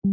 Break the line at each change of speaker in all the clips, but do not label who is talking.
I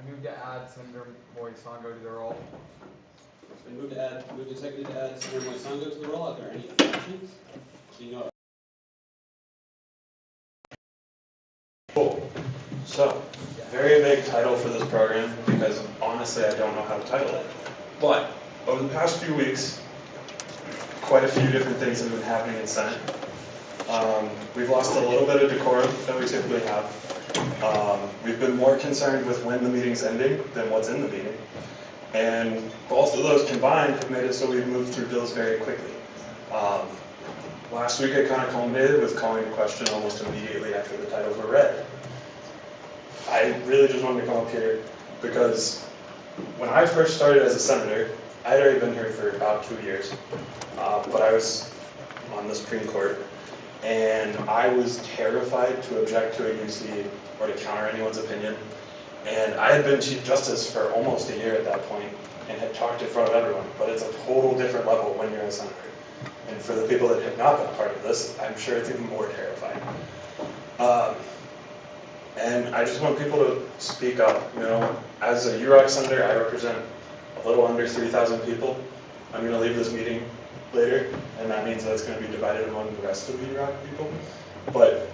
move to add Senator Moisango to the roll.
It's been moved and seconded to add Senator Moisango to the roll. Are there any objections? Seeing no.
Cool. So, very vague title for this program because honestly I don't know how to title it. But over the past few weeks, quite a few different things have been happening in Senate. We've lost a little bit of decorum that we typically have. We've been more concerned with when the meeting's ending than what's in the meeting. And both of those combined have made it so we've moved through bills very quickly. Last week it kind of culminated with calling the question almost immediately after the titles were read. I really just wanted to come up here because when I first started as a senator, I had already been here for about 2 years, but I was on the Supreme Court, and I was terrified to object to a UC or to counter anyone's opinion. And I had been Chief Justice for almost a year at that point and had talked in front of everyone, but it's a total different level when you're a senator. And for the people that have not been a part of this, I'm sure it's even more terrifying. And I just want people to speak up. You know, as a UROC senator, I represent a little under 3,000 people. I'm going to leave this meeting later, and that means that it's going to be divided among the rest of the UROC people. But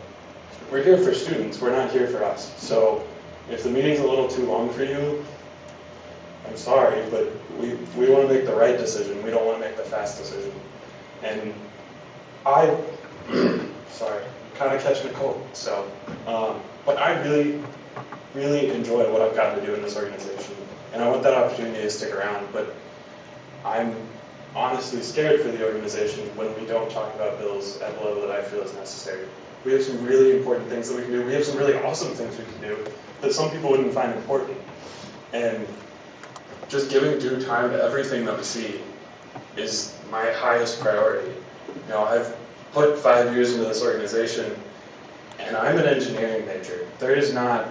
we're here for students. We're not here for us. So if the meeting's a little too long for you, I'm sorry, but we want to make the right decision. We don't want to make the fast decision. And sorry, kind of catching a cold. So, but I really, really enjoy what I've gotten to do in this organization. And I want that opportunity to stick around, but I'm honestly scared for the organization when we don't talk about bills at the level that I feel is necessary. We have some really important things that we can do. We have some really awesome things we can do that some people wouldn't find important. And just giving due time to everything that we see is my highest priority. You know, I've put 5 years into this organization, and I'm an engineering major. There is not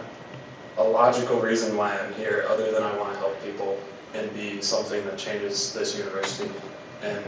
a logical reason why I'm here other than I want to help people and be something that changes this university. And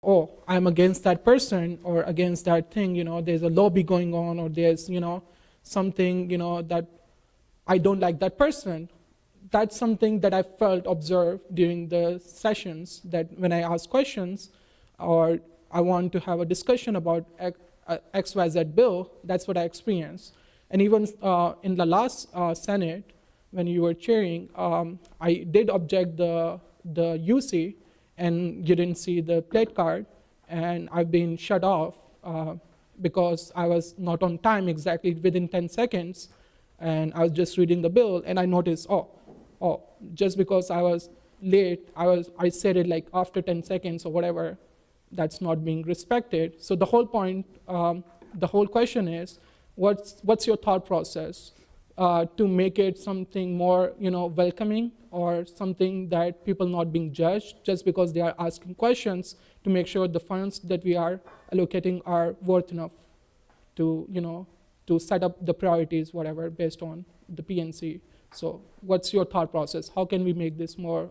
oh, I'm against that person or against that thing, there's a lobby going on, or there's, something, that I don't like that person. That's something that I felt observed during the sessions, that when I ask questions or I want to have a discussion about XYZ bill, that's what I experienced. And even in the last Senate, when you were chairing, I did object the UC, and you didn't see the plate card, and I've been shut off because I was not on time exactly within 10 seconds, and I was just reading the bill, and I noticed, oh, just because I was late, I said it like after 10 seconds or whatever. That's not being respected. So the whole point, the whole question is, what's your thought process to make it something more, welcoming, or something that people not being judged just because they are asking questions, to make sure the funds that we are allocating are worth enough to, to set up the priorities, whatever, based on the PNC. So what's your thought process? How can we make this more,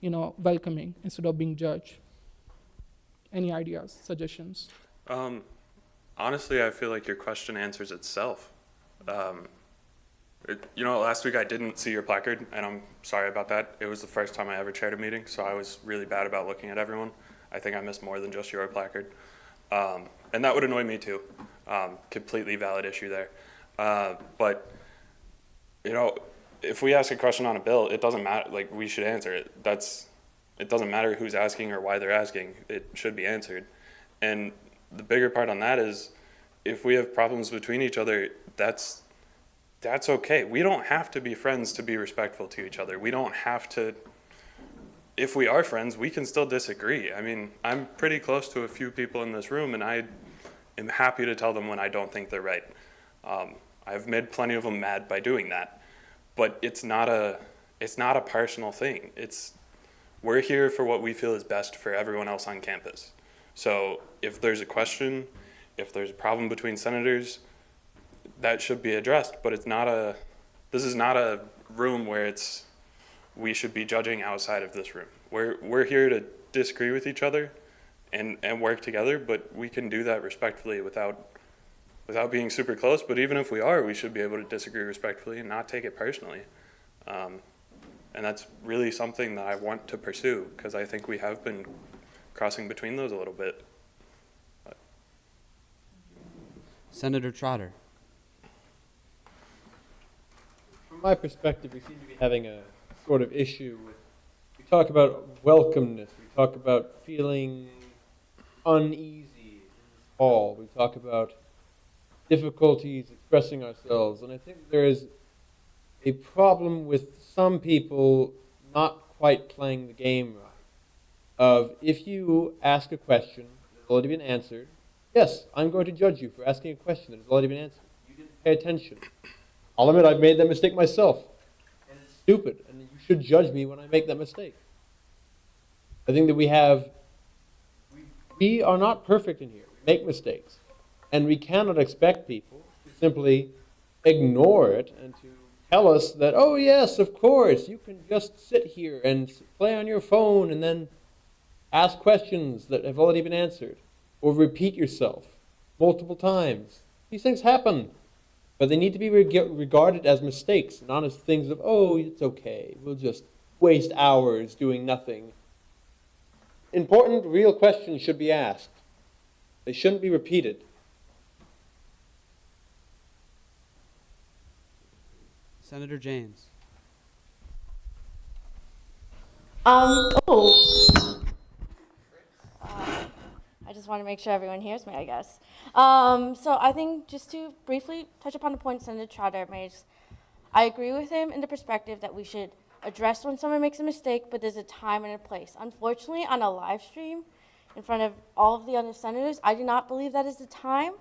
welcoming instead of being judged? Any ideas, suggestions?
Honestly, I feel like your question answers itself. Last week I didn't see your placard, and I'm sorry about that. It was the first time I ever chaired a meeting, so I was really bad about looking at everyone. I think I missed more than just your placard. And that would annoy me too. Completely valid issue there. But, if we ask a question on a bill, it doesn't matter, like, we should answer it. It doesn't matter who's asking or why they're asking. It should be answered. And the bigger part on that is, if we have problems between each other, that's okay. We don't have to be friends to be respectful to each other. We don't have to, if we are friends, we can still disagree. I mean, I'm pretty close to a few people in this room, and I am happy to tell them when I don't think they're right. I've made plenty of them mad by doing that. But it's not a personal thing. We're here for what we feel is best for everyone else on campus. So if there's a question, if there's a problem between senators, that should be addressed. But this is not a room where we should be judging outside of this room. We're here to disagree with each other and work together, but we can do that respectfully without being super close. But even if we are, we should be able to disagree respectfully and not take it personally. And that's really something that I want to pursue, because I think we have been crossing between those a little bit.
Senator Trotter.
From my perspective, we seem to be having a sort of issue with, we talk about welcomeness, we talk about feeling uneasy in this hall, we talk about difficulties expressing ourselves, and I think there is a problem with some people not quite playing the game right. Of, if you ask a question that's already been answered, yes, I'm going to judge you for asking a question that has already been answered. You didn't pay attention. I'll admit I've made that mistake myself, and it's stupid, and you should judge me when I make that mistake. I think that we are not perfect in here. We make mistakes, and we cannot expect people to simply ignore it and to tell us that, oh yes, of course, you can just sit here and play on your phone and then ask questions that have already been answered, or repeat yourself multiple times. These things happen, but they need to be regarded as mistakes, not as things of, oh, it's okay, we'll just waste hours doing nothing. Important, real questions should be asked. They shouldn't be repeated.
Senator James.
I just want to make sure everyone hears me, I guess. So I think, just to briefly touch upon the point Senator Trotter made, I agree with him in the perspective that we should address when someone makes a mistake, but there's a time and a place. Unfortunately, on a live stream in front of all of the other senators, I do not believe that is the time.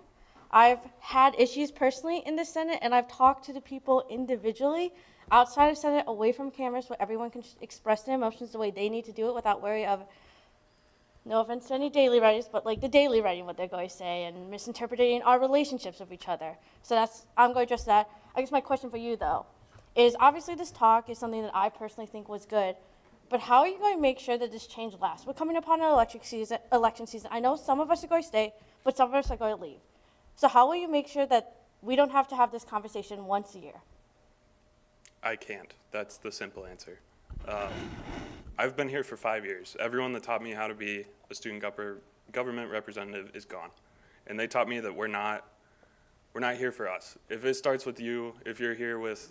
I've had issues personally in the Senate, and I've talked to the people individually outside of Senate, away from cameras, where everyone can express their emotions the way they need to do it without worry of, no offense to any daily writers, but like the daily writing what they're going to say and misinterpreting our relationships with each other. So I'm going to address that. I guess my question for you, though, is obviously this talk is something that I personally think was good. But how are you going to make sure that this change lasts? We're coming upon an election season. I know some of us are going to stay, but some of us are going to leave. So how will you make sure that we don't have to have this conversation once a year?
I can't. That's the simple answer. I've been here for 5 years. Everyone that taught me how to be a student government representative is gone. And they taught me that we're not here for us. If it starts with you, if you're here with,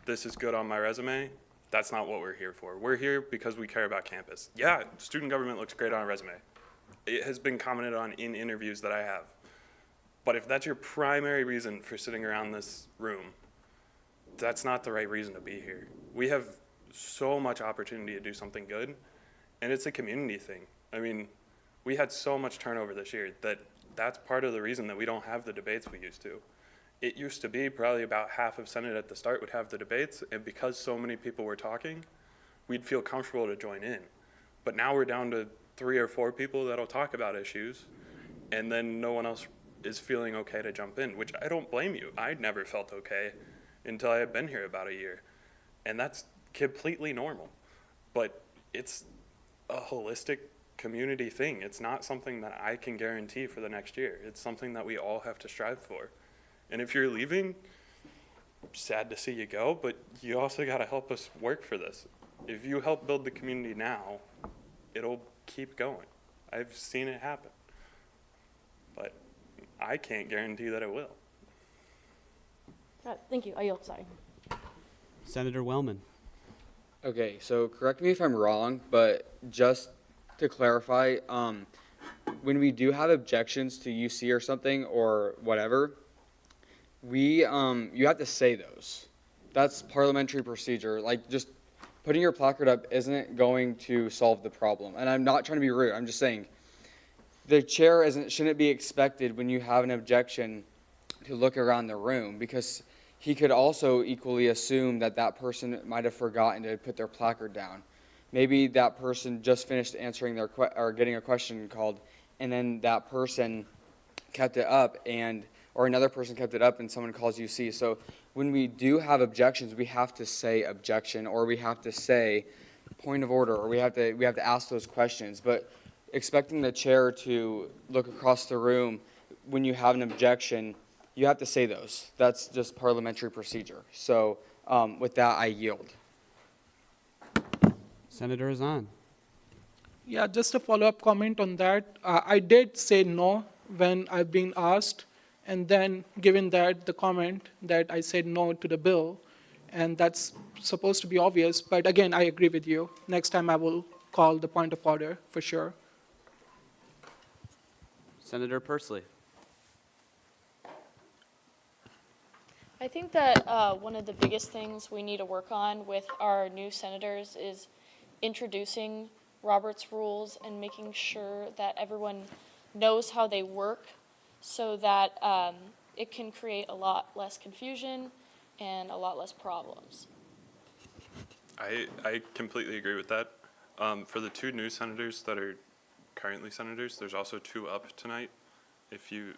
this is good on my resume, that's not what we're here for. We're here because we care about campus. Yeah, student government looks great on a resume. It has been commented on in interviews that I have. But if that's your primary reason for sitting around this room, that's not the right reason to be here. We have so much opportunity to do something good, and it's a community thing. I mean, we had so much turnover this year that that's part of the reason that we don't have the debates we used to. It used to be probably about half of Senate at the start would have the debates, and because so many people were talking, we'd feel comfortable to join in. But now we're down to 3 or 4 people that'll talk about issues, and then no one else is feeling okay to jump in, which I don't blame you. I never felt okay until I had been here about a year. And that's completely normal. But it's a holistic community thing. It's not something that I can guarantee for the next year. It's something that we all have to strive for. And if you're leaving, sad to see you go, but you also got to help us work for this. If you help build the community now, it'll keep going. I've seen it happen. But I can't guarantee that it will.
Thank you. Sorry.
Senator Wellman.
Okay, so correct me if I'm wrong, but just to clarify, when we do have objections to UC or something or whatever, you have to say those. That's parliamentary procedure. Like, just putting your placard up isn't going to solve the problem. And I'm not trying to be rude. I'm just saying the chair shouldn't be expected when you have an objection to look around the room, because he could also equally assume that that person might have forgotten to put their placard down. Maybe that person just finished answering or getting a question called, and then that person kept it up, or another person kept it up, and someone calls UC. So when we do have objections, we have to say objection, or we have to say point of order, or we have to ask those questions. But expecting the chair to look across the room when you have an objection, you have to say those. That's just parliamentary procedure. So with that, I yield.
Senator Azan.
Yeah, just a follow-up comment on that. I did say no when I've been asked, and then given that the comment that I said no to the bill, and that's supposed to be obvious, but again, I agree with you. Next time I will call the point of order for sure.
Senator Pursley.
I think that one of the biggest things we need to work on with our new senators is introducing Robert's rules and making sure that everyone knows how they work, so that it can create a lot less confusion and a lot less problems.
I completely agree with that. For the 2 new senators that are currently senators, there's also 2 up tonight, if you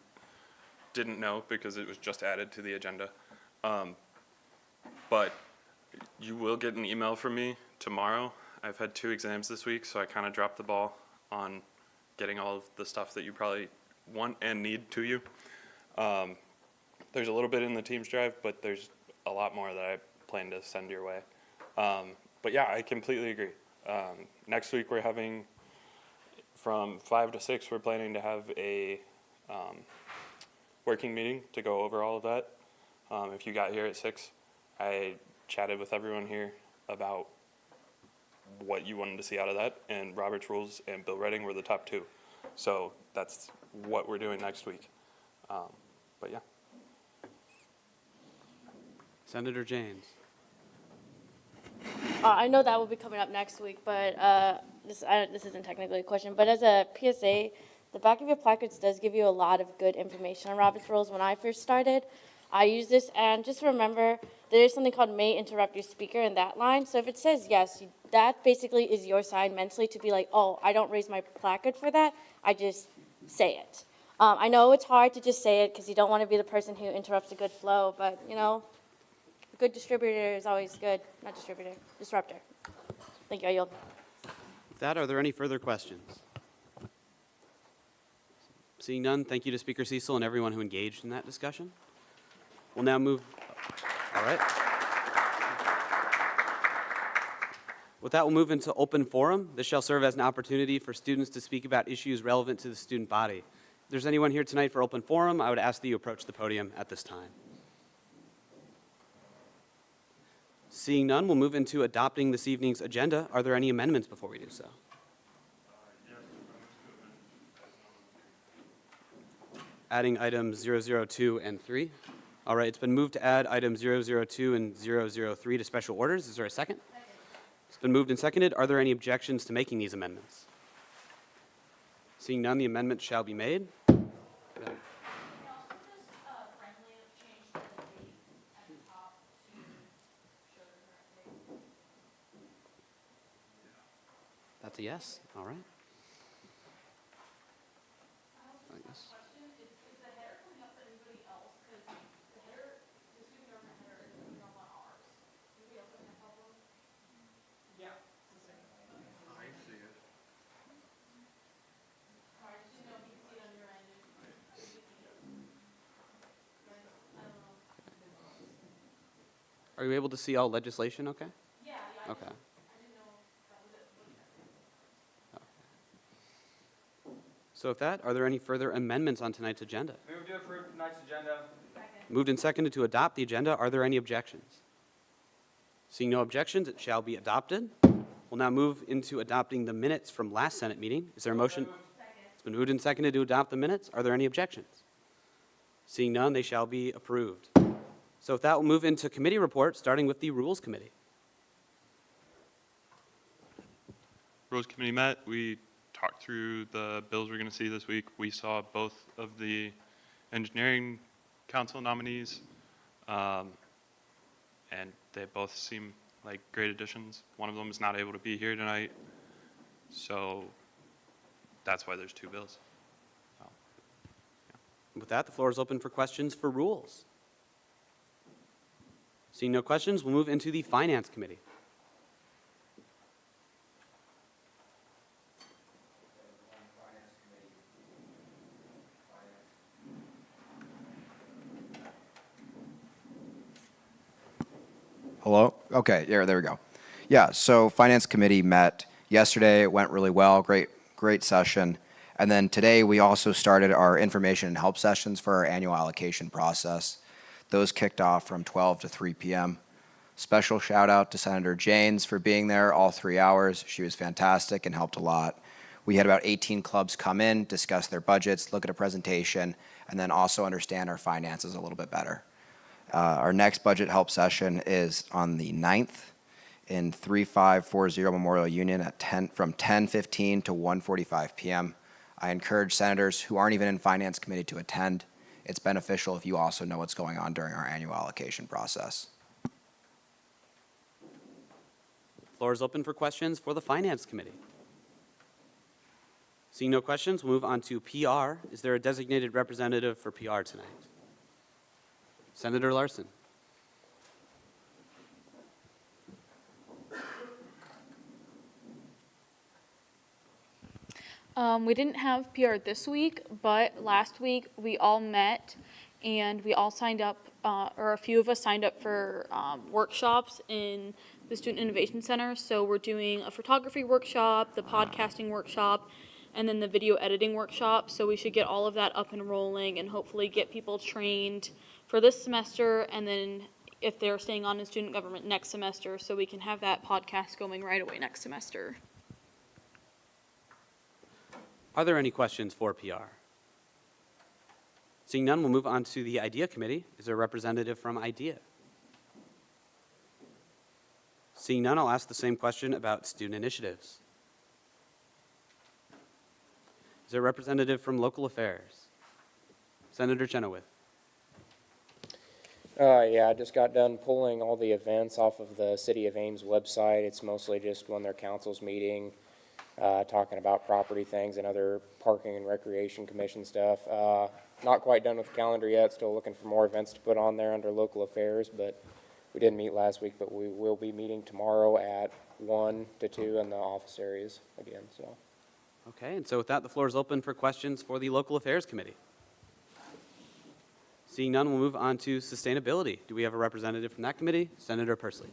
didn't know, because it was just added to the agenda. But you will get an email from me tomorrow. I've had 2 exams this week, so I kind of dropped the ball on getting all of the stuff that you probably want and need to you. There's a little bit in the Teams drive, but there's a lot more that I plan to send your way. But yeah, I completely agree. Next week we're having, from 5 to 6, we're planning to have a working meeting to go over all of that. If you got here at 6, I chatted with everyone here about what you wanted to see out of that, and Robert's Rules and bill writing were the top 2. So that's what we're doing next week. But yeah.
Senator James.
I know that will be coming up next week, but this isn't technically a question, but as a PSA, the back of your placards does give you a lot of good information on Robert's Rules. When I first started, I use this, and just remember, there is something called may interrupt your speaker in that line. So if it says yes, that basically is your sign mentally to be like, oh, I don't raise my placard for that, I just say it. I know it's hard to just say it because you don't want to be the person who interrupts a good flow, but, you know, a good distributor is always good. Not distributor, disruptor. Thank you, I yield.
With that, are there any further questions? Seeing none, thank you to Speaker Cecil and everyone who engaged in that discussion. We'll now move, all right. With that, we'll move into open forum. This shall serve as an opportunity for students to speak about issues relevant to the student body. If there's anyone here tonight for open forum, I would ask that you approach the podium at this time. Seeing none, we'll move into adopting this evening's agenda. Are there any amendments before we do so? Adding items 002 and 3. All right, it's been moved to add items 002 and 003 to special orders. Is there a second? It's been moved and seconded. Are there any objections to making these amendments? Seeing none, the amendment shall be made. That's a yes. All right. I guess. Are you able to see all legislation okay? Yeah. Okay. So with that, are there any further amendments on tonight's agenda?
Move to approve tonight's agenda.
Moved and seconded to adopt the agenda. Are there any objections? Seeing no objections, it shall be adopted. We'll now move into adopting the minutes from last Senate meeting. Is there a motion? It's been moved and seconded to adopt the minutes. Are there any objections? Seeing none, they shall be approved. So with that, we'll move into committee reports, starting with the Rules Committee.
Rules Committee met. We talked through the bills we're going to see this week. We saw both of the Engineering Council nominees, and they both seem like great additions. One of them is not able to be here tonight, so that's why there's two bills. So, yeah.
With that, the floor is open for questions for rules. Seeing no questions, we'll move into the Finance Committee.
Hello? Okay, yeah, there we go. Yeah, so Finance Committee met yesterday. It went really well. Great session. And then today we also started our information and help sessions for our annual allocation process. Those kicked off from 12 to 3 p.m. Special shout out to Senator Janes for being there all 3 hours. She was fantastic and helped a lot. We had about 18 clubs come in, discuss their budgets, look at a presentation, and then also understand our finances a little bit better. Our next budget help session is on the 9th in 3540 Memorial Union at from 10:15 to 1:45 p.m. I encourage senators who aren't even in Finance Committee to attend. It's beneficial if you also know what's going on during our annual allocation process.
Floor is open for questions for the Finance Committee. Seeing no questions, we'll move on to PR. Is there a designated representative for PR tonight? Senator Larson.
We didn't have PR this week, but last week we all met and we all signed up, or a few of us signed up for workshops in the Student Innovation Center. So we're doing a photography workshop, the podcasting workshop, and then the video editing workshop. So we should get all of that up and rolling and hopefully get people trained for this semester, and then if they're staying on in student government next semester, so we can have that podcast going right away next semester.
Are there any questions for PR? Seeing none, we'll move on to the IDEA Committee. Is there a representative from IDEA? Seeing none, I'll ask the same question about student initiatives. Is there a representative from Local Affairs? Senator Chenoweth.
Yeah, I just got done pulling all the events off of the City of Ames website. It's mostly just when their council's meeting, talking about property things and other parking and recreation commission stuff. Not quite done with the calendar yet, still looking for more events to put on there under local affairs, but we didn't meet last week, but we will be meeting tomorrow at 1 to 2 in the office areas again, so.
Okay, and so with that, the floor is open for questions for the Local Affairs Committee. Seeing none, we'll move on to sustainability. Do we have a representative from that committee? Senator Persley.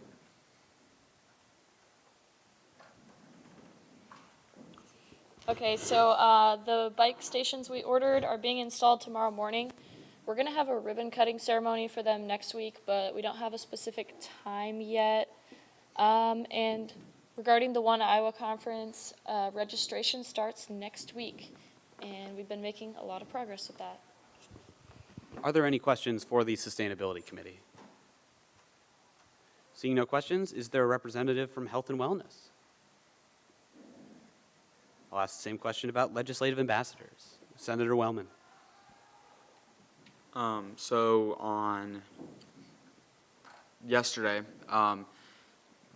Okay, so the bike stations we ordered are being installed tomorrow morning. We're going to have a ribbon cutting ceremony for them next week, but we don't have a specific time yet. And regarding the One Iowa Conference, registration starts next week, and we've been making a lot of progress with that.
Are there any questions for the Sustainability Committee? Seeing no questions, is there a representative from Health and Wellness? I'll ask the same question about legislative ambassadors. Senator Wellman.
So on yesterday,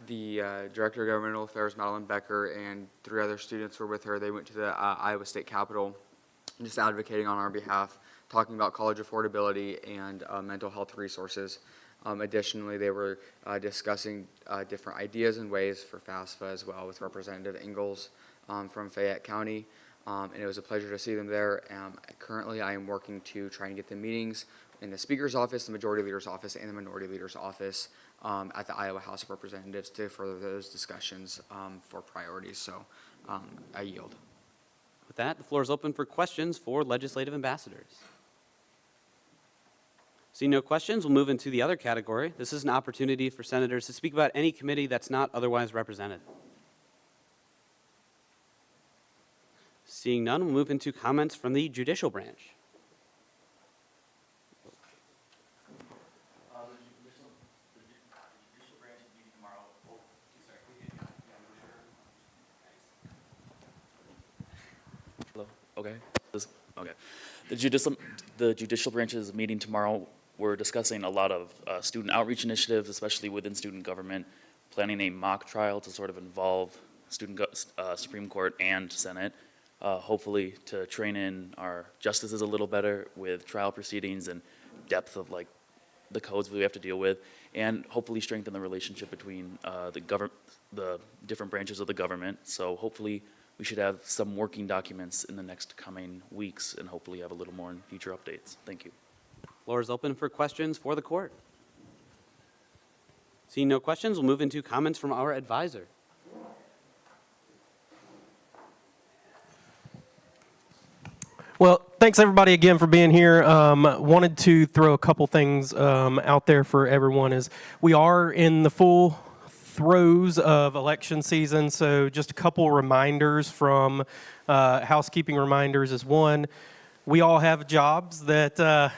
the Director of Governmental Affairs, Madeline Becker, and 3 other students were with her. They went to the Iowa State Capitol, just advocating on our behalf, talking about college affordability and mental health resources. Additionally, they were discussing different ideas and ways for FAFSA as well with Representative Ingalls from Fayette County. And it was a pleasure to see them there. Currently, I am working to try and get the meetings in the Speaker's office, the Majority Leader's office, and the Minority Leader's office at the Iowa House of Representatives to further those discussions for priorities. So I yield.
With that, the floor is open for questions for legislative ambassadors. Seeing no questions, we'll move into the other category. This is an opportunity for senators to speak about any committee that's not otherwise represented. Seeing none, we'll move into comments from the judicial branch.
Hello. Okay. Okay. The judicial branch is meeting tomorrow. We're discussing a lot of student outreach initiatives, especially within student government, planning a mock trial to sort of involve Supreme Court and Senate. Hopefully to train in our justices a little better with trial proceedings and depth of like the codes we have to deal with, and hopefully strengthen the relationship between the different branches of the government. So hopefully we should have some working documents in the next coming weeks, and hopefully have a little more in future updates. Thank you.
Floor is open for questions for the court. Seeing no questions, we'll move into comments from our advisor.
Well, thanks everybody again for being here. Wanted to throw a couple things out there for everyone. Is we are in the full throes of election season, so just a couple reminders from housekeeping reminders is one, we all have jobs that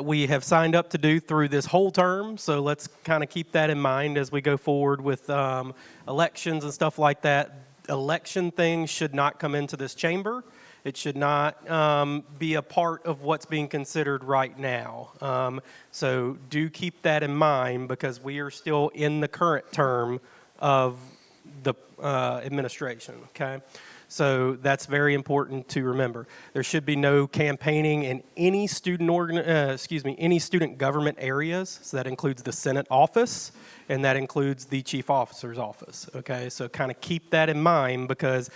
we have signed up to do through this whole term, so let's kind of keep that in mind as we go forward with elections and stuff like that. Election things should not come into this chamber. It should not be a part of what's being considered right now. So do keep that in mind because we are still in the current term of the administration, okay? So that's very important to remember. There should be no campaigning in any any student government areas. So that includes the Senate office and that includes the chief officer's office, okay? So kind of keep that in mind because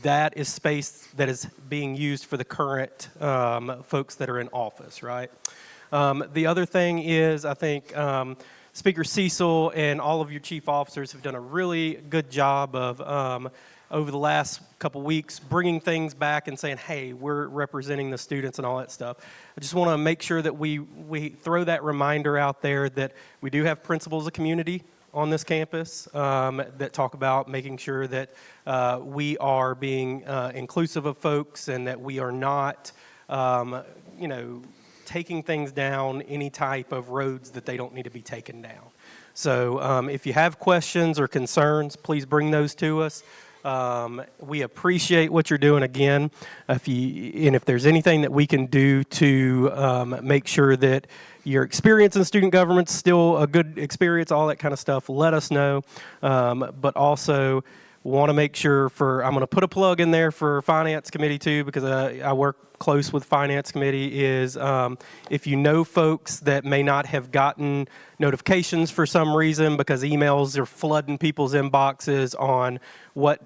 that is space that is being used for the current folks that are in office, right? The other thing is, I think Speaker Cecil and all of your chief officers have done a really good job of, over the last couple weeks, bringing things back and saying, hey, we're representing the students and all that stuff. I just want to make sure that we throw that reminder out there that we do have principles of community on this campus that talk about making sure that we are being inclusive of folks and that we are not, taking things down any type of roads that they don't need to be taken down. So if you have questions or concerns, please bring those to us. We appreciate what you're doing again. If there's anything that we can do to make sure that your experience in student government's still a good experience, all that kind of stuff, let us know. But also, Want to make sure I'm going to put a plug in there for Finance Committee too, because I work close with Finance Committee, is if you know folks that may not have gotten notifications for some reason because emails are flooding people's inboxes on what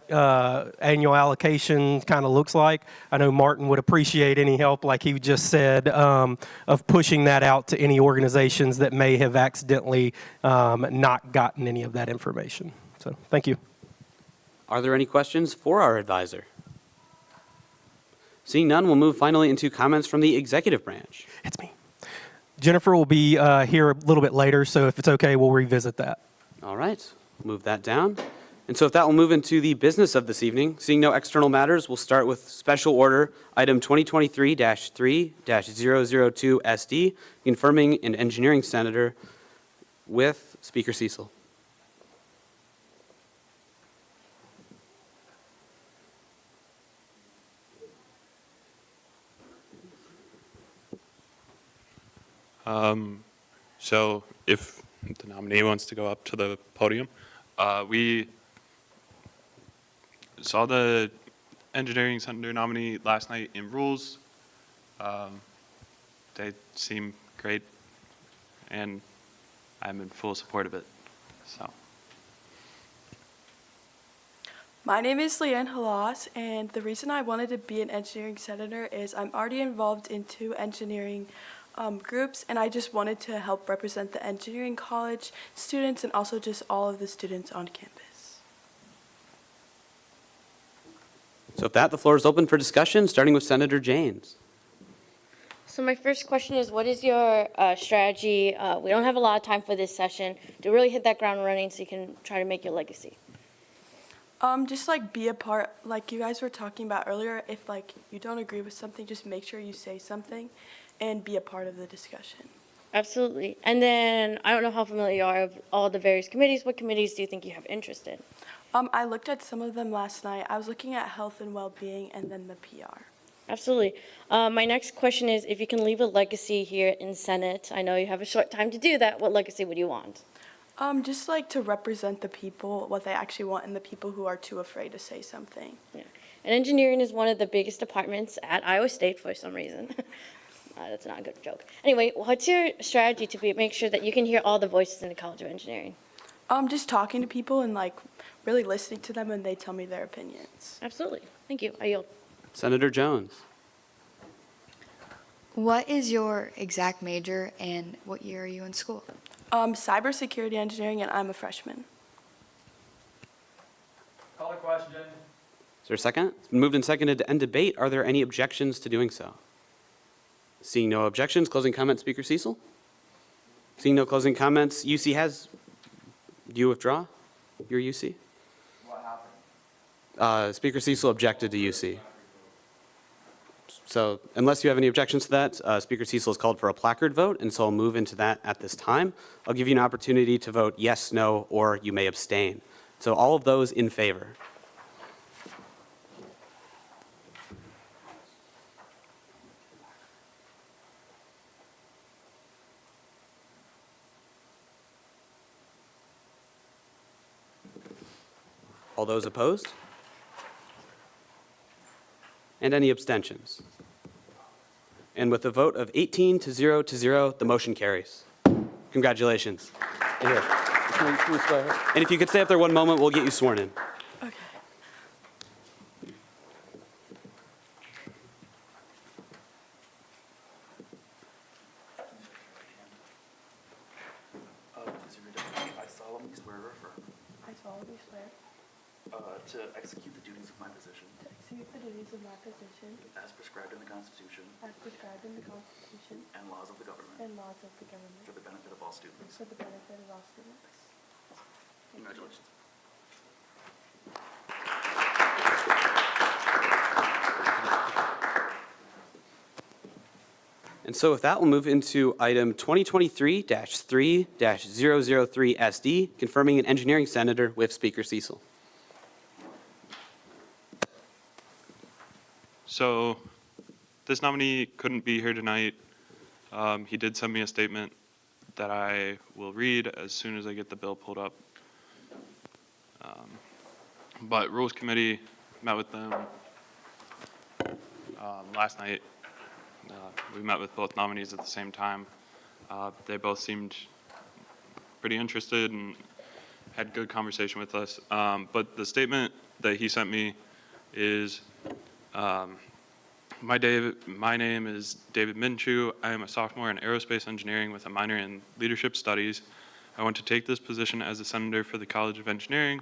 annual allocation kind of looks like. I know Martin would appreciate any help, like he just said, of pushing that out to any organizations that may have accidentally not gotten any of that information. So thank you.
Are there any questions for our advisor? Seeing none, we'll move finally into comments from the executive branch.
It's me. Jennifer will be here a little bit later, so if it's okay, we'll revisit that.
All right, move that down. And so if that will move into the business of this evening, seeing no external matters, we'll start with special order item 2023-3-002 SD, confirming an engineering senator with Speaker Cecil.
So if the nominee wants to go up to the podium, we saw the engineering senator nominee last night in rules. They seem great, and I'm in full support of it. So.
My name is Leanne Halas, and the reason I wanted to be an engineering senator is I'm already involved in 2 engineering groups, and I just wanted to help represent the engineering college students and also just all of the students on campus.
So with that, the floor is open for discussion, starting with Senator James.
So my first question is, what is your strategy? We don't have a lot of time for this session to really hit that ground running so you can try to make your legacy.
Just like be a part, like you guys were talking about earlier, if like you don't agree with something, just make sure you say something and be a part of the discussion.
Absolutely. And then I don't know how familiar you are with all the various committees. What committees do you think you have interest in?
I looked at some of them last night. I was looking at health and well-being and then the PR.
Absolutely. My next question is, if you can leave a legacy here in Senate, I know you have a short time to do that, what legacy would you want?
Just like to represent the people, what they actually want, and the people who are too afraid to say something.
Yeah. And engineering is one of the biggest departments at Iowa State for some reason. That's not a good joke. Anyway, what's your strategy to make sure that you can hear all the voices in the College of Engineering?
Just talking to people and like really listening to them when they tell me their opinions.
Absolutely. Thank you. I yield.
Senator Jones.
What is your exact major and what year are you in school?
Cybersecurity engineering, and I'm a freshman.
Call a question.
Is there a second? It's been moved and seconded to end debate. Are there any objections to doing so? Seeing no objections, closing comments, Speaker Cecil? Seeing no closing comments, UC has, do you withdraw your UC?
What happened?
Speaker Cecil objected to UC. So unless you have any objections to that, Speaker Cecil has called for a placard vote, and so I'll move into that at this time. I'll give you an opportunity to vote yes, no, or you may abstain. So all of those in favor. All those opposed? And any abstentions? And with a vote of 18 to 0 to 0, the motion carries. Congratulations.
Here. Can we stay here?
And if you could stay up there one moment, we'll get you sworn in.
Okay.
I solemnly swear or affirm
I solemnly swear
to execute the duties of my position
to execute the duties of my position
as prescribed in the Constitution
as prescribed in the Constitution
and laws of the government
and laws of the government
for the benefit of all students.
for the benefit of all students.
Congratulations.
And so with that, we'll move into item 2023-3-003 SD, confirming an engineering senator with Speaker Cecil.
So this nominee couldn't be here tonight. He did send me a statement that I will read as soon as I get the bill pulled up. But Rules Committee met with them last night. We met with both nominees at the same time. They both seemed pretty interested and had good conversation with us. But the statement that he sent me is, my name is David Minshew. I am a sophomore in aerospace engineering with a minor in leadership studies. I want to take this position as a senator for the College of Engineering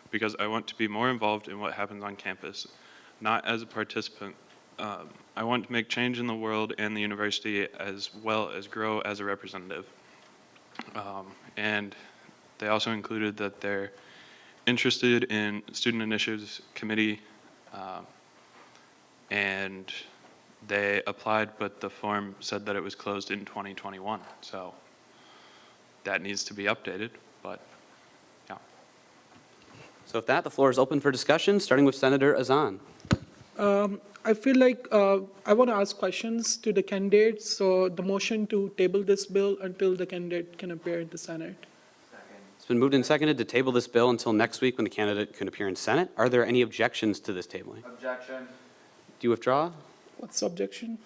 because I want to be more involved in what happens on campus, not as a participant. I want to make change in the world and the university as well as grow as a representative. And they also included that they're interested in Student Initiatives Committee, and they applied, but the form said that it was closed in 2021. So that needs to be updated, but yeah.
So with that, the floor is open for discussion, starting with Senator Azan.
I feel like I want to ask questions to the candidates. So the motion to table this bill until the candidate can appear in the Senate.
It's been moved and seconded to table this bill until next week when the candidate can appear in Senate. Are there any objections to this tabling?
Objection.
Uh,
Do you withdraw?
What's the objection?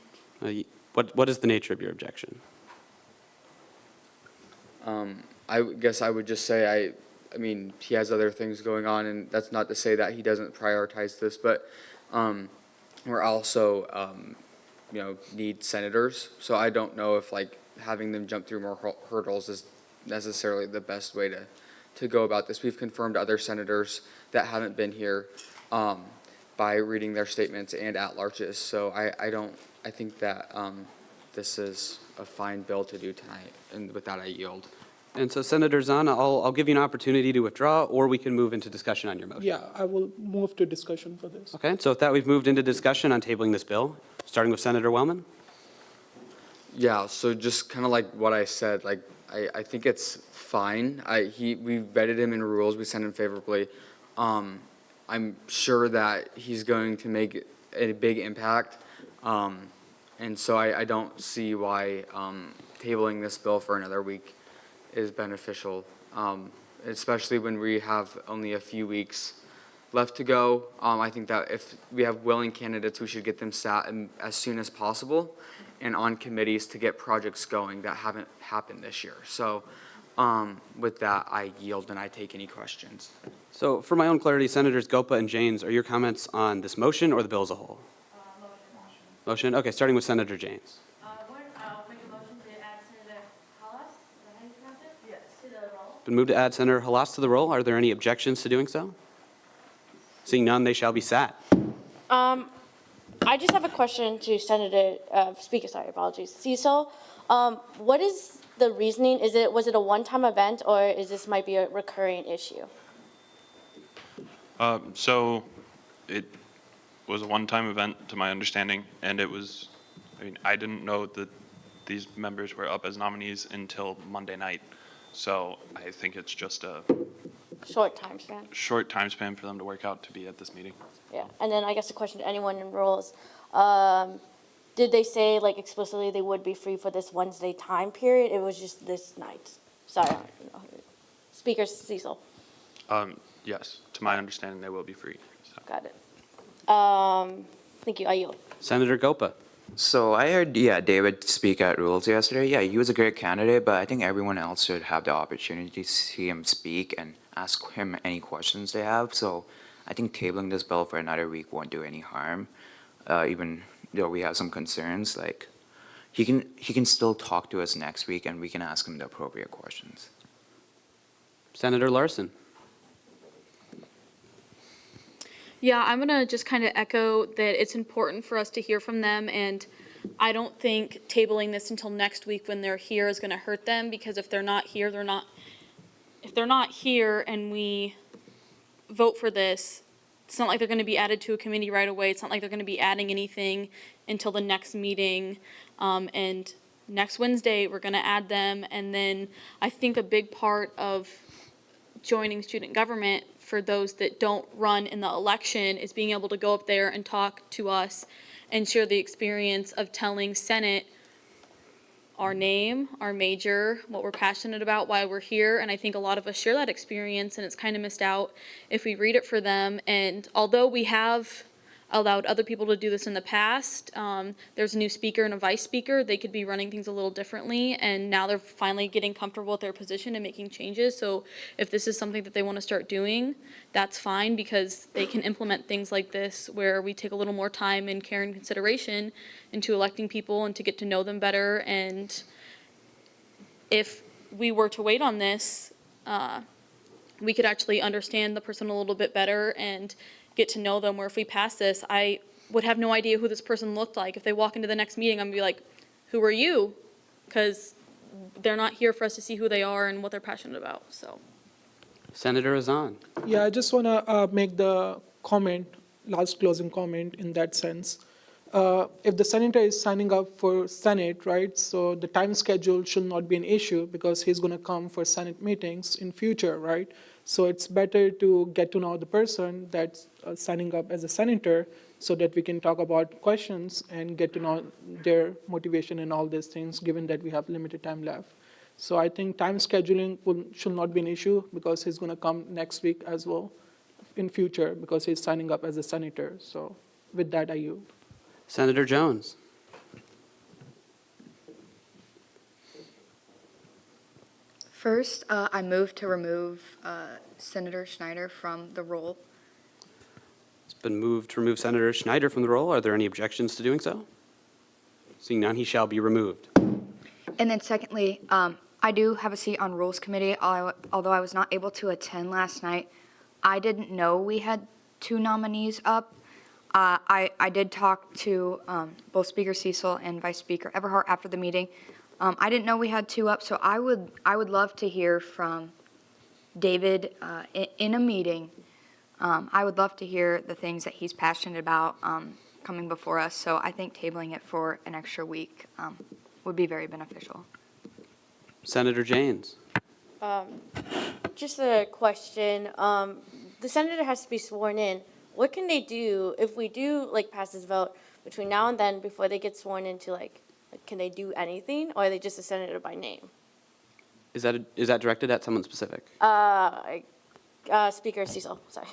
What is the nature of your objection?
I guess I would just say I mean, he has other things going on, and that's not to say that he doesn't prioritize this, but we're also, you know, need senators. So I don't know if like having them jump through more hurdles is necessarily the best way to go about this. We've confirmed other senators that haven't been here by reading their statements and at-larges. So I think that this is a fine bill to do tonight, and with that I yield.
And so Senator Zahn, I'll give you an opportunity to withdraw, or we can move into discussion on your motion.
Yeah, I will move to discussion for this.
Okay, so with that, we've moved into discussion on tabling this bill, starting with Senator Wellman.
Yeah, so just kind of like what I said, like I think it's fine. We vetted him in rules, we sent him favorably. I'm sure that he's going to make a big impact. And so I don't see why tabling this bill for another week is beneficial, especially when we have only a few weeks left to go. I think that if we have willing candidates, we should get them sat as soon as possible and on committees to get projects going that haven't happened this year. So with that, I yield and I take any questions.
So for my own clarity, Senators Gopa and Janes, are your comments on this motion or the bill as a whole? Motion? Okay, starting with Senator Janes.
I'll make a motion to add Senator Hollis, is that how you pronounce it? Yes. To the roll.
Been moved to add Senator Halas to the roll. Are there any objections to doing so? Seeing none, they shall be sat.
I just have a question to Senator, apologies, Cecil. What is the reasoning? Was it a one-time event, or is this might be a recurring issue?
So it was a one-time event to my understanding, and it was, I didn't know that these members were up as nominees until Monday night. So I think it's just a
Short time span.
short time span for them to work out to be at this meeting.
Yeah, and then I guess the question to anyone in rules, did they say like explicitly they would be free for this Wednesday time period? It was just this night. Sorry, I don't know. Speaker Cecil.
Yes, to my understanding, they will be free. So.
Got it. Thank you. I yield.
Senator Gopa.
So I heard, David speak at Rules yesterday. Yeah, he was a great candidate, but I think everyone else should have the opportunity to see him speak and ask him any questions they have. So I think tabling this bill for another week won't do any harm, even though we have some concerns. Like, he can still talk to us next week, and we can ask him the appropriate questions.
Senator Larson.
Yeah, I'm going to just kind of echo that it's important for us to hear from them, and I don't think tabling this until next week when they're here is going to hurt them, because if they're not here, if they're not here and we vote for this, it's not like they're going to be added to a committee right away. It's not like they're going to be adding anything until the next meeting, and next Wednesday we're going to add them. And then I think a big part of joining student government for those that don't run in the election is being able to go up there and talk to us and share the experience of telling Senate our name, our major, what we're passionate about, why we're here, and I think a lot of us share that experience, and it's kind of missed out if we read it for them. And although we have allowed other people to do this in the past, there's a new speaker and a vice speaker. They could be running things a little differently, and now they're finally getting comfortable with their position and making changes. So if this is something that they want to start doing, that's fine, because they can implement things like this where we take a little more time and care and consideration into electing people and to get to know them better. And if we were to wait on this, we could actually understand the person a little bit better and get to know them, where if we pass this, I would have no idea who this person looked like. If they walk into the next meeting, I'm gonna be like, who are you? Because they're not here for us to see who they are and what they're passionate about, so.
Senator Azan.
Yeah, I just want to make the comment, last closing comment in that sense. If the senator is signing up for Senate, right, so the time schedule should not be an issue because he's going to come for Senate meetings in future, right? So it's better to get to know the person that's signing up as a senator so that we can talk about questions and get to know their motivation and all these things, given that we have limited time left. So I think time scheduling should not be an issue because he's going to come next week as well in future because he's signing up as a senator. So with that, I yield.
Senator Jones.
First, I move to remove Senator Schneider from the roll.
It's been moved to remove Senator Schneider from the roll. Are there any objections to doing so? Seeing none, he shall be removed.
And then secondly, I do have a seat on Rules Committee, although I was not able to attend last night. I didn't know we had 2 nominees up. I did talk to both Speaker Cecil and Vice Speaker Everhart after the meeting. I didn't know we had 2 up, so I would love to hear from David in a meeting. I would love to hear the things that he's passionate about coming before us. So I think tabling it for an extra week would be very beneficial.
Senator Janes.
Just a question. The senator has to be sworn in. What can they do if we do pass this vote between now and then before they get sworn into can they do anything, or are they just a senator by name?
Is that directed at someone specific?
Speaker Cecil, sorry.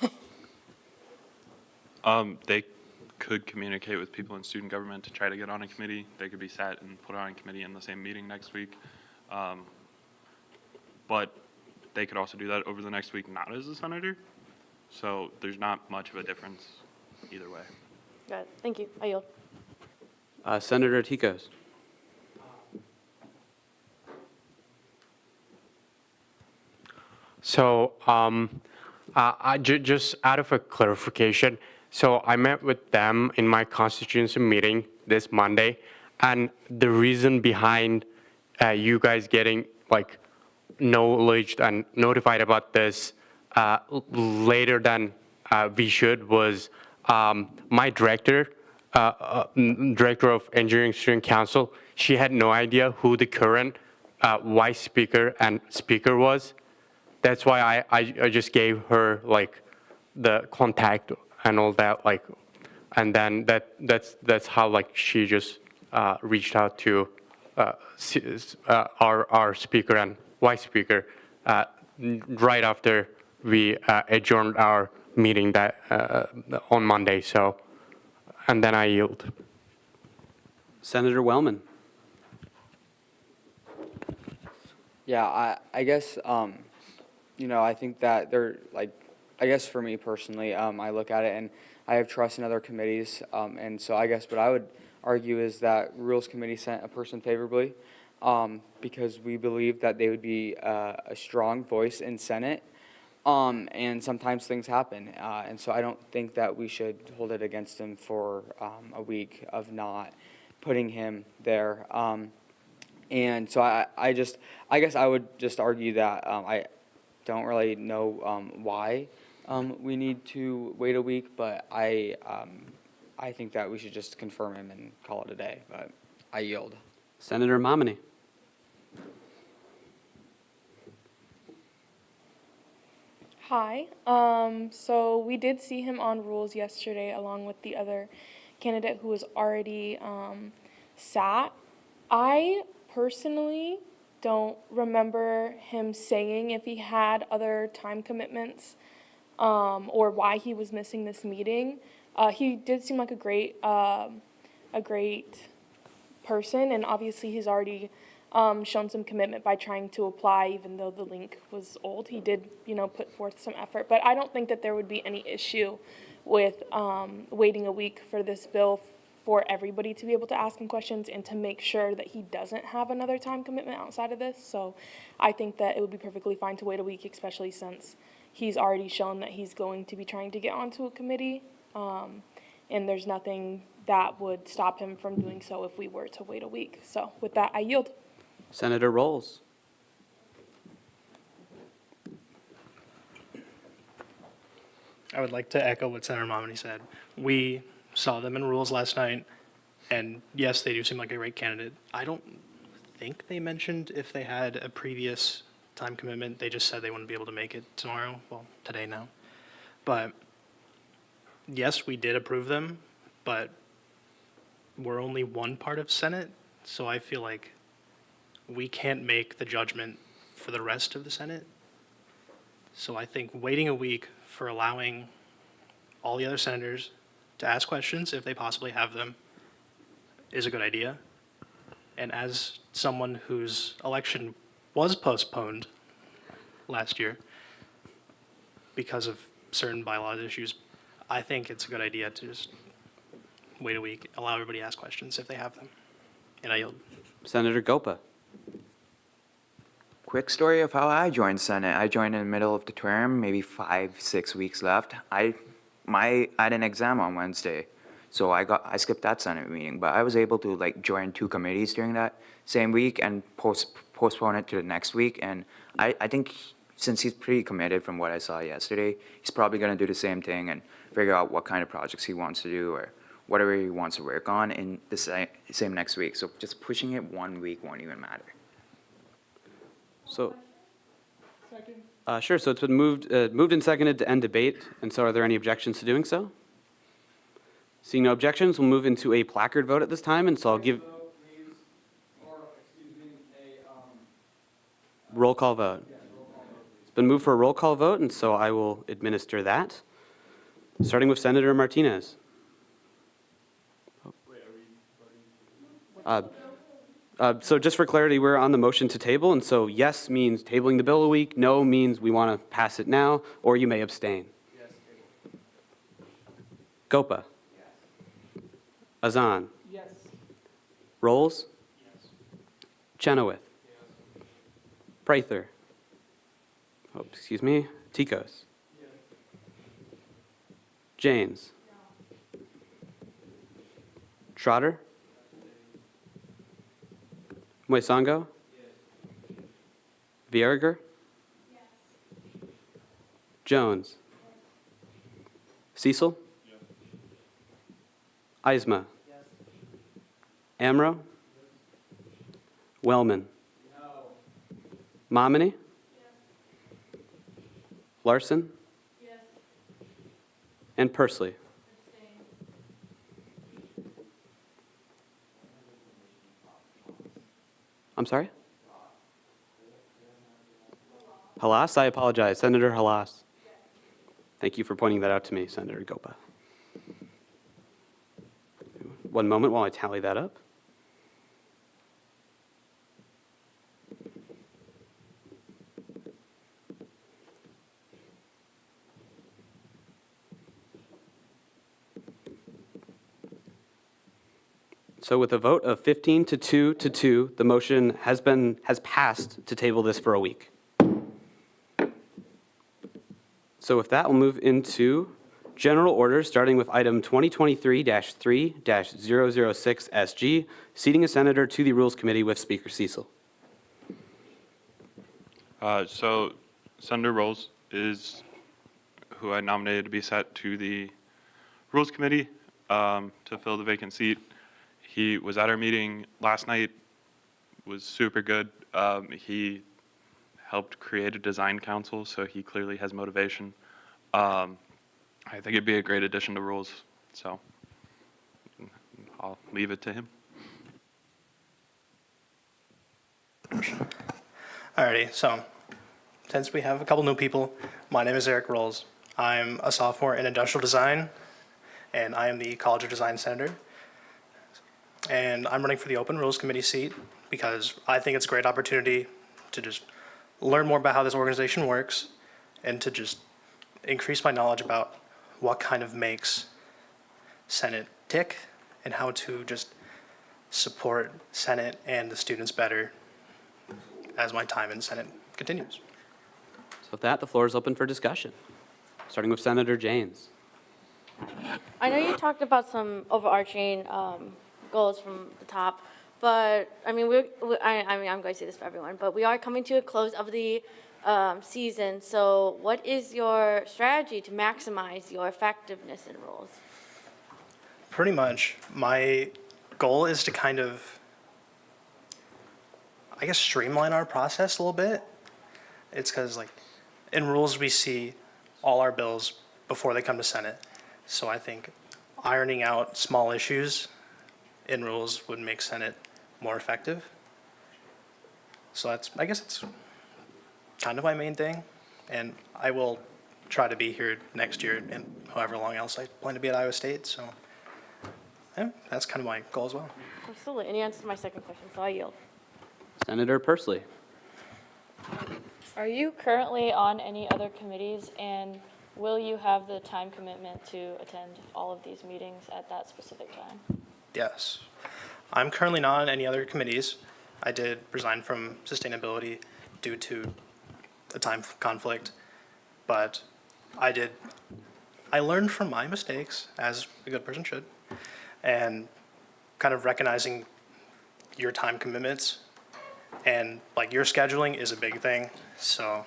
They could communicate with people in student government to try to get on a committee. They could be sat and put on a committee in the same meeting next week. But they could also do that over the next week, not as a senator. So there's not much of a difference either way.
Got it. Thank you. I yield.
Senator Tikos.
So just out of a clarification, so I met with them in my constituency meeting this Monday, and the reason behind you guys getting knowledge and notified about this later than we should was my director of Engineering Student Council, she had no idea who the current vice speaker and speaker was. That's why I just gave her the contact and all that, and then that's how she just reached out to our speaker and vice speaker right after we adjourned our meeting that on Monday. So, and then I yield.
Senator Wellman.
Yeah, I guess, I think that they're I guess for me personally, I look at it and I have trust in other committees. And so I guess what I would argue is that Rules Committee sent a person favorably because we believe that they would be a strong voice in Senate. And sometimes things happen. And so I don't think that we should hold it against him for a week of not putting him there. And so I guess I would just argue that I don't really know why we need to wait a week, but I think that we should just confirm him and call it a day, but I yield.
Senator Momini.
Hi. So we did see him on Rules yesterday along with the other candidate who was already sat. I personally don't remember him saying if he had other time commitments or why he was missing this meeting. He did seem like a great person, and obviously he's already shown some commitment by trying to apply, even though the link was old. He did, put forth some effort, but I don't think that there would be any issue with waiting a week for this bill for everybody to be able to ask him questions and to make sure that he doesn't have another time commitment outside of this. So I think that it would be perfectly fine to wait a week, especially since he's already shown that he's going to be trying to get onto a committee. And there's nothing that would stop him from doing so if we were to wait a week. So with that, I yield.
Senator Rolls.
I would like to echo what Senator Momini said. We saw them in rules last night, and yes, they do seem like a great candidate. I don't think they mentioned if they had a previous time commitment. They just said they wouldn't be able to make it tomorrow, well, today now. But yes, we did approve them, but we're only one part of Senate, so I feel like we can't make the judgment for the rest of the Senate. So I think waiting a week for allowing all the other senators to ask questions, if they possibly have them, is a good idea. And as someone whose election was postponed last year because of certain bylaws issues, I think it's a good idea to just wait a week, allow everybody to ask questions if they have them. And I yield.
Senator Gopa.
Quick story of how I joined Senate. I joined in the middle of the term, maybe 5-6 weeks left. I had an exam on Wednesday, so I skipped that Senate meeting. But I was able to join 2 committees during that same week and postpone it to the next week. And I think since he's pretty committed from what I saw yesterday, he's probably going to do the same thing and figure out what kind of projects he wants to do or whatever he wants to work on in the same next week. So just pushing it 1 week won't even matter.
So, sure. So it's been moved and seconded to end debate. And so, are there any objections to doing so? Seeing no objections, we'll move into a placard vote at this time. And so I'll give roll call vote. It's been moved for a roll call vote, and so I will administer that. Starting with Senator Martinez. So just for clarity, we're on the motion to table, and so yes means tabling the bill a week, no means we want to pass it now, or you may abstain. Yes, Gopa. Yes. Azan.
Yes.
Rolls. Yes. Chenoweth. Yes. Prather. Oh, excuse me. Tikos. Yes. James. No. Trotter. Moisango? Yes. Vierger? Yes. Jones? Yes. Cecil? Yes. Eisma? Yes. Amro? Yes. Wellman? No. Momini? Yes. Larson? Yes. And Pursley? I'm sorry? Halas? I apologize. Senator Halas. Thank you for pointing that out to me, Senator Gopa. 1 moment while I tally that up. So with a vote of 15 to 2, the motion has passed to table this for a week. So with that, we'll move into general orders, starting with item 2023-3-006 SG, seating a senator to the Rules Committee with Speaker Cecil.
So Senator Rolls is who I nominated to be set to the Rules Committee to fill the vacant seat. He was at our meeting last night, was super good. He helped create a design council, so he clearly has motivation. I think it'd be a great addition to Rules, so I'll leave it to him.
Alrighty, so since we have a couple new people, my name is Eric Rolls. I'm a sophomore in industrial design, and I am the College of Design Senator. And I'm running for the Open Rules Committee seat because I think it's a great opportunity to just learn more about how this organization works and to just increase my knowledge about what kind of makes Senate tick and how to just support Senate and the students better as my time in Senate continues.
So with that, the floor is open for discussion, starting with Senator Janes.
I know you talked about some overarching goals from the top, but I mean, I'm going to say this for everyone, but we are coming to a close of the season. So what is your strategy to maximize your effectiveness in rules?
Pretty much, my goal is to kind of, I guess, streamline our process a little bit. It's because, like, in rules we see all our bills before they come to Senate. So I think ironing out small issues in rules would make Senate more effective. So I guess it's kind of my main thing. And I will try to be here next year and however long else I plan to be at Iowa State. So yeah, that's kind of my goal as well.
Absolutely. And you answered my second question, so I yield.
Senator Persley.
Are you currently on any other committees, and will you have the time commitment to attend all of these meetings at that specific time?
Yes. I'm currently not on any other committees. I did resign from sustainability due to a time conflict, but I learned from my mistakes, as a good person should, and kind of recognizing your time commitments and like your scheduling is a big thing. So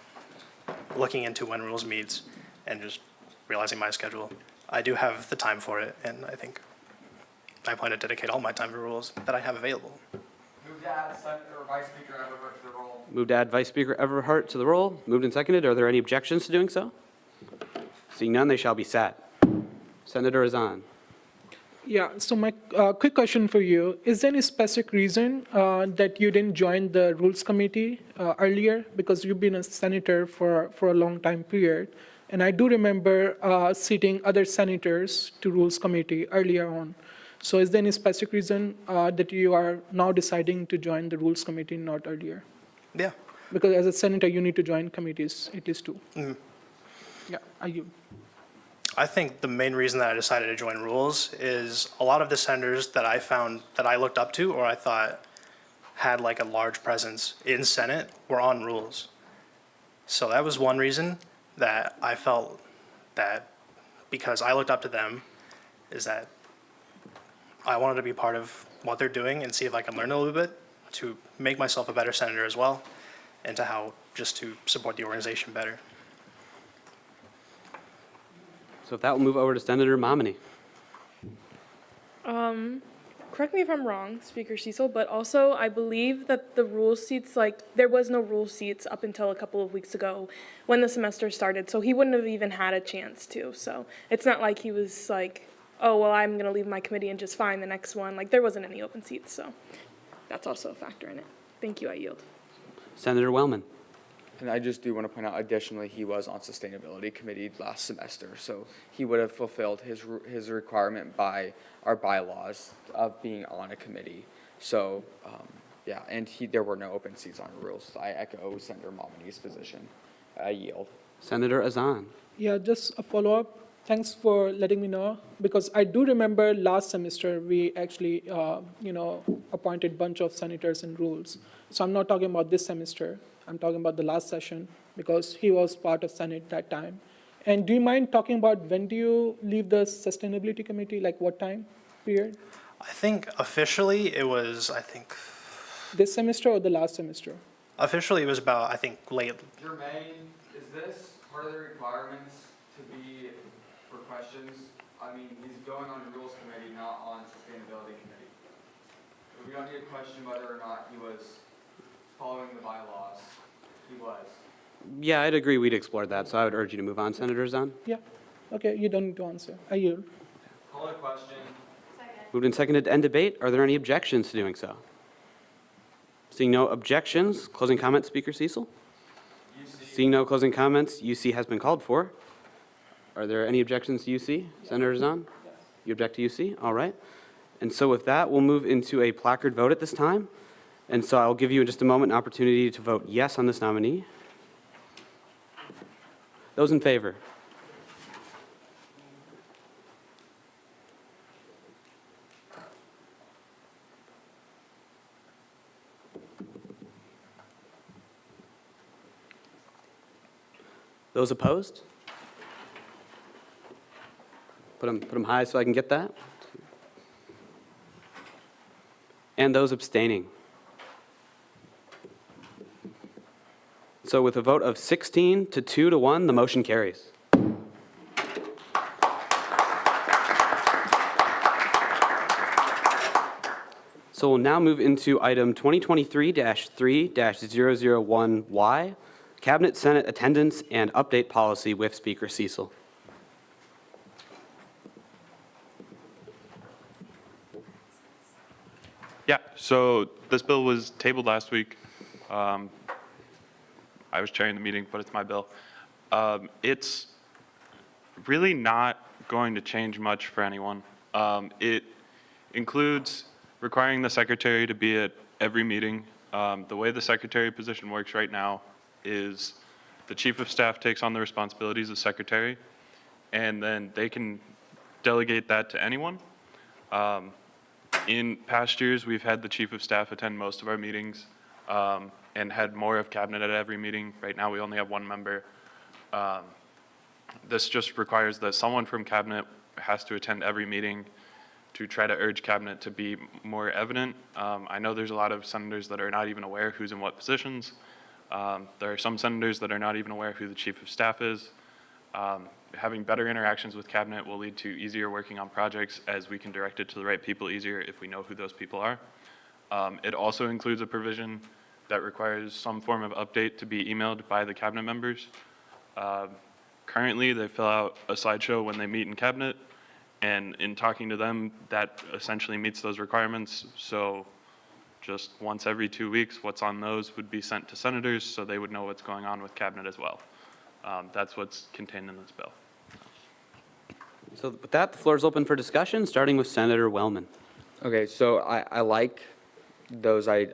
looking into when rules meets and just realizing my schedule, I do have the time for it, and I think I plan to dedicate all my time to rules that I have available.
Move to add Senator Vice Speaker Everhart to the roll.
Moved to add Vice Speaker Everhart to the roll. Moved and seconded. Are there any objections to doing so? Seeing none, they shall be sat. Senator Azan.
Yeah, so my quick question for you, is there any specific reason that you didn't join the Rules Committee earlier? Because you've been a senator for a long time period. And I do remember seating other senators to Rules Committee earlier on. So is there any specific reason that you are now deciding to join the Rules Committee, not earlier?
Yeah.
Because as a senator, you need to join committees, at least two.
Mm-hmm.
Yeah, are you?
I think the main reason that I decided to join rules is a lot of the senators that I found that I looked up to or I thought had like a large presence in Senate were on rules. So that was one reason that I felt that because I looked up to them is that I wanted to be part of what they're doing and see if I can learn a little bit to make myself a better senator as well and to how just to support the organization better.
So if that will move over to Senator Momini.
Correct me if I'm wrong, Speaker Cecil, but also I believe that the rule seats, like, there was no rule seats up until a couple of weeks ago when the semester started, so he wouldn't have even had a chance to. So it's not like he was like, oh, well, I'm going to leave my committee and just find the next one. Like, there wasn't any open seats, so that's also a factor in it. Thank you, I yield.
Senator Wellman.
And I just do want to point out, additionally, he was on Sustainability Committee last semester, so he would have fulfilled his requirement by our bylaws of being on a committee. So, yeah, and there were no open seats on rules. So I echo Senator Momini's position. I yield.
Senator Azan.
Yeah, just a follow-up. Thanks for letting me know, because I do remember last semester we actually, appointed a bunch of senators in rules. So I'm not talking about this semester. I'm talking about the last session because he was part of Senate that time. And do you mind talking about when do you leave the Sustainability Committee, like what time period?
I think officially it was,
This semester or the last semester?
Officially it was about, late.
Jermaine, is this part of the requirements to be for questions? I mean, he's going on the Rules Committee, not on Sustainability Committee. We don't need to question whether or not he was following the bylaws. He was.
Yeah, I'd agree we'd explore that, so I would urge you to move on, Senator Azan.
Yeah, okay, you don't need to answer. I yield.
Call a question.
Moved and seconded to end debate. Are there any objections to doing so? Seeing no objections, closing comments, Speaker Cecil? Seeing no closing comments, UC has been called for. Are there any objections to UC? Senator Zahn? You object to UC? All right. And so with that, we'll move into a placard vote at this time. And so I'll give you in just a moment an opportunity to vote yes on this nominee. Those in favor? Those opposed? Put them high so I can get that. And those abstaining. So with a vote of 16 to 2 to 1, the motion carries. So we'll now move into item 2023-3-001Y, Cabinet Senate Attendance and Update Policy with Speaker Cecil.
Yeah, so this bill was tabled last week. I was chairing the meeting, but it's my bill. It's really not going to change much for anyone. It includes requiring the secretary to be at every meeting. The way the secretary position works right now is the chief of staff takes on the responsibilities of secretary, and then they can delegate that to anyone. In past years, we've had the chief of staff attend most of our meetings and had more of cabinet at every meeting. Right now, we only have one member. This just requires that someone from cabinet has to attend every meeting to try to urge cabinet to be more evident. I know there's a lot of senators that are not even aware who's in what positions. There are some senators that are not even aware who the chief of staff is. Having better interactions with cabinet will lead to easier working on projects, as we can direct it to the right people easier if we know who those people are. It also includes a provision that requires some form of update to be emailed by the cabinet members. Currently, they fill out a slideshow when they meet in cabinet, and in talking to them, that essentially meets those requirements. So just once every 2 weeks, what's on those would be sent to senators so they would know what's going on with cabinet as well. That's what's contained in this bill.
So with that, the floor is open for discussion, starting with Senator Wellman.
Okay, so I like those, I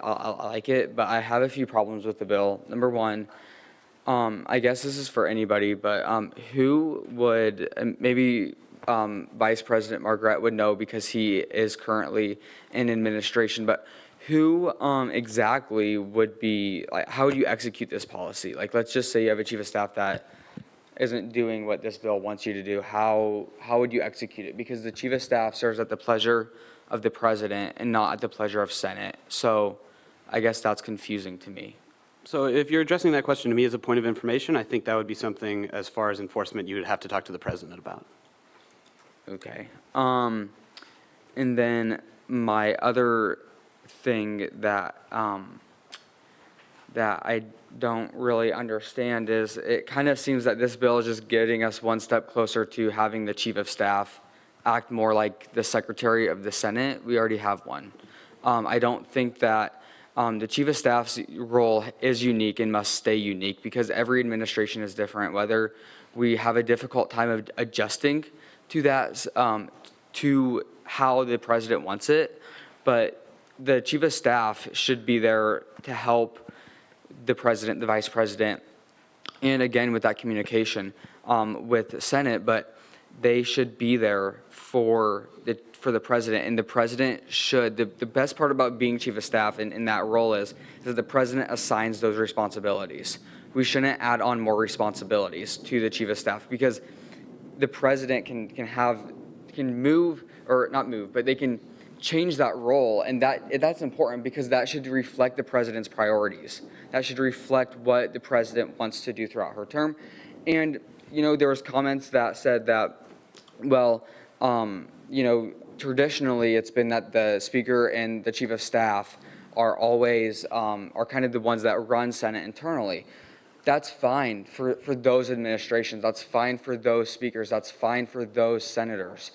like it, but I have a few problems with the bill. Number one, I guess this is for anybody, but who would, maybe Vice President Margaret would know because he is currently in administration, but who exactly would be, like, how would you execute this policy? Like, let's just say you have a chief of staff that isn't doing what this bill wants you to do. How would you execute it? Because the chief of staff serves at the pleasure of the president and not at the pleasure of Senate. So I guess that's confusing to me.
So if you're addressing that question to me as a point of information, I think that would be something, as far as enforcement, you would have to talk to the president about.
Okay. And then my other thing that that I don't really understand is it kind of seems that this bill is just getting us one step closer to having the chief of staff act more like the secretary of the Senate. We already have one. I don't think that the chief of staff's role is unique and must stay unique because every administration is different, whether we have a difficult time of adjusting to that, to how the president wants it. But the chief of staff should be there to help the president, the vice president, and again with that communication with the Senate, but they should be there for the president, and the president should, the best part about being chief of staff in that role is that the president assigns those responsibilities. We shouldn't add on more responsibilities to the chief of staff because the president can move, or not move, but they can change that role, and that's important because that should reflect the president's priorities. That should reflect what the president wants to do throughout her term. And, you know, there was comments that said that, well, you know, traditionally it's been that the speaker and the chief of staff are always, are kind of the ones that run Senate internally. That's fine for those administrations. That's fine for those speakers. That's fine for those senators.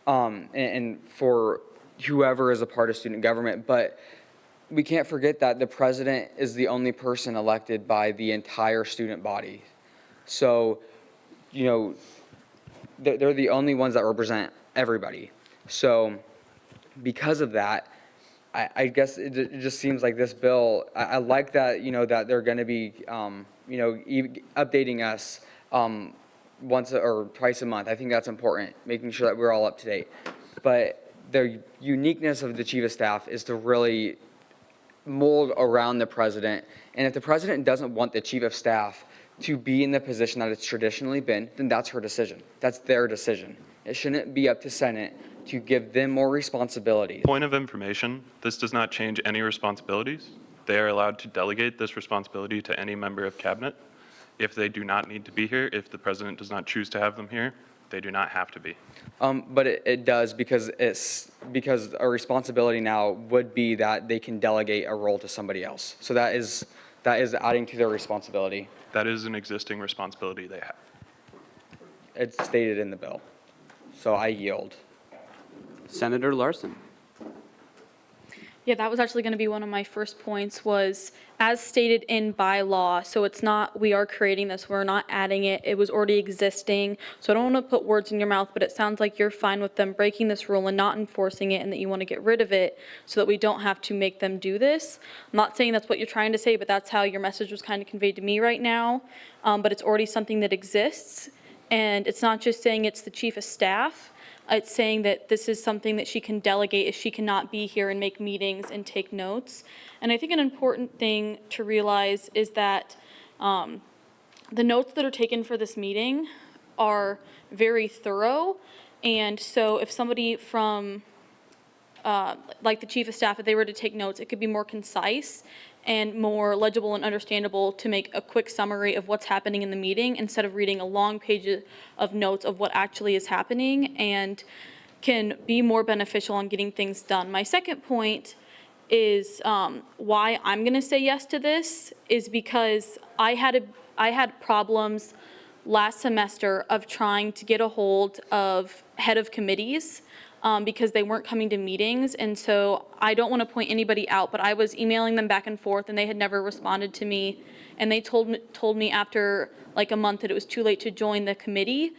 And for whoever is a part of student government, but we can't forget that the president is the only person elected by the entire student body. So, you know, they're the only ones that represent everybody. So because of that, I guess it just seems like this bill, I like that, you know, that they're going to be, you know, updating us once or twice a month. I think that's important, making sure that we're all up to date. But the uniqueness of the chief of staff is to really mold around the president. And if the president doesn't want the chief of staff to be in the position that it's traditionally been, then that's her decision. That's their decision. It shouldn't be up to Senate to give them more responsibilities.
Point of information, this does not change any responsibilities. They are allowed to delegate this responsibility to any member of cabinet. If they do not need to be here, if the president does not choose to have them here, they do not have to be.
But it does, because a responsibility now would be that they can delegate a role to somebody else. So that is adding to their responsibility.
That is an existing responsibility they have.
It's stated in the bill. So I yield.
Senator Larson.
Yeah, that was actually going to be one of my first points, was as stated in bylaw. So it's not, we are creating this, we're not adding it. It was already existing. So I don't want to put words in your mouth, but it sounds like you're fine with them breaking this rule and not enforcing it, and that you want to get rid of it so that we don't have to make them do this. I'm not saying that's what you're trying to say, but that's how your message was kind of conveyed to me right now. But it's already something that exists. And it's not just saying it's the chief of staff. It's saying that this is something that she can delegate if she cannot be here and make meetings and take notes. And I think an important thing to realize is that the notes that are taken for this meeting are very thorough. And so if somebody from, like the chief of staff, if they were to take notes, it could be more concise and more legible and understandable to make a quick summary of what's happening in the meeting instead of reading a long page of notes of what actually is happening, and can be more beneficial on getting things done. My second point is why I'm going to say yes to this is because I had problems last semester of trying to get a hold of head of committees because they weren't coming to meetings. And so I don't want to point anybody out, but I was emailing them back and forth and they had never responded to me. And they told me after like a month that it was too late to join the committee,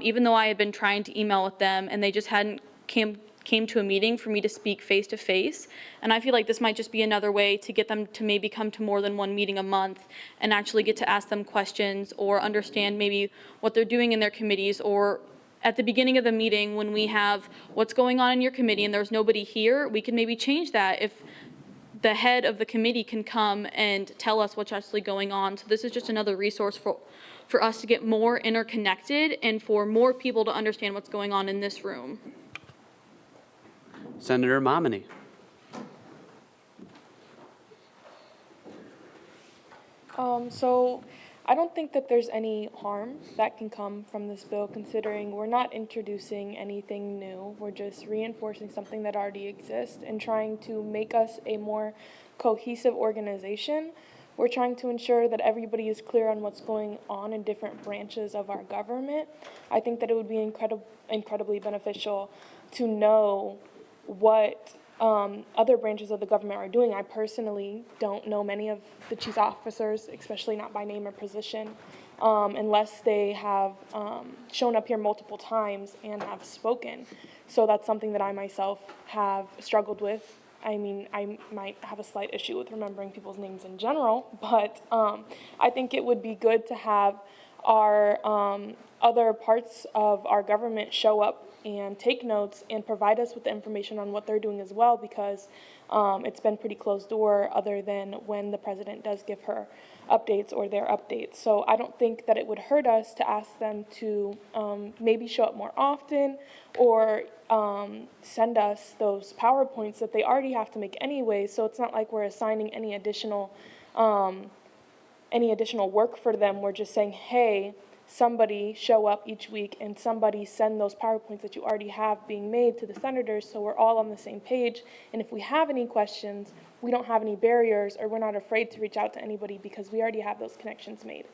even though I had been trying to email with them, and they just hadn't came to a meeting for me to speak face to face. And I feel like this might just be another way to get them to maybe come to more than one meeting a month and actually get to ask them questions or understand maybe what they're doing in their committees, or at the beginning of the meeting when we have what's going on in your committee and there's nobody here, we can maybe change that if the head of the committee can come and tell us what's actually going on. So this is just another resource for us to get more interconnected and for more people to understand what's going on in this room.
Senator Momini.
So I don't think that there's any harm that can come from this bill, considering we're not introducing anything new. We're just reinforcing something that already exists and trying to make us a more cohesive organization. We're trying to ensure that everybody is clear on what's going on in different branches of our government. I think that it would be incredibly beneficial to know what other branches of the government are doing. I personally don't know many of the chief officers, especially not by name or position, unless they have shown up here multiple times and have spoken. So that's something that I myself have struggled with. I mean, I might have a slight issue with remembering people's names in general, but I think it would be good to have our other parts of our government show up and take notes and provide us with the information on what they're doing as well, because it's been pretty closed door other than when the president does give her updates or their updates. So I don't think that it would hurt us to ask them to maybe show up more often, or send us those PowerPoints that they already have to make anyway, so it's not like we're assigning any additional work for them. We're just saying, hey, somebody show up each week and somebody send those PowerPoints that you already have being made to the senators, so we're all on the same page. And if we have any questions, we don't have any barriers, or we're not afraid to reach out to anybody because we already have those connections made.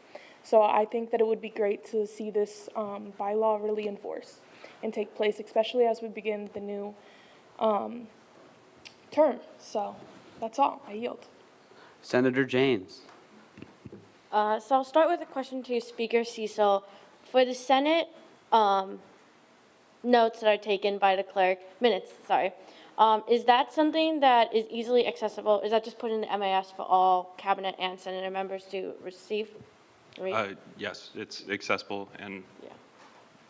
So I think that it would be great to see this bylaw really enforced and take place, especially as we begin the new term. So That's all. I yield.
Senator Janes.
So I'll start with a question to Speaker Cecil. For the Senate notes that are taken by the clerk, minutes, sorry, is that something that is easily accessible? Is that just put in the MAS for all cabinet and senator members to receive?
Yes, it's accessible and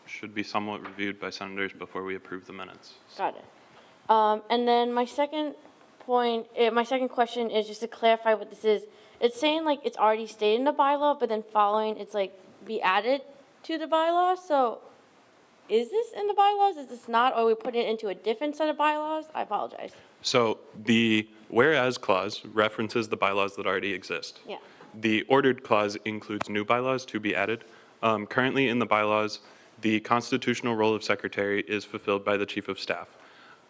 should be somewhat reviewed by senators before we approve the minutes.
Got it. And then my second question is just to clarify what this is. It's saying like it's already stated in the bylaw, but then following it's like be added to the bylaw. So is this in the bylaws? Is this not? Or are we putting it into a different set of bylaws? I apologize.
So the whereas clause references the bylaws that already exist.
Yeah.
The ordered clause includes new bylaws to be added. Currently in the bylaws, the constitutional role of secretary is fulfilled by the chief of staff.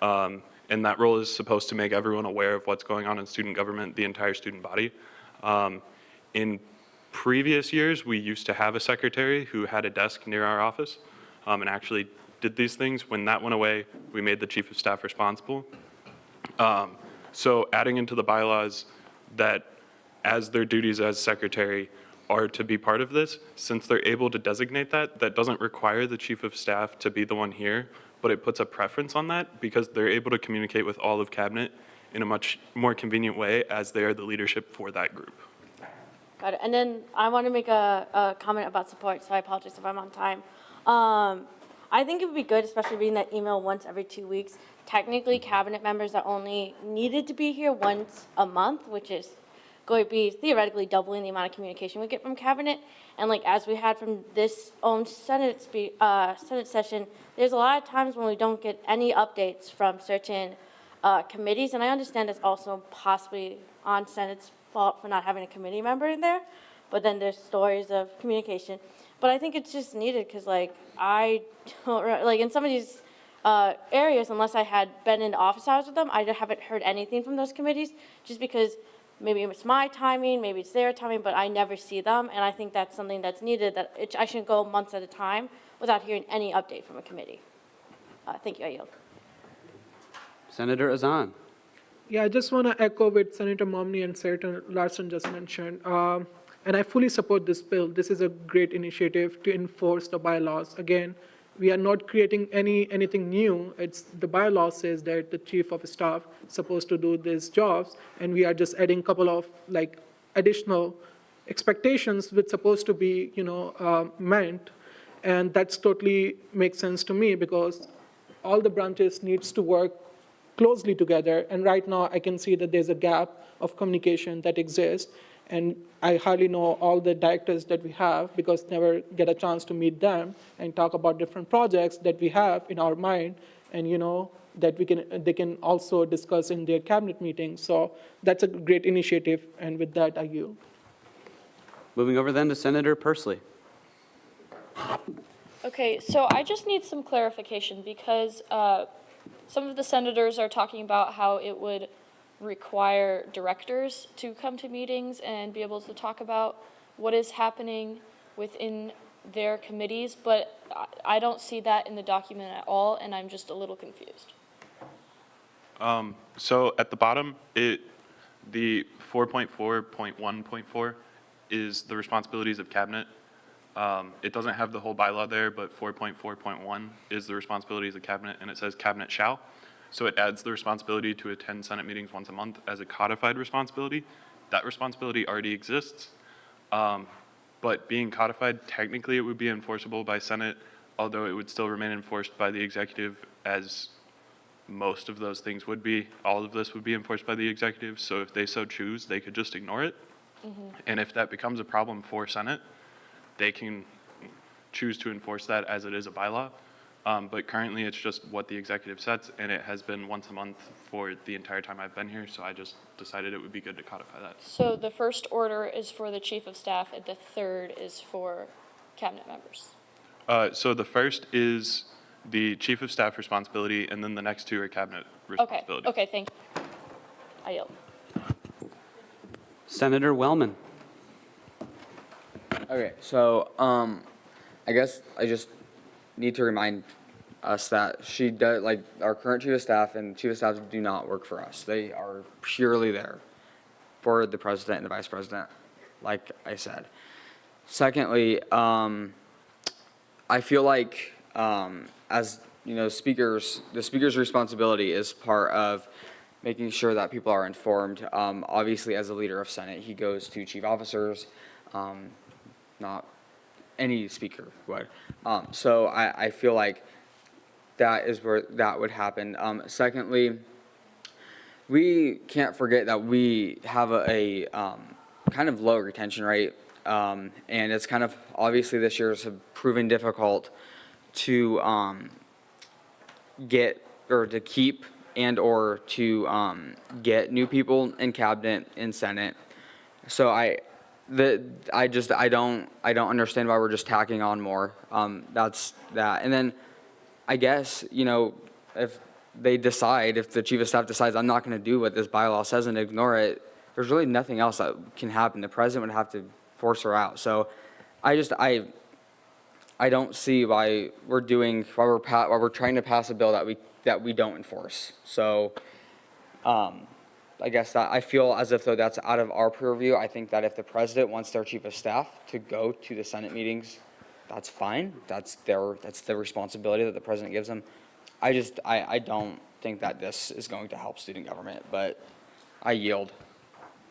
And that role is supposed to make everyone aware of what's going on in student government, the entire student body. In previous years, we used to have a secretary who had a desk near our office and actually did these things. When that went away, we made the chief of staff responsible. So adding into the bylaws that as their duties as secretary are to be part of this, since they're able to designate that, that doesn't require the chief of staff to be the one here, but it puts a preference on that because they're able to communicate with all of cabinet in a much more convenient way as they are the leadership for that group.
Got it. And then I want to make a comment about support, so I apologize if I'm on time. I think it would be good, especially reading that email once every 2 weeks. Technically, cabinet members are only needed to be here once a month, which is going to be theoretically doubling the amount of communication we get from cabinet. And like as we had from this own Senate session, there's a lot of times when we don't get any updates from certain committees, and I understand it's also possibly on Senate's fault for not having a committee member in there, but then there's stories of communication. But I think it's just needed because like I don't, like in some of these areas, unless I had been in office hours with them, I haven't heard anything from those committees just because maybe it's my timing, maybe it's their timing, but I never see them, and I think that's something that's needed, that I shouldn't go months at a time without hearing any update from a committee. Thank you, I yield.
Senator Azan.
Yeah, I just want to echo what Senator Momney and Senator Larson just mentioned. And I fully support this bill. This is a great initiative to enforce the bylaws. Again, we are not creating anything new. It's the bylaw says that the chief of staff is supposed to do these jobs, and we are just adding a couple of like additional expectations which supposed to be met, and that's totally makes sense to me because all the branches needs to work closely together, and right now I can see that there's a gap of communication that exists. And I hardly know all the directors that we have because never get a chance to meet them and talk about different projects that we have in our mind, and that they can also discuss in their cabinet meetings. So that's a great initiative, and with that I yield.
Moving over then to Senator Pursley.
Okay, so I just need some clarification because some of the senators are talking about how it would require directors to come to meetings and be able to talk about what is happening within their committees, but I don't see that in the document at all, and I'm just a little confused.
So at the bottom, the 4.4.1.4 is the responsibilities of cabinet. It doesn't have the whole bylaw there, but 4.4.1 is the responsibilities of cabinet, and it says cabinet shall. So it adds the responsibility to attend Senate meetings once a month as a codified responsibility. That responsibility already exists, but being codified, technically it would be enforceable by Senate, although it would still remain enforced by the executive, as most of those things would be. All of this would be enforced by the executive, so if they so choose, they could just ignore it. And if that becomes a problem for Senate, they can choose to enforce that as it is a bylaw. But currently it's just what the executive sets, and it has been once a month for the entire time I've been here, so I just decided it would be good to codify that.
So the first order is for the chief of staff, and the third is for cabinet members.
So the first is the chief of staff responsibility, and then the next two are cabinet responsibility.
Okay, thank you. I yield.
Senator Wellman.
Okay, so I guess I just need to remind us that she does, like, our current chief of staff and chief of staff do not work for us. They are purely there for the president and the vice president, like I said. Secondly, I feel like, as, you know, the speaker's responsibility is part of making sure that people are informed. Obviously, as a leader of Senate, he goes to chief officers, not any speaker would. So I feel like that is where that would happen. Secondly, we can't forget that we have a kind of low retention rate, and it's kind of, obviously this year has proven difficult to get, or to keep, and or to get new people in cabinet, in Senate. So I don't understand why we're just tacking on more. That's that. And then I guess, you know, if the chief of staff decides I'm not going to do what this bylaw says and ignore it, there's really nothing else that can happen. The president would have to force her out. So I don't see why we're trying to pass a bill that we don't enforce. So I guess that I feel as if though that's out of our purview. I think that if the president wants their chief of staff to go to the Senate meetings, that's fine. That's the responsibility that the president gives them. I don't think that this is going to help student government, but I yield.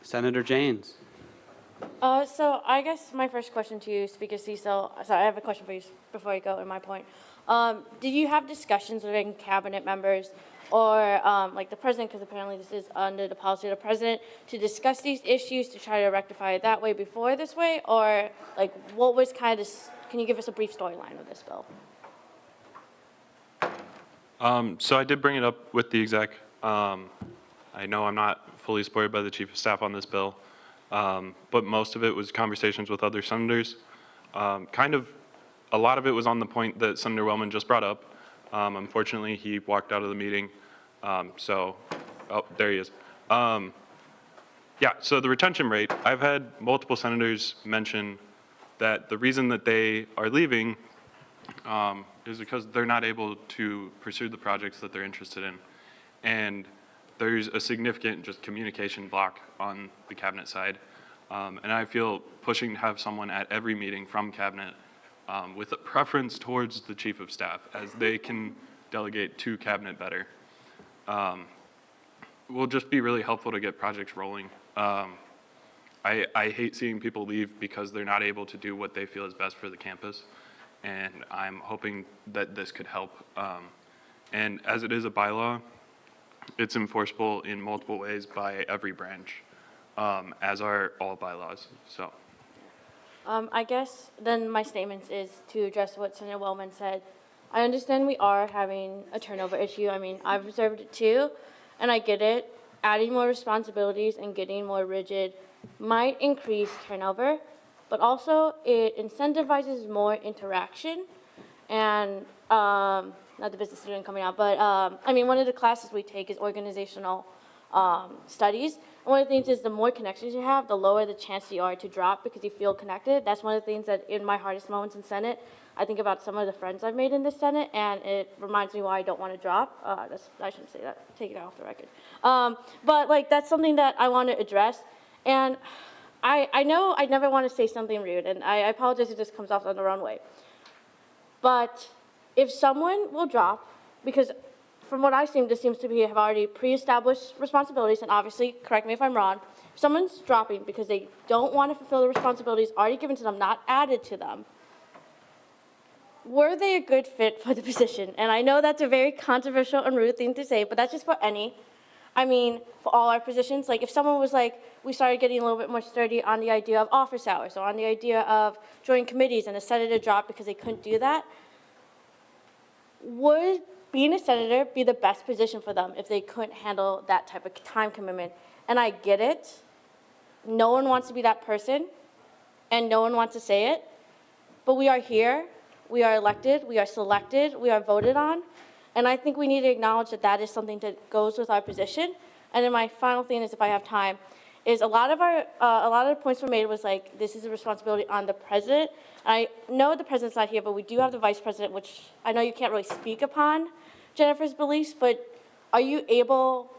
Senator Janes.
So I guess my first question to you, Speaker Cecil, sorry, I have a question for you before I go to my point. Did you have discussions with cabinet members or like the president, because apparently this is under the policy of the president, to discuss these issues to try to rectify it that way before this way? Or like what was kind of, can you give us a brief storyline of this bill?
So I did bring it up with the exec. I know I'm not fully supported by the chief of staff on this bill, but most of it was conversations with other senators. Kind of a lot of it was on the point that Senator Wellman just brought up. Unfortunately, he walked out of the meeting. Oh, there he is. Yeah, so the retention rate, I've had multiple senators mention that the reason that they are leaving is because they're not able to pursue the projects that they're interested in. And there's a significant just communication block on the cabinet side. And I feel pushing to have someone at every meeting from cabinet with a preference towards the chief of staff, as they can delegate to cabinet better, will just be really helpful to get projects rolling. I hate seeing people leave because they're not able to do what they feel is best for the campus. And I'm hoping that this could help. And as it is a bylaw, it's enforceable in multiple ways by every branch, as are all bylaws, so.
I guess then my statement is to address what Senator Wellman said. I understand we are having a turnover issue. I mean, I've observed it too, and I get it. Adding more responsibilities and getting more rigid might increase turnover, but also it incentivizes more interaction and, not the business student coming out, but I mean, one of the classes we take is organizational studies. And one of the things is the more connections you have, the lower the chance you are to drop because you feel connected. That's one of the things that in my hardest moments in Senate, I think about some of the friends I've made in the Senate, and it reminds me why I don't want to drop. I shouldn't say that, take it off the record. But like, that's something that I want to address. And I know I never want to say something rude, and I apologize if this comes off on the wrong way. But if someone will drop, because from what I've seen, this seems to be have already pre-established responsibilities, and obviously, correct me if I'm wrong, if someone's dropping because they don't want to fulfill the responsibilities already given to them, not added to them, were they a good fit for the position? And I know that's a very controversial and rude thing to say, but that's just for any. I mean, for all our positions, like if someone was like, we started getting a little bit more sturdy on the idea of office hours or on the idea of joining committees and a senator dropped because they couldn't do that, would being a senator be the best position for them if they couldn't handle that type of time commitment? And I get it. No one wants to be that person, and no one wants to say it, but we are here, we are elected, we are selected, we are voted on, and I think we need to acknowledge that that is something that goes with our position. And then my final thing is, if I have time, is a lot of the points were made was like, this is a responsibility on the president. I know the president's not here, but we do have the vice president, which I know you can't really speak upon Jennifer's beliefs, but are you able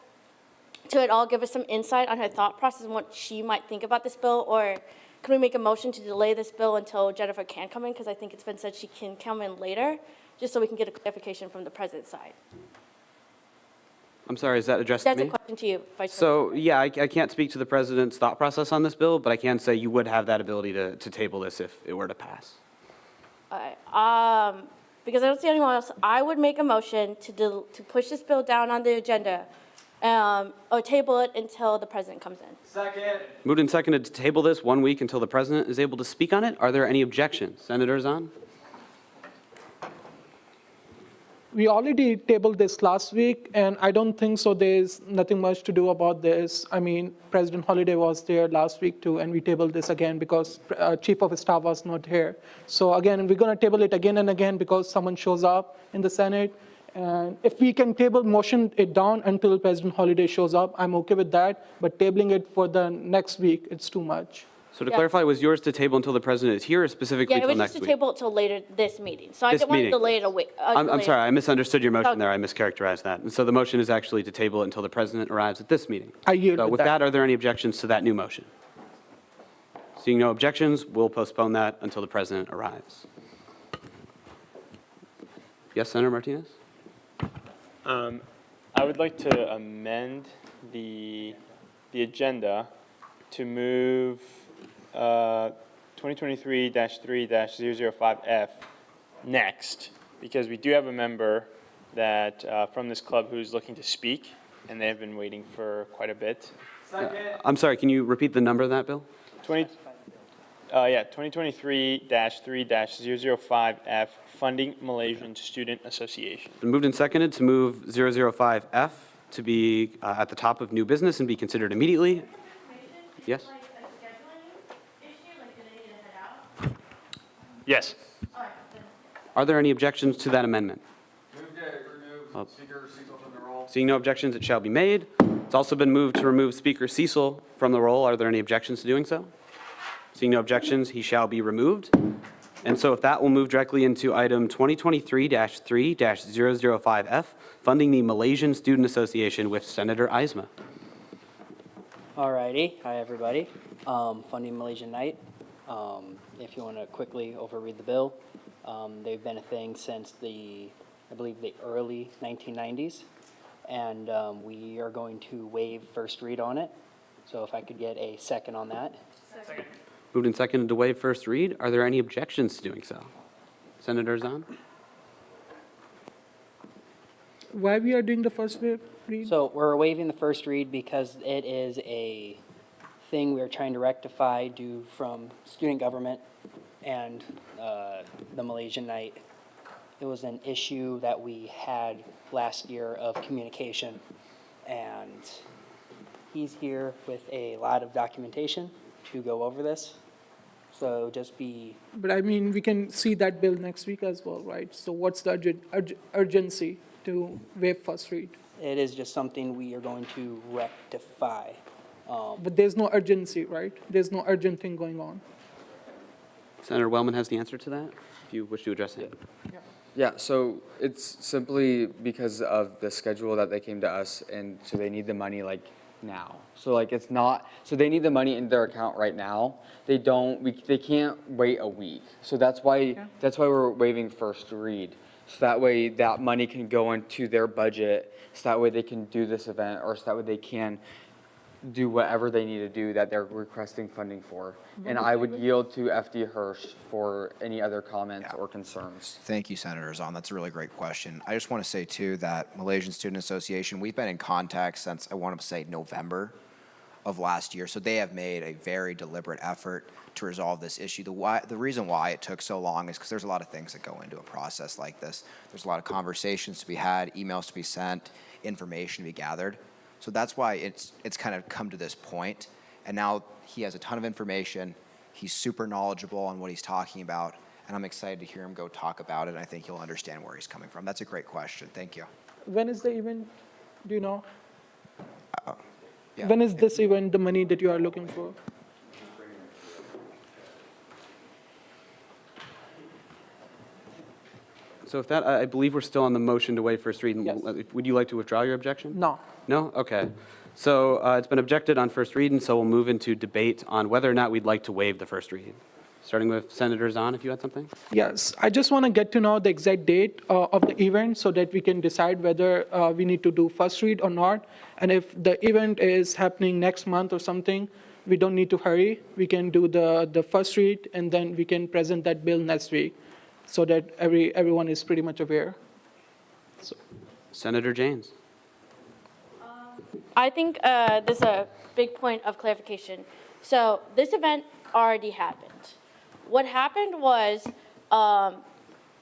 to at all give us some insight on her thought process and what she might think about this bill? Or can we make a motion to delay this bill until Jennifer can come in? Because I think it's been said she can come in later, just so we can get a clarification from the president's side.
I'm sorry, is that addressed to
That's
me?
a question to you, Vice President.
So, yeah, I can't speak to the president's thought process on this bill, but I can say you would have that ability to table this if it were to pass.
All right, because I don't see anyone else, I would make a motion to push this bill down on the agenda, or table it until the president comes in.
Second.
Moved and seconded to table this 1 week until the president is able to speak on it. Are there any objections? Senators on?
We already tabled this last week, and I don't think so there's nothing much to do about this. I mean, President Holliday was there last week too, and we tabled this again because Chief of Staff was not here. So again, we're going to table it again and again because someone shows up in the Senate. And if we can motion it down until President Holliday shows up, I'm okay with that. But tabling it for the next week, it's too much.
So to clarify, was yours to table until the president is here or specifically
Yeah, it
until
was
next
just
week?
to table it till later this meeting. So I
This
didn't want to
meeting.
delay it a week.
I'm sorry, I misunderstood your motion
Okay.
there. I mischaracterized that. And so the motion is actually to table it until the president arrives at this meeting.
I yield
So
with
with
that.
that, are there any objections to that new motion? Seeing no objections, we'll postpone that until the president arrives. Yes, Senator Martinez?
I would like to amend the agenda to move 2023-3-005F next, because we do have a member that from this club who's looking to speak, and they have been waiting for quite a bit.
I'm sorry, can you repeat the number of that bill?
2023-3-005F, funding Malaysian Student Association.
Been moved and seconded to move 005F to be at the top of new business and be considered immediately. Yes?
Yes.
Are there any objections to that amendment?
Move to remove Speaker Cecil from the roll.
Seeing no objections, it shall be made. It's also been moved to remove Speaker Cecil from the roll. Are there any objections to doing so? Seeing no objections, he shall be removed. And so with that, we'll move directly into item 2023-3-005F, funding the Malaysian Student Association with Senator Eisma.
Alrighty, hi everybody. Funding Malaysian Night. If you want to quickly overread the bill, they've been a thing since I believe the early 1990s, and we are going to waive first read on it. So if I could get a second on that.
Second. Moved and seconded to waive first read. Are there any objections to doing so? Senator Zahn?
Why we are doing the first read?
So we're waiving the first read because it is a thing we are trying to rectify due from student government and the Malaysian Night. It was an issue that we had last year of communication, and he's here with a lot of documentation to go over this. So just be.
But I mean, we can see that bill next week as well, right? So what's the urgency to waive first read?
It is just something we are going to rectify.
But there's no urgency, right? There's no urgent thing going on.
Senator Wellman has the answer to that, if you wish to address it.
Yeah, so it's simply because of the schedule that they came to us, and so they need the money like now. So like it's not, so they need the money in their account right now. They can't wait a week. So that's why we're waiving first read. So that way that money can go into their budget, so that way they can do this event, or so that way they can do whatever they need to do that they're requesting funding for. And I would yield to FD Hirsch for any other comments or concerns.
Thank you, Senator Zahn. That's a really great question. I just want to say, too, that Malaysian Student Association, we've been in contact since, I want to say, November of last year. So they have made a very deliberate effort to resolve this issue. The reason why it took so long is because there's a lot of things that go into a process like this. There's a lot of conversations to be had, emails to be sent, information to be gathered. So that's why it's kind of come to this point. And now he has a ton of information. He's super knowledgeable on what he's talking about. And I'm excited to hear him go talk about it. And I think he'll understand where he's coming from. That's a great question. Thank you.
When is the event? Do you know?
Yeah.
When is this event, the money that you are looking for?
So if that, I believe we're still on the motion to waive first read.
Yes.
Would you like to withdraw your objection?
No.
No? Okay. So it's been objected on first read, and so we'll move into debate on whether or not we'd like to waive the first read. Starting with Senator Zahn, if you had something?
Yes, I just want to get to know the exact date of the event so that we can decide whether we need to do first read or not. And if the event is happening next month or something, we don't need to hurry. We can do the first read, and then we can present that bill next week so that everyone is pretty much aware. So.
Senator James.
I think there's a big point of clarification. So this event already happened. What happened was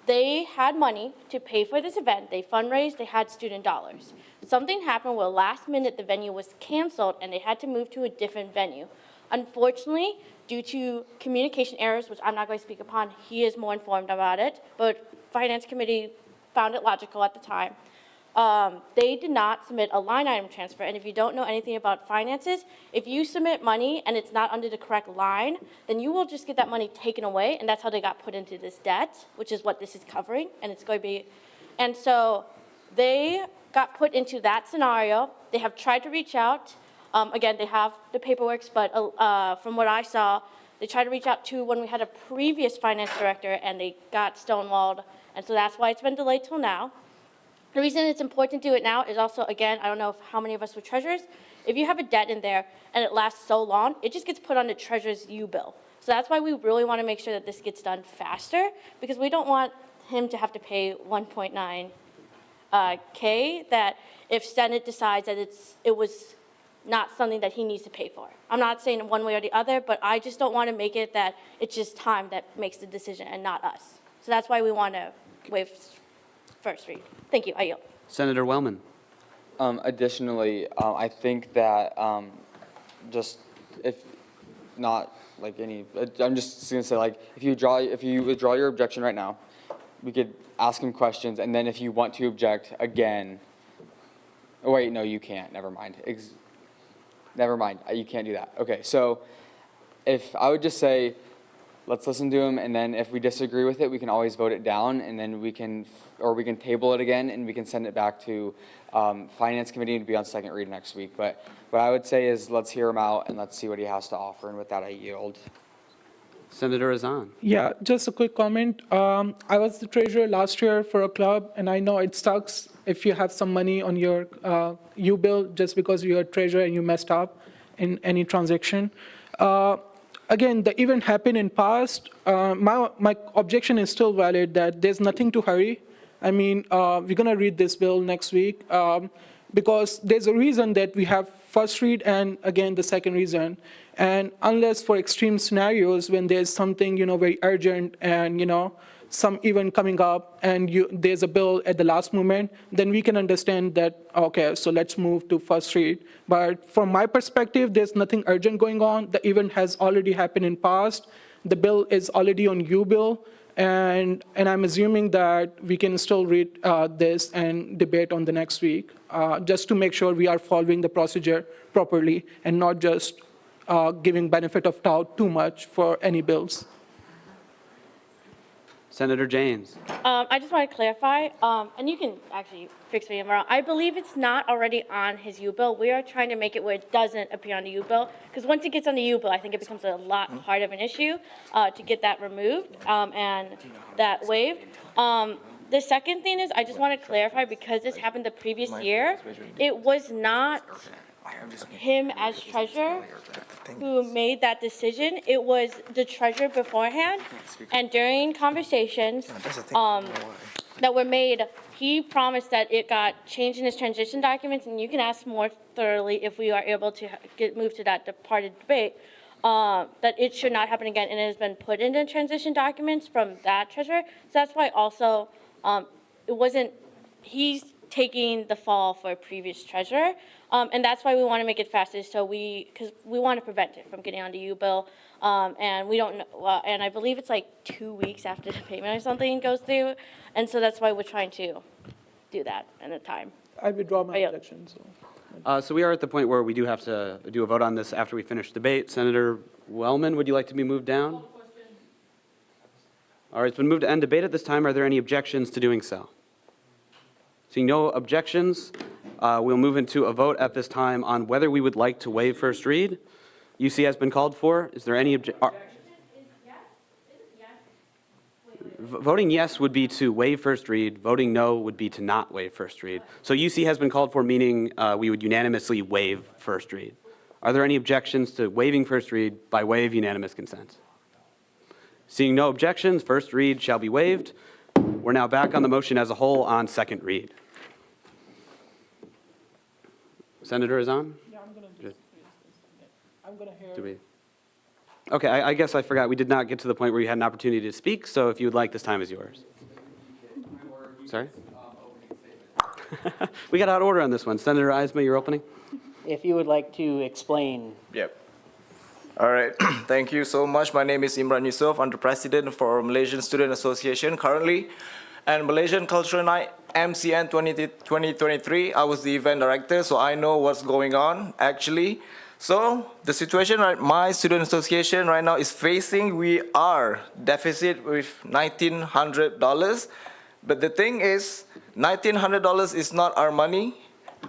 they had money to pay for this event. They fundraised, they had student dollars. Something happened where last minute the venue was canceled and they had to move to a different venue. Unfortunately, due to communication errors, which I'm not going to speak upon, he is more informed about it, but Finance Committee found it logical at the time. They did not submit a line item transfer, and if you don't know anything about finances, if you submit money and it's not under the correct line, then you will just get that money taken away, and that's how they got put into this debt, which is what this is covering, and it's going to be, and so they got put into that scenario. They have tried to reach out. Again, they have the paperwork, but from what I saw, they tried to reach out to when we had a previous finance director, and they got stonewalled, and so that's why it's been delayed till now. The reason it's important to do it now is also, again, I don't know how many of us were treasurers. If you have a debt in there and it lasts so long, it just gets put on the treasurer's U-bill. So that's why we really want to make sure that this gets done faster, because we don't want him to have to pay 1.9 K that if Senate decides that it was not something that he needs to pay for. I'm not saying one way or the other, but I just don't want to make it that it's just time that makes the decision and not us. So that's why we want to waive first read. Thank you. I yield.
Senator Wellman.
Additionally, I think that just if not like any, I'm just gonna say like if you withdraw your objection right now, we could ask him questions, and then if you want to object again, oh wait, no, you can't. Never mind. Never mind. You can't do that. Okay, so if I would just say, let's listen to him, and then if we disagree with it, we can always vote it down, and then we can table it again, and we can send it back to Finance Committee to be on second read next week. But what I would say is let's hear him out, and let's see what he has to offer, and with that, I yield.
Senator Azan.
Yeah, just a quick comment. I was the treasurer last year for a club, and I know it sucks if you have some money on your U-bill just because you're a treasurer and you messed up in any transaction. Again, the event happened in past. My objection is still valid that there's nothing to hurry. I mean, we're going to read this bill next week because there's a reason that we have first read and, again, the second reason. And unless for extreme scenarios when there's something, very urgent and, some event coming up and there's a bill at the last moment, then we can understand that, okay, so let's move to first read. But from my perspective, there's nothing urgent going on. The event has already happened in past. The bill is already on U-bill. And I'm assuming that we can still read this and debate on the next week, just to make sure we are following the procedure properly and not just giving benefit of doubt too much for any bills.
Senator James.
I just want to clarify, and you can actually fix me if I'm wrong. I believe it's not already on his U-bill. We are trying to make it where it doesn't appear on the U-bill, because once it gets on the U-bill, I think it becomes a lot harder of an issue to get that removed and that waived. The second thing is I just want to clarify, because this happened the previous year, it was not him as treasurer who made that decision. It was the treasurer beforehand, and during conversations that were made, he promised that it got changed in his transition documents, and you can ask more thoroughly if we are able to move to that departed debate, that it should not happen again, and it has been put into transition documents from that treasurer. So that's why also it wasn't, he's taking the fall for a previous treasurer. And that's why we want to make it faster, so because we want to prevent it from getting onto U-bill, and we don't know, and I believe it's like 2 weeks after the payment or something goes through, and so that's why we're trying to do that in the time.
I withdraw my objection. So.
So we are at the point where we do have to do a vote on this after we finish debate. Senator Wellman, would you like to be moved down? All right, it's been moved to end debate at this time. Are there any objections to doing so? Seeing no objections, we'll move into a vote at this time on whether we would like to waive first read. UC has been called for. Is there any objection? Voting yes would be to waive first read. Voting no would be to not waive first read. So UC has been called for, meaning we would unanimously waive first read. Are there any objections to waiving first read by way of unanimous consent? Seeing no objections, first read shall be waived. We're now back on the motion as a whole on second read. Senator is on?
Yeah, I'm gonna hear.
Do we? Okay, I guess I forgot. We did not get to the point where you had an opportunity to speak, so if you would like, this time is yours. Sorry? We got out of order on this one. Senator Eisma, you're opening?
If you would like to explain.
Yep. All right. Thank you so much. My name is Imran Yusuf. I'm the president for Malaysian Student Association currently. And Malaysian Cultural Night, MCN 2023, I was the event director, so I know what's going on actually. So the situation right, my student association right now is facing, we are deficit with $1,900. But the thing is, $1,900 is not our money.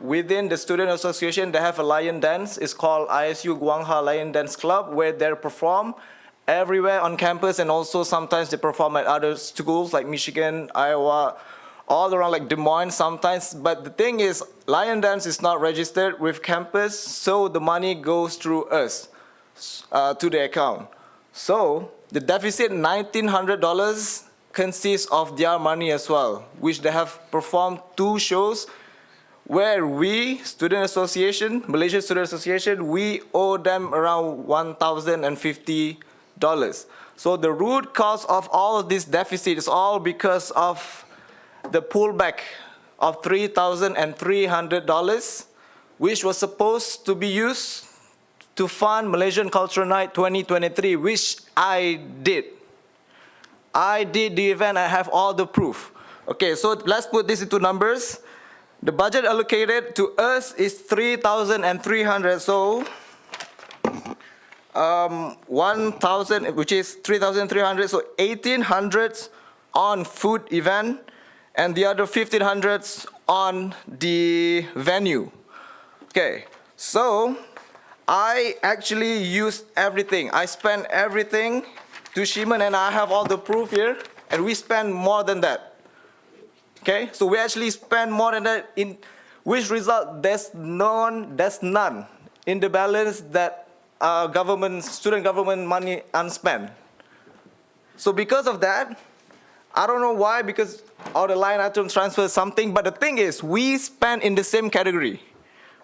Within the student association, they have a lion dance. It's called ISU Guangha Lion Dance Club, where they perform everywhere on campus, and also sometimes they perform at other schools like Michigan, Iowa, all around like Des Moines sometimes. But the thing is, lion dance is not registered with campus, so the money goes through us to the account. So the deficit $1,900 consists of their money as well, which they have performed 2 shows where we, Student Association, Malaysian Student Association, we owe them around $1,050. So the root cause of all of this deficit is all because of the pullback of $3,300, which was supposed to be used to fund Malaysian Cultural Night 2023, which I did. I did the event, I have all the proof. Okay, so let's put this into numbers. The budget allocated to us is $3,300, so 1,000, which is 3,300, so 1,800 on food event, and the other 1,500 on the venue. Okay, so I actually used everything. I spent everything to Shimon, and I have all the proof here, and we spent more than that. Okay, so we actually spend more than that, in which result there's none in the balance that student government money unspent. So because of that, I don't know why, because all the line item transfers something, but the thing is, we spend in the same category.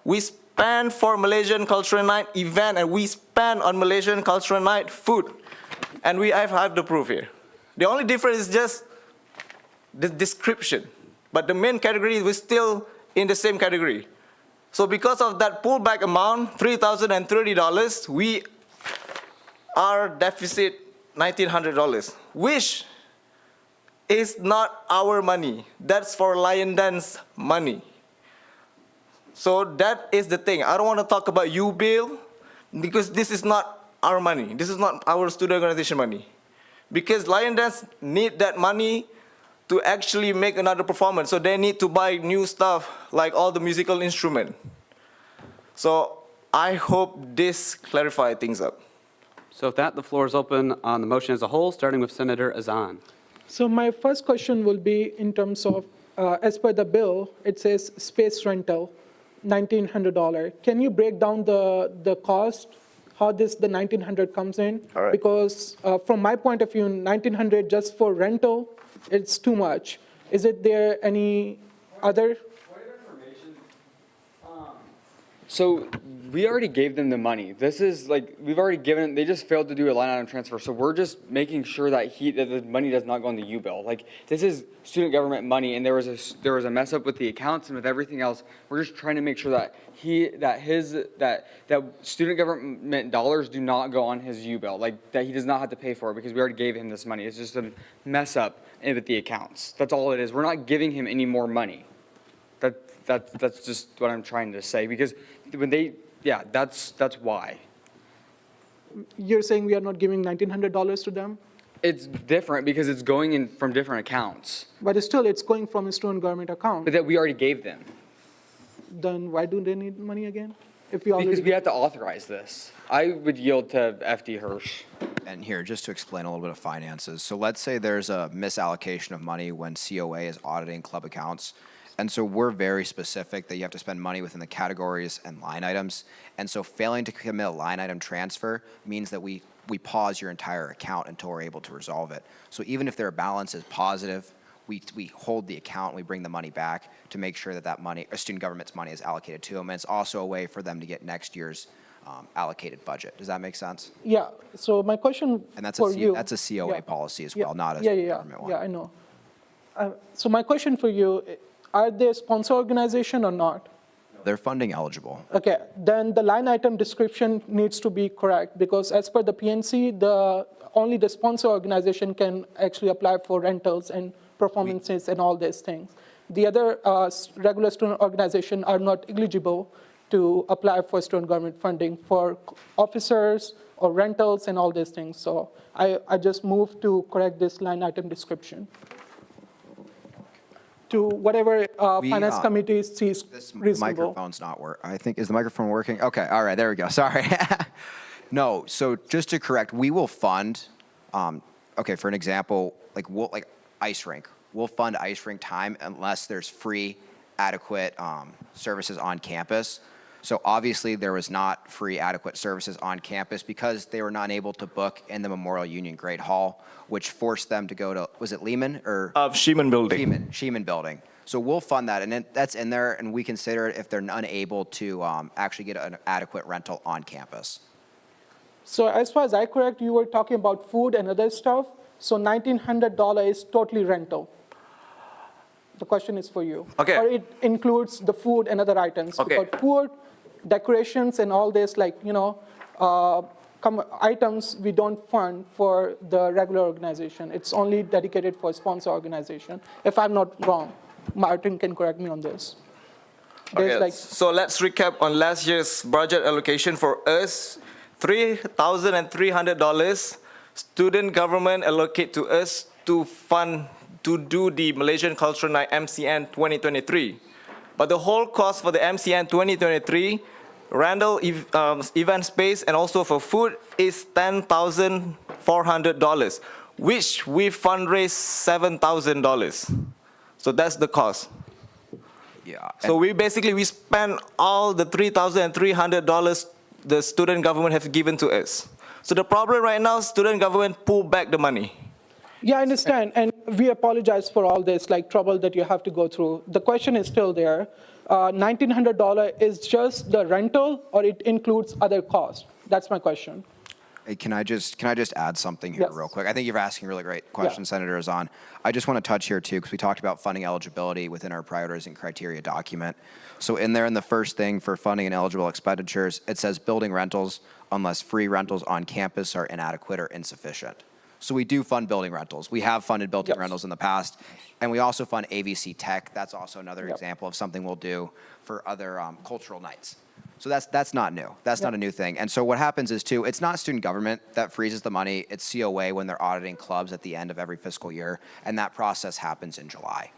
We spend for Malaysian Cultural Night event, and we spend on Malaysian Cultural Night food. And I have the proof here. The only difference is just the description, but the main category was still in the same category. So because of that pullback amount, $3,030, we are deficit $1,900, which is not our money. That's for Lion Dance money. So that is the thing. I don't want to talk about U-Bill, because this is not our money. This is not our student organization money. Because Lion Dance need that money to actually make another performance. So they need to buy new stuff, like all the musical instrument. So I hope this clarifies things up.
So with that, the floor is open on the motion as a whole, starting with Senator Azan.
So my first question will be in terms of, as per the bill, it says space rental, $1,900. Can you break down the cost, how the $1,900 comes in?
All right.
Because from my point of view, $1,900 just for rental, it's too much. Is it there any other?
So we already gave them the money. This is like, we've already given, they just failed to do a line item transfer. So we're just making sure that the money does not go on the U-bill. Like, this is student government money, and there was a mess up with the accounts and with everything else. We're just trying to make sure that that student government dollars do not go on his U-bill, like that he does not have to pay for it, because we already gave him this money. It's just a mess up with the accounts. That's all it is. We're not giving him any more money. That's just what I'm trying to say, because when that's why.
You're saying we are not giving $1,900 to them?
It's different because it's going in from different accounts,
But still, it's going from a student government account.
but that we already gave them.
Then why do they need money again? If we already
Because we have to authorize this. I would yield to FD Hirsch.
And here, just to explain a little bit of finances. So let's say there's a misallocation of money when COA is auditing club accounts. And so we're very specific that you have to spend money within the categories and line items. And so failing to commit a line item transfer means that we pause your entire account until we're able to resolve it. So even if their balance is positive, we hold the account, we bring the money back to make sure that that money, or student government's money, is allocated to them. And it's also a way for them to get next year's allocated budget. Does that make sense?
Yeah, so my question
And that's
for you.
that's a COA policy as well, not a government one.
Yeah, I know. So my question for you, are they a sponsor organization or not?
They're funding eligible.
Okay, then the line item description needs to be correct, because as per the PNC, only the sponsor organization can actually apply for rentals and performances and all these things. The other regular student organization are not eligible to apply for student government funding for officers or rentals and all these things. So I just moved to correct this line item description to whatever finance committee sees reasonable.
Microphone's not working. I think, is the microphone working? Okay, all right, there we go, sorry. No, so just to correct, we will fund, okay, for an example, like ice rink. We'll fund ice rink time unless there's free, adequate services on campus. So obviously there was not free, adequate services on campus because they were not able to book in the Memorial Union Great Hall, which forced them to go to, was it Lehman or?
Sheeman Building.
Sheeman Building. So we'll fund that, and that's in there, and we consider it if they're unable to actually get an adequate rental on campus.
So as far as I correct, you were talking about food and other stuff. So $1,900 is totally rental. The question is for you.
Okay.
Or it includes the food and other items.
Okay.
Because food, decorations, and all this, like, items we don't fund for the regular organization. It's only dedicated for sponsor organization. If I'm not wrong, Martin can correct me on this.
Okay, so let's recap on last year's budget allocation for us. $3,300 student government allocate to us to do the Malaysian Cultural Night MCN 2023. But the whole cost for the MCN 2023, rental event space, and also for food is $10,400, which we fundraised $7,000. So that's the cost.
Yeah.
So we spend all the $3,300 the student government have given to us. So the problem right now, student government pull back the money.
Yeah, I understand, and we apologize for all this, like, trouble that you have to go through. The question is still there. $1,900 is just the rental, or it includes other costs? That's my question.
Hey, can I just add something here real quick? I think you're asking really great questions, Senator Azan. I just want to touch here too, because we talked about funding eligibility within our prioritizing criteria document. So in there, in the first thing for funding and eligible expenditures, it says building rentals unless free rentals on campus are inadequate or insufficient. So we do fund building rentals. We have funded building rentals in the past, and we also fund AVC Tech. That's also another example of something we'll do for other cultural nights. So that's not new. That's not a new thing. And so what happens is too, it's not student government that freezes the money. It's COA when they're auditing clubs at the end of every fiscal year, and that process happens in July.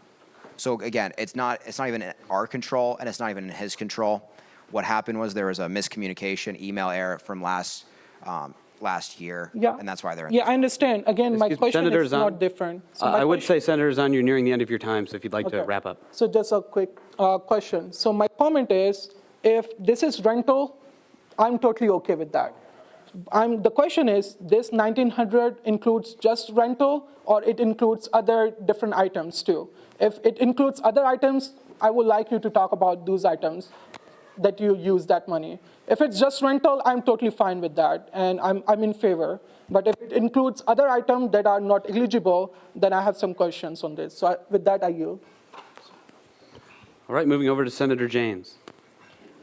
So again, it's not even in our control, and it's not even in his control. What happened was there was a miscommunication, email error from last year, and that's why they're in.
Yeah, I understand. Again, my question
Senator
is
Zahn,
not different. So
I would say, Senator Zahn, you're nearing the end of your time, so if you'd like to wrap up.
So just a quick question. So my comment is, if this is rental, I'm totally okay with that. The question is, this $1,900 includes just rental, or it includes other different items too? If it includes other items, I would like you to talk about those items that you use that money. If it's just rental, I'm totally fine with that, and I'm in favor. But if it includes other items that are not eligible, then I have some questions on this. So with that, I yield.
All right, moving over to Senator James.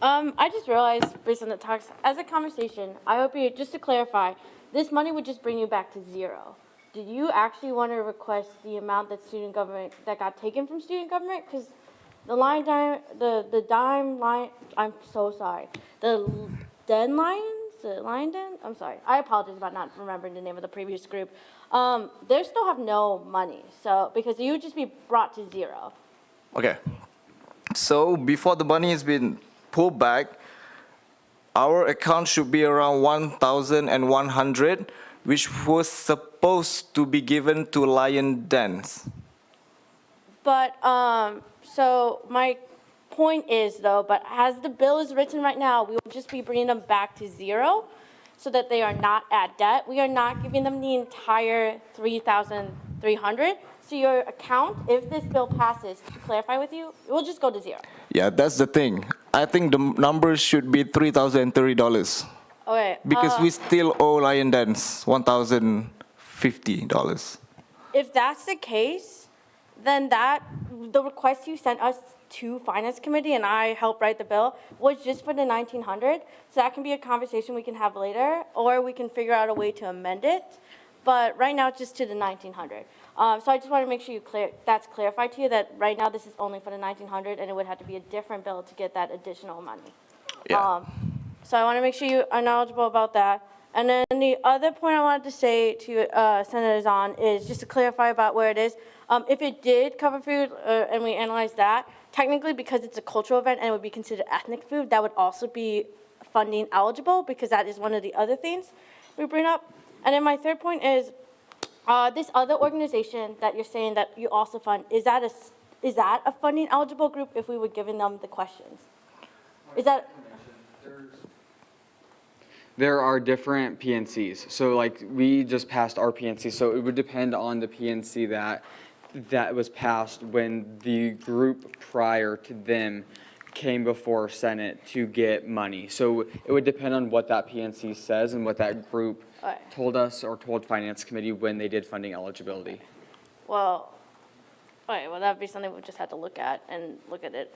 I just realized, based on the talks, as a conversation, I hope you, just to clarify, this money would just bring you back to zero. Did you actually want to request the amount that got taken from student government? Because The line dime, the dime line, I'm so sorry. The den lions, the lion den, I'm sorry. I apologize about not remembering the name of the previous group. They still have no money, so, because you would just be brought to zero.
Okay. So before the money has been pulled back, our account should be around 1,100, which was supposed to be given to lion dens.
But, so my point is though, but as the bill is written right now, we will just be bringing them back to zero so that they are not at debt. We are not giving them the entire 3,300. So your account, if this bill passes, to clarify with you, it will just go to zero.
Yeah, that's the thing. I think the numbers should be $3,030
Okay.
because we still owe lion dens $1,050.
If that's the case, then the request you sent us to Finance Committee, and I helped write the bill, was just for the 1,900. So that can be a conversation we can have later, or we can figure out a way to amend it. But right now, it's just to the 1,900. So I just want to make sure that's clarified to you that right now this is only for the 1,900, and it would have to be a different bill to get that additional money.
Yeah.
So I want to make sure you are knowledgeable about that. And then the other point I wanted to say to Senator Zahn is just to clarify about where it is. If it did cover food and we analyzed that, technically because it's a cultural event and it would be considered ethnic food, that would also be funding eligible because that is one of the other things we bring up. And then my third point is this other organization that you're saying that you also fund, is that a funding eligible group if we were giving them the questions? Is that?
There are different PNCs. So like we just passed our PNC, so it would depend on the PNC that was passed when the group prior to them came before Senate to get money. So it would depend on what that PNC says and what that group told us or told Finance Committee when they did funding eligibility.
Well, all right, well, that'd be something we just had to look at and look at it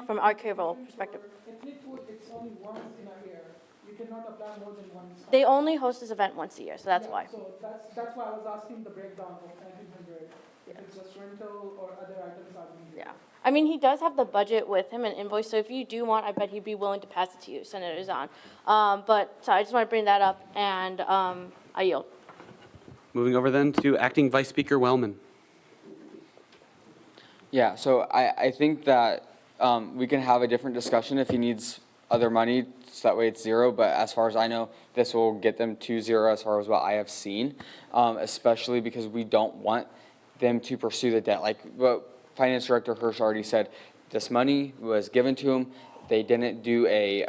from our archival perspective.
Ethnic food, it's only once in a year. You cannot apply more than once.
They only host this event once a year, so that's why.
So that's why I was asking the breakdown of 1,900. If it's just rental or other items are being.
Yeah. I mean, he does have the budget with him and invoice, so if you do want, I bet he'd be willing to pass it to you, Senator Zahn. But, so I just want to bring that up, and I yield.
Moving over then to Acting Vice Speaker Wellman.
Yeah, so I think that we can have a different discussion if he needs other money, so that way it's zero, but as far as I know, this will get them to zero as far as what I have seen, especially because we don't want them to pursue the debt. Like what Finance Director Hirsch already said, this money was given to them. They didn't do they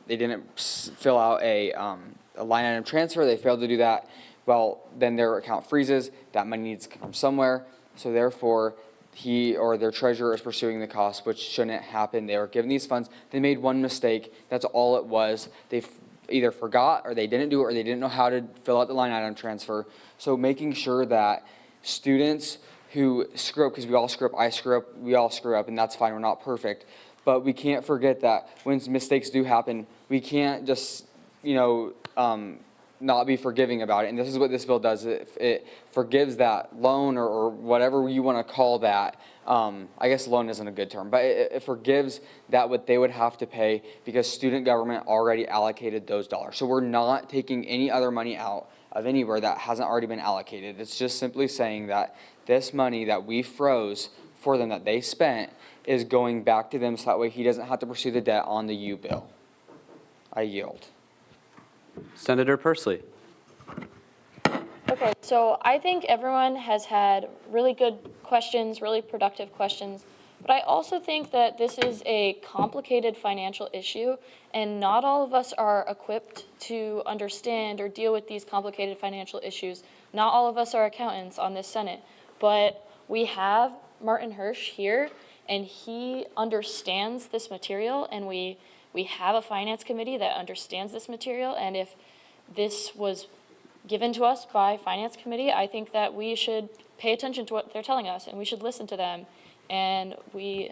didn't fill out a line item transfer. They failed to do that. Well, then their account freezes. That money needs to come from somewhere. So therefore, he or their treasurer is pursuing the cost, which shouldn't happen. They were given these funds. They made one mistake. That's all it was. They either forgot or they didn't do it or they didn't know how to fill out the line item transfer. So making sure that students who screw up, because we all screw up, I screw up, we all screw up, and that's fine, we're not perfect. But we can't forget that when mistakes do happen, we can't just, not be forgiving about it. And this is what this bill does. It forgives that loan or whatever you want to call that. I guess loan isn't a good term, but it forgives that what they would have to pay because student government already allocated those dollars. So we're not taking any other money out of anywhere that hasn't already been allocated. It's just simply saying that this money that we froze for them that they spent is going back to them so that way he doesn't have to pursue the debt on the U bill. I yield.
Senator Pursley.
Okay, so I think everyone has had really good questions, really productive questions, but I also think that this is a complicated financial issue, and not all of us are equipped to understand or deal with these complicated financial issues. Not all of us are accountants on this Senate, but we have Martin Hirsch here, and he understands this material, and we have a finance committee that understands this material, and if this was given to us by finance committee, I think that we should pay attention to what they're telling us, and we should listen to them, and we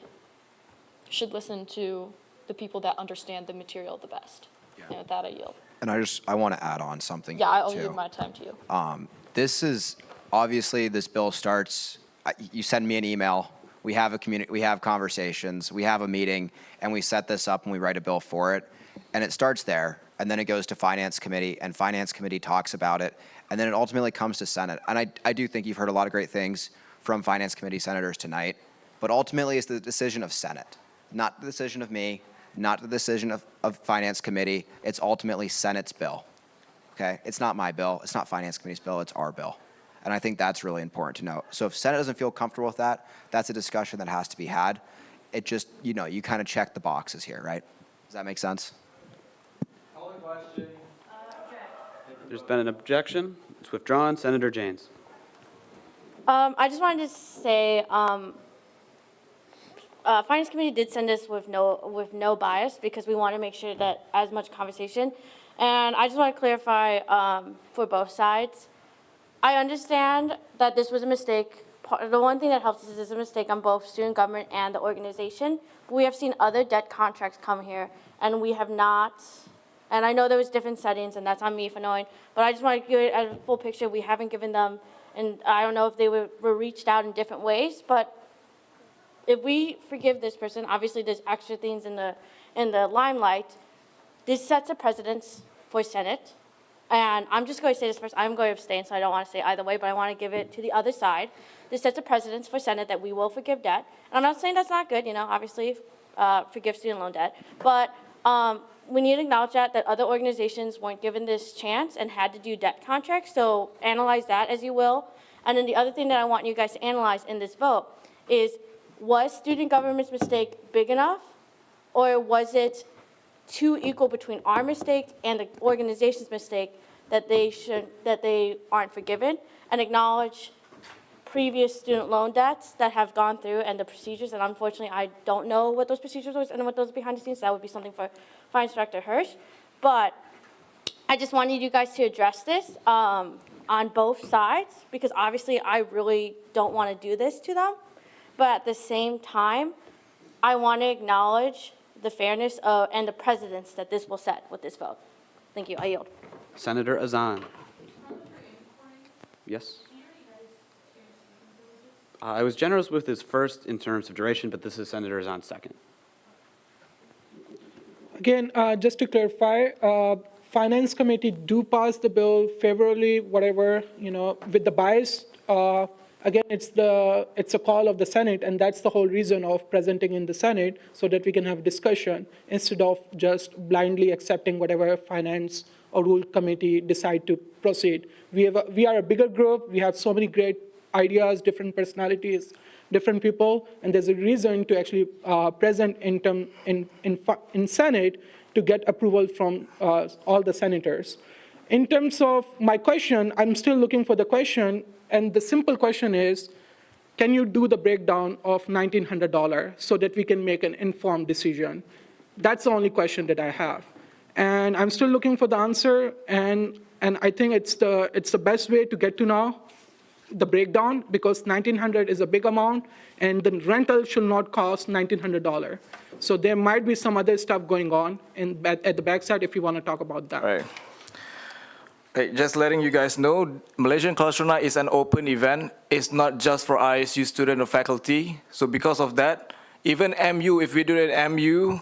should listen to the people that understand the material the best. Yeah. And with that, I yield.
And I want to add on something.
Yeah, I'll give my time to you.
This is, obviously, this bill starts, you send me an email we have we have conversations, we have a meeting, and we set this up and we write a bill for it. And it starts there, and then it goes to Finance Committee, and Finance Committee talks about it, and then it ultimately comes to Senate. And I do think you've heard a lot of great things from Finance Committee senators tonight, but ultimately it's the decision of Senate, not the decision of me, not the decision of Finance Committee. It's ultimately Senate's bill, okay? It's not my bill, it's not Finance Committee's bill, it's our bill. And I think that's really important to note. So if Senate doesn't feel comfortable with that, that's a discussion that has to be had. It just, you know, you kind of check the boxes here, right? Does that make sense?
Only question.
There's been an objection. It's withdrawn. Senator Janes.
I just wanted to say, Finance Committee did send us with no bias because we want to make sure that as much conversation. And I just want to clarify for both sides. I understand that this was a mistake. The one thing that helps us is a mistake on both student government and the organization. But we have seen other debt contracts come here, and we have not. And I know there was different settings, and that's on me for knowing. But I just want to give it a full picture. We haven't given them, and I don't know if they were reached out in different ways. But if we forgive this person, obviously there's extra things in the limelight. This sets a precedence for Senate. And I'm just going to say this first. I'm going to abstain, so I don't want to say either way, but I want to give it to the other side. This sets a precedence for Senate that we will forgive debt. And I'm not saying that's not good, you know, obviously forgive student loan debt. But we need to acknowledge that other organizations weren't given this chance and had to do debt contracts. So analyze that as you will. And then the other thing that I want you guys to analyze in this vote is, was student government's mistake big enough? Or was it too equal between our mistake and the organization's mistake that they aren't forgiven, and acknowledge previous student loan debts that have gone through and the procedures. And unfortunately, I don't know what those procedures was and what those behind the scenes. So that would be something for Finance Director Hirsch. But I just wanted you guys to address this on both sides, because obviously I really don't want to do this to them. But at the same time, I want to acknowledge the fairness and the precedence that this will set with this vote. Thank you. I yield.
Senator Azan. Yes. I was generous with his first in terms of duration, but this is Senator Azan's second.
Again, just to clarify, Finance Committee do pass the bill favorably, whatever, you know, with the bias. Again, it's a call of the Senate, and that's the whole reason of presenting in the Senate, so that we can have discussion instead of just blindly accepting whatever Finance or Rule Committee decide to proceed. We are a bigger group. We have so many great ideas, different personalities, different people, and there's a reason to actually present in Senate to get approval from all the senators. In terms of my question, I'm still looking for the question, and the simple question is, can you do the breakdown of $1,900 so that we can make an informed decision? That's the only question that I have. And I'm still looking for the answer, and I think it's the best way to get to know the breakdown, because $1,900 is a big amount, and the rental should not cost $1,900. So there might be some other stuff going on at the backside if you want to talk about that.
Right. Hey, just letting you guys know, Malaysian Cultural Night is an open event. It's not just for ISU student or faculty. So because of that, even MU, if we do it at MU,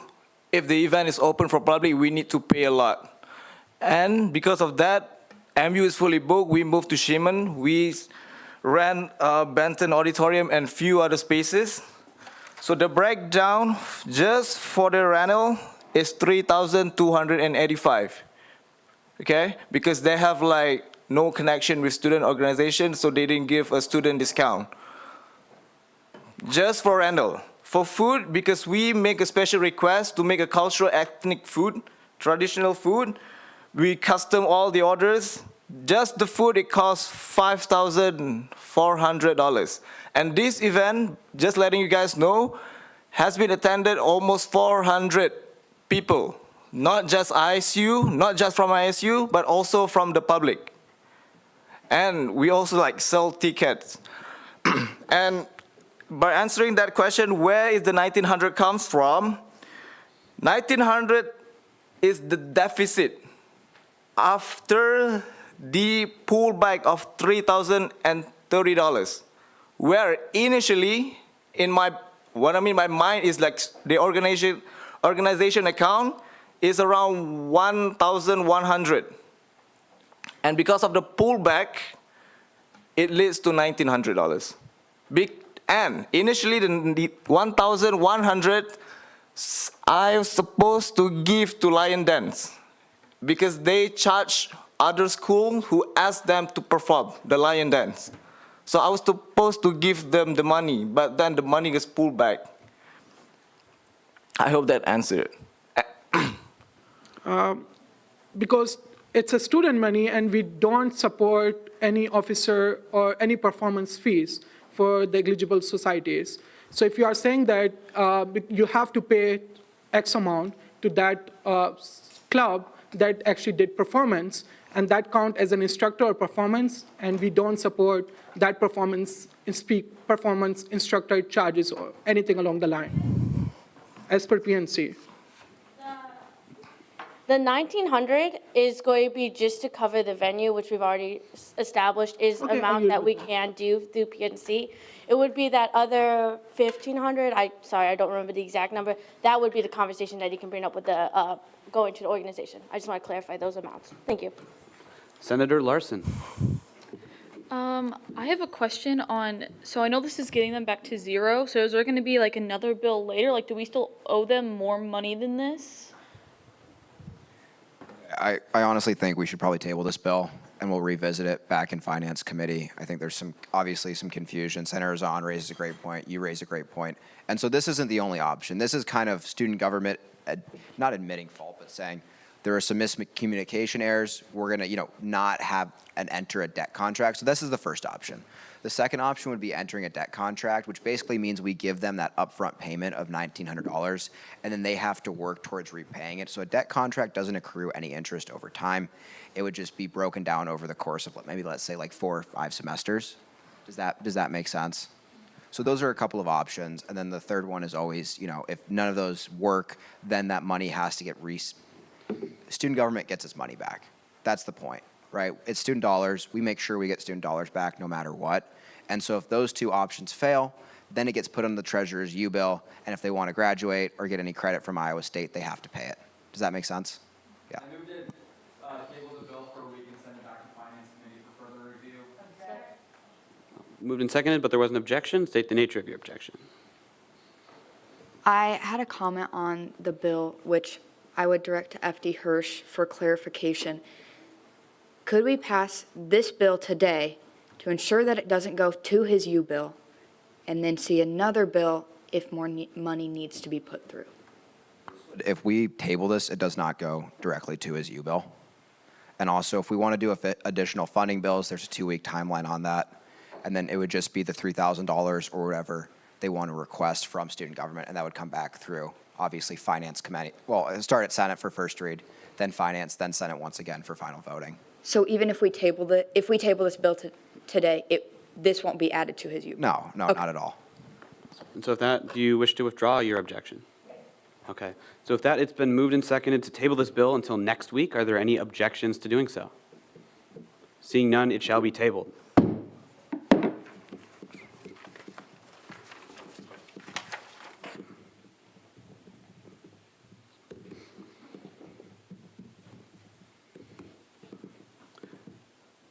if the event is open for public, we need to pay a lot. And because of that, MU is fully booked. We moved to Shiman. We ran Benton Auditorium and few other spaces. So the breakdown just for the rental is $3,285. Okay, because they have like no connection with student organization, so they didn't give a student discount. Just for rental. For food, because we make a special request to make a cultural ethnic food, traditional food, we custom all the orders. Just the food, it costs $5,400. And this event, just letting you guys know, has been attended almost 400 people. Not just ISU, not just from ISU, but also from the public. And we also like sell tickets. And by answering that question, where is the $1,900 comes from? $1,900 is the deficit after the pullback of $3,030, where initially what I mean by mine is like the organization account is around 1,100. And because of the pullback, it leads to $1,900. And initially the 1,100 I was supposed to give to Lion Dance because they charge other schools who asked them to perform the Lion Dance. So I was supposed to give them the money, but then the money gets pulled back. I hope that answered it.
Because it's a student money and we don't support any officer or any performance fees for the eligible societies. So if you are saying that you have to pay X amount to that club that actually did performance, and that count as an instructor or performance, and we don't support that performance instructor charges or anything along the line, as per PNC.
The 1,900 is going to be just to cover the venue, which we've already established is amount that we can do through PNC. It would be that other 1,500, sorry, I don't remember the exact number. That would be the conversation that you can bring up with the, going to the organization. I just want to clarify those amounts. Thank you.
Senator Larson.
I have a question on, so I know this is getting them back to zero, so is there going to be like another bill later? Like, do we still owe them more money than this?
I honestly think we should probably table this bill and we'll revisit it back in Finance Committee. I think there's obviously some confusion. Senator Zahn raises a great point. You raise a great point. And so this isn't the only option. This is kind of student government, not admitting fault, but saying there are some miscommunication errors. We're going to, not have and enter a debt contract. So this is the first option. The second option would be entering a debt contract, which basically means we give them that upfront payment of $1,900, and then they have to work towards repaying it. So a debt contract doesn't accrue any interest over time. It would just be broken down over the course of maybe, let's say, like 4 or 5 semesters. Does that make sense? So those are a couple of options. And then the third one is always, if none of those work, then that money has to get student government gets its money back. That's the point. Right? It's student dollars. We make sure we get student dollars back no matter what. And so if those two options fail, then it gets put on the treasurer's U-bill, and if they want to graduate or get any credit from Iowa State, they have to pay it. Does that make sense? Yeah.
I moved it, table the bill for a week and send it back to Finance Committee for further review.
Moved and seconded, but there was an objection. State the nature of your objection.
I had a comment on the bill, which I would direct to FD Hirsch for clarification. Could we pass this bill today to ensure that it doesn't go to his U-bill and then see another bill if more money needs to be put through?
If we table this, it does not go directly to his U-bill. And also, if we want to do additional funding bills, there's a 2-week timeline on that. And then it would just be the $3,000 or whatever they want to request from student government, and that would come back through, obviously, Finance Committee. Well, it start at Senate for first read, then Finance, then Senate once again for final voting.
So even if we table this bill today, this won't be added to his U-bill?
No,
Okay.
not at all.
And so if that, do you wish to withdraw your objection? Okay. So if that, it's been moved and seconded to table this bill until next week. Are there any objections to doing so? Seeing none, it shall be tabled.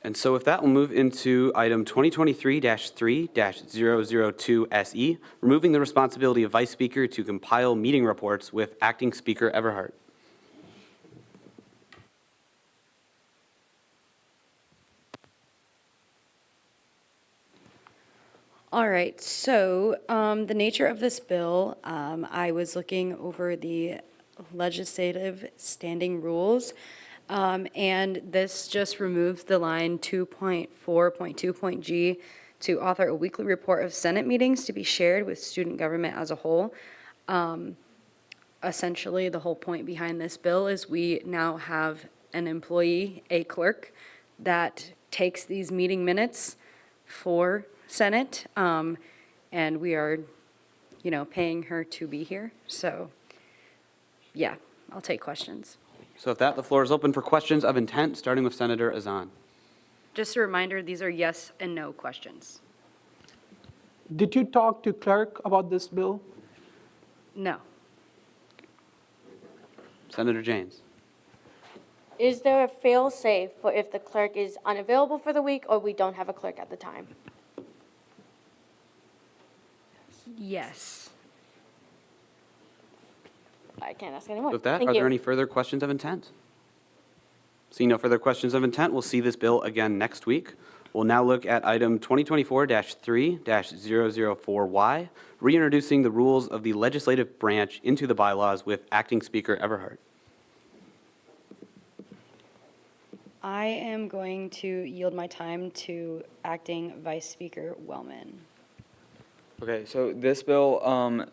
And so with that, we'll move into item 2023-3-002 SE, removing the responsibility of Vice Speaker to compile meeting reports with Acting Speaker Everhart.
All right, so the nature of this bill, I was looking over the legislative standing rules, and this just removes the line 2.4.2.g to author a weekly report of Senate meetings to be shared with student government as a whole. Essentially, the whole point behind this bill is we now have an employee, a clerk, that takes these meeting minutes for Senate, and we are, paying her to be here. So, yeah, I'll take questions.
So with that, the floor is open for questions of intent, starting with Senator Azan.
Just a reminder, these are yes and no questions.
Did you talk to clerk about this bill?
No.
Senator James.
Is there a fail-safe for if the clerk is unavailable for the week or we don't have a clerk at the time?
Yes.
I can't ask anymore.
With that,
Thank
are
you.
there any further questions of intent? Seeing no further questions of intent, we'll see this bill again next week. We'll now look at item 2024-3-004Y, reintroducing the rules of the legislative branch into the bylaws with Acting Speaker Everhart.
I am going to yield my time to Acting Vice Speaker Wellman.
Okay, so this bill,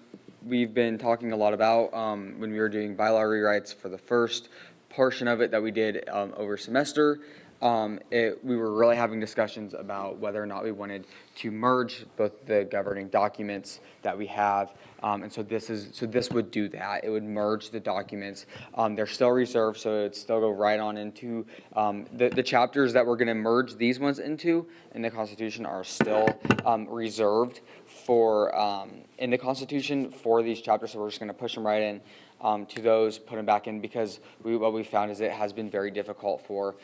we've been talking a lot about when we were doing bylaw rewrites for the first portion of it that we did over semester. We were really having discussions about whether or not we wanted to merge both the governing documents that we have. And so this would do that. It would merge the documents. They're still reserved, so it'd still go right on into the chapters that we're going to merge these ones into in the Constitution are still reserved for in the Constitution for these chapters. So we're just going to push them right in. To those, put them back in, because what we found is it has been very difficult for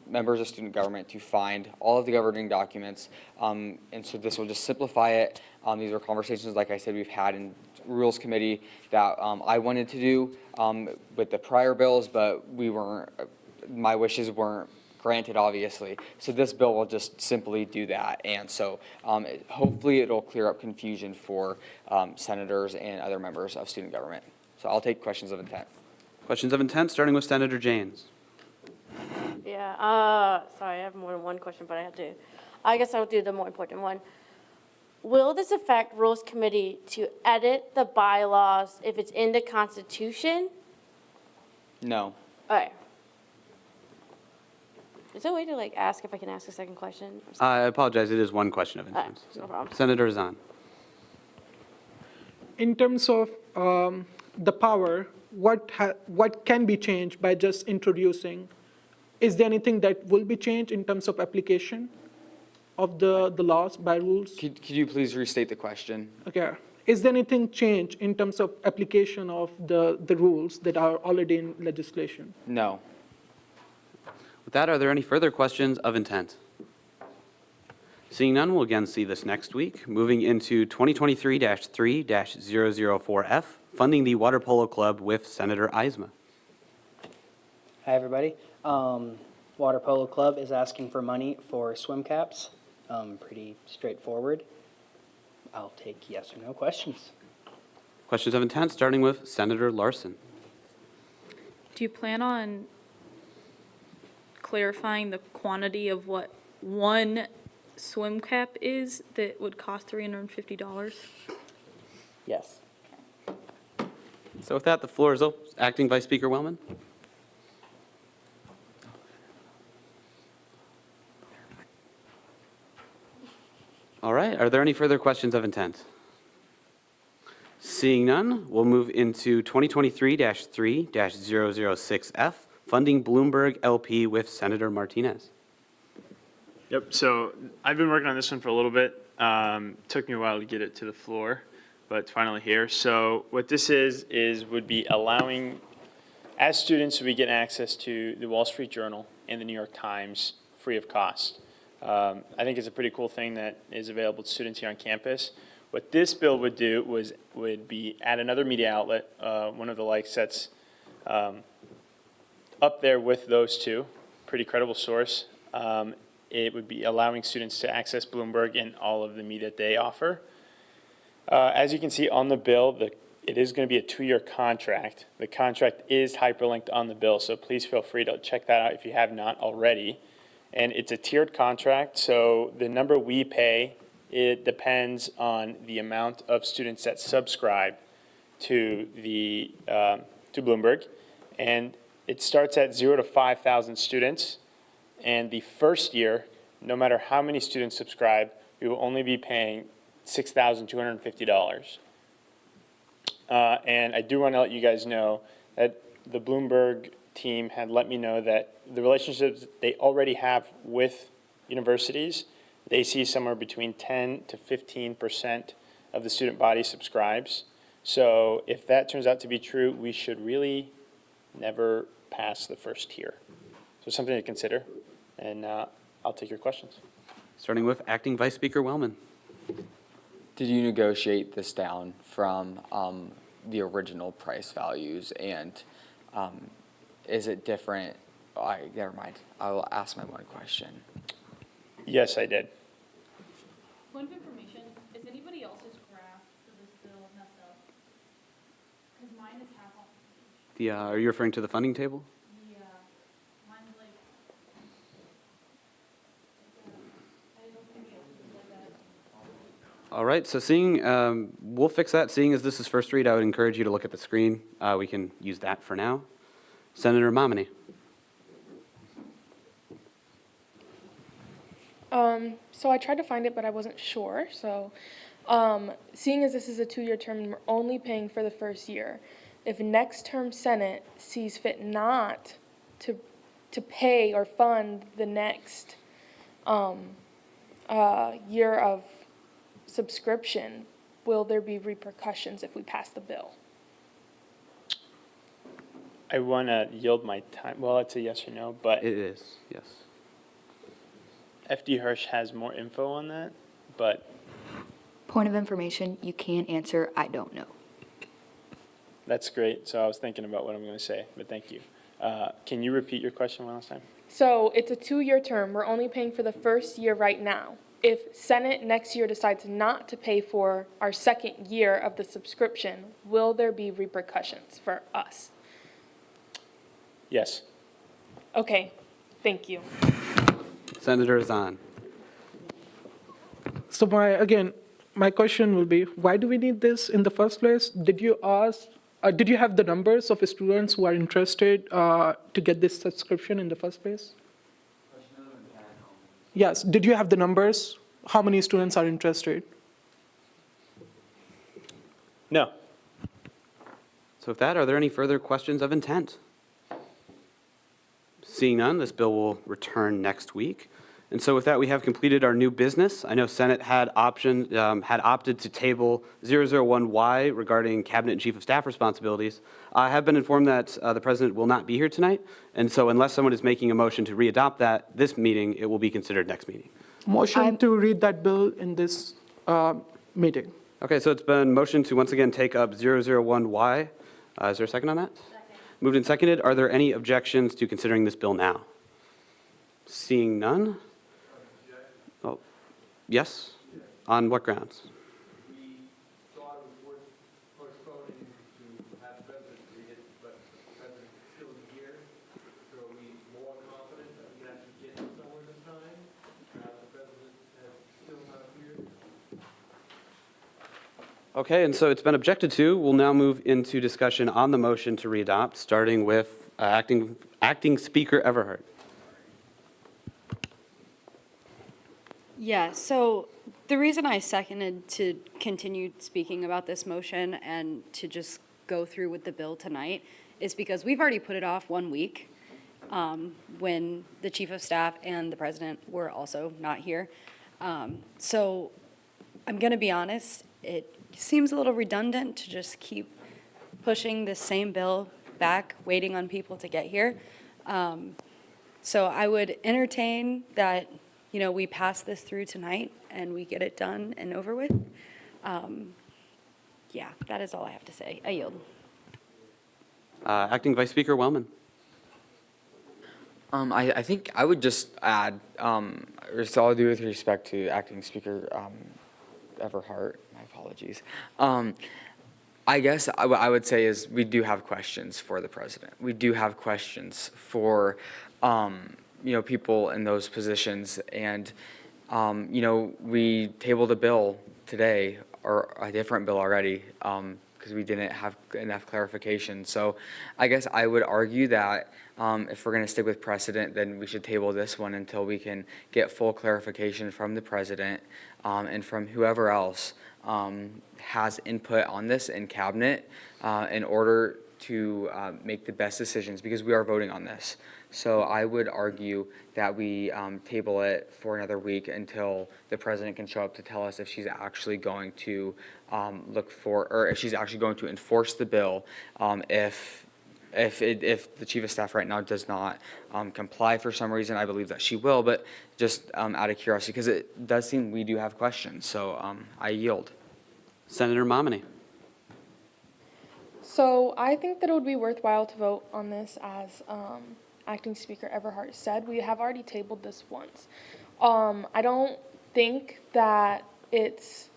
members of student government to find all of the governing documents, and so this will just simplify it. These are conversations, like I said, we've had in Rules Committee that I wanted to do with the prior bills, but my wishes weren't granted, obviously. So this bill will just simply do that, and so hopefully it'll clear up confusion for senators and other members of student government. So I'll take questions of intent.
Questions of intent, starting with Senator James.
Yeah, sorry, I have more than one question, but I guess I'll do the more important one. Will this affect Rules Committee to edit the bylaws if it's in the Constitution?
No.
All right. Is there a way to ask if I can ask a second question?
I apologize, it is one question of intent.
No problem.
Senator Zahn.
In terms of the power, what can be changed by just introducing? Is there anything that will be changed in terms of application of the laws by rules?
Could you please restate the question?
Okay. Is there anything changed in terms of application of the rules that are already in legislation?
No.
With that, are there any further questions of intent? Seeing none, we'll again see this next week. Moving into 2023-3-004F, funding the Water Polo Club with Senator Eisma.
Hi, everybody. Water Polo Club is asking for money for swim caps. Pretty straightforward. I'll take yes or no questions.
Questions of intent, starting with Senator Larson.
Do you plan on clarifying the quantity of what one swim cap is that would cost $350?
Yes.
So with that, the floor is open. Acting Vice Speaker Wellman. All right, are there any further questions of intent? Seeing none, we'll move into 2023-3-006F, funding Bloomberg LP with Senator Martinez.
Yep, so I've been working on this one for a little bit. Took me a while to get it to the floor, but it's finally here. So what this would be allowing, as students, we get access to the Wall Street Journal and the New York Times free of cost. I think it's a pretty cool thing that is available to students here on campus. What this bill would do would be add another media outlet, one of the likes that's up there with those two, pretty credible source. It would be allowing students to access Bloomberg and all of the media they offer. As you can see on the bill, it is going to be a 2-year contract. The contract is hyperlinked on the bill, so please feel free to check that out if you have not already. And it's a tiered contract, so the number we pay, it depends on the amount of students that subscribe to to Bloomberg, and it starts at 0 to 5,000 students. And the first year, no matter how many students subscribe, we will only be paying $6,250. And I do want to let you guys know that the Bloomberg team had let me know that the relationships they already have with universities, they see somewhere between 10 to 15% of the student body subscribes. So if that turns out to be true, we should really never pass the first tier. So something to consider, and I'll take your questions.
Starting with Acting Vice Speaker Wellman.
Did you negotiate this down from the original price values, and is it different? Never mind. I will ask my one question.
Yes, I did.
Point of information, is anybody else's graph for this bill messed up? Because mine is half off.
Are you referring to the funding table?
Yeah, mine's like, I don't think it's like that.
All right, so we'll fix that. Seeing as this is first read, I would encourage you to look at the screen. We can use that for now. Senator Momini.
So I tried to find it, but I wasn't sure. So seeing as this is a 2-year term and we're only paying for the first year, if next term Senate sees fit not to pay or fund the next year of subscription, will there be repercussions if we pass the bill?
I want to yield my time. Well, it's a yes or no, but
It is, yes.
FD Hirsch has more info on that, but
Point of information, you can't answer, I don't know.
that's great. So I was thinking about what I'm going to say, but thank you. Can you repeat your question one last time?
So it's a 2-year term. We're only paying for the first year right now. If Senate next year decides not to pay for our second year of the subscription, will there be repercussions for us?
Yes.
Okay, thank you.
Senator Zahn.
So my question will be, why do we need this in the first place? Did you have the numbers of students who are interested to get this subscription in the first place? Yes, did you have the numbers? How many students are interested?
No.
So with that, are there any further questions of intent? Seeing none, this bill will return next week. And so with that, we have completed our new business. I know Senate had opted to table 001Y regarding Cabinet and Chief of Staff responsibilities. I have been informed that the President will not be here tonight, and so unless someone is making a motion to readopt this meeting, it will be considered next meeting.
Motion to read that bill in this meeting.
Okay, so it's been motioned to once again take up 001Y. Is there a second on that? Second. Moved and seconded. Are there any objections to considering this bill now? Seeing none. Oh, yes? On what grounds?
We thought it was worth postponing to have the President read it, but the President is still here. So are we more confident that we can actually get it somewhere this time? The President has still not appeared.
Okay, and so it's been objected to. We'll now move into discussion on the motion to readopt, starting with Acting Speaker Everhart.
Yeah, so the reason I seconded to continue speaking about this motion and to just go through with the bill tonight is because we've already put it off 1 week when the Chief of Staff and the President were also not here. So I'm going to be honest, it seems a little redundant to just keep pushing this same bill back, waiting on people to get here. So I would entertain that, we pass this through tonight and we get it done and over with. Yeah, that is all I have to say. I yield.
Acting Vice Speaker Wellman.
I think I would just add, with all due with respect to Acting Speaker Everhart, my apologies. I guess I would say is we do have questions for the President. We do have questions for people in those positions, and we tabled a bill today, or a different bill already, because we didn't have enough clarification. So I guess I would argue that if we're going to stick with precedent, then we should table this one until we can get full clarification from the President and from whoever else has input on this in Cabinet in order to make the best decisions, because we are voting on this. So I would argue that we table it for another week until the president can show up to tell us if she's actually going to or if she's actually going to enforce the bill. If the chief of staff right now does not comply for some reason, I believe that she will, but just out of curiosity, because it does seem we do have questions, so I yield.
Senator Momini.
So I think that it would be worthwhile to vote on this, as Acting Speaker Everhart said. We have already tabled this once. I don't think that it's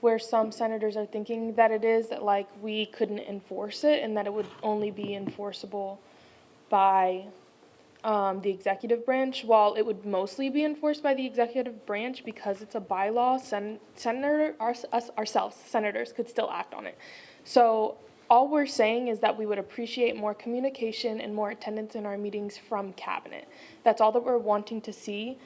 where some senators are thinking that it is, that like we couldn't enforce it and that it would only be enforceable by the executive branch. While it would mostly be enforced by the executive branch because it's a bylaw, ourselves, senators, could still act on it. So all we're saying is that we would appreciate more communication and more attendance in our meetings from cabinet. That's all that we're wanting to see.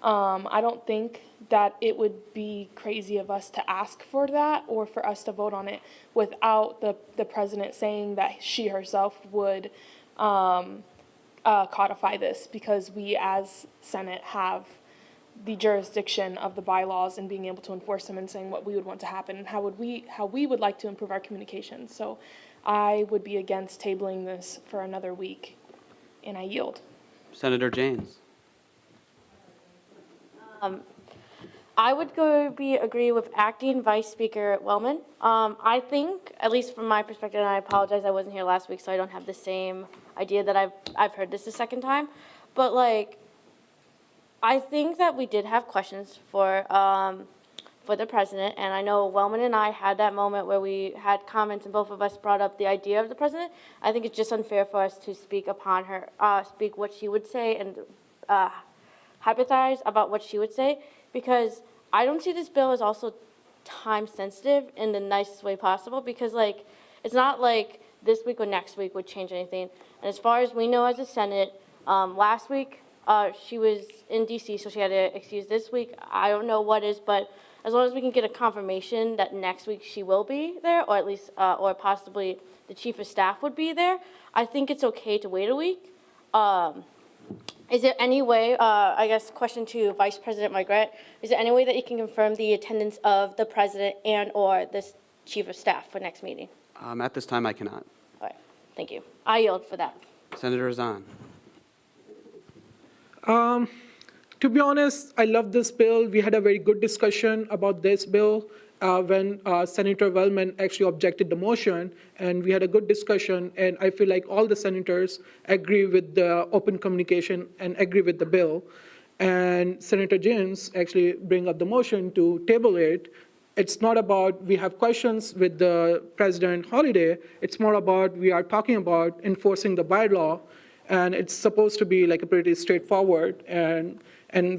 I don't think that it would be crazy of us to ask for that or for us to vote on it without the president saying that she herself would codify this, because we as Senate have the jurisdiction of the bylaws and being able to enforce them and saying what we would want to happen and how we would like to improve our communications. So I would be against tabling this for another week, and I yield.
Senator James.
I would agree with Acting Vice Speaker Wellman. I think, at least from my perspective, and I apologize, I wasn't here last week, so I don't have the same idea that I've heard this a second time, but like, I think that we did have questions for the president, and I know Wellman and I had that moment where we had comments and both of us brought up the idea of the president. I think it's just unfair for us to speak upon her, speak what she would say and hypothesize about what she would say, because I don't see this bill as also time sensitive in the nicest way possible, because like, it's not like this week or next week would change anything. And as far as we know as a Senate, last week, she was in DC, so she had to excuse this week. I don't know what is, but as long as we can get a confirmation that next week she will be there, or at least, or possibly the chief of staff would be there, I think it's okay to wait a week. Is there any way, I guess question to Vice President Margaret, is there any way that you can confirm the attendance of the president and or the chief of staff for next meeting?
At this time, I cannot.
All right, thank you. I yield for that.
Senator Azan.
To be honest, I love this bill. We had a very good discussion about this bill when Senator Wellman actually objected the motion, and we had a good discussion, and I feel like all the senators agree with the open communication and agree with the bill. And Senator James actually bring up the motion to table it. It's not about we have questions with the President Holiday. It's more about we are talking about enforcing the bylaw, and it's supposed to be like a pretty straightforward. And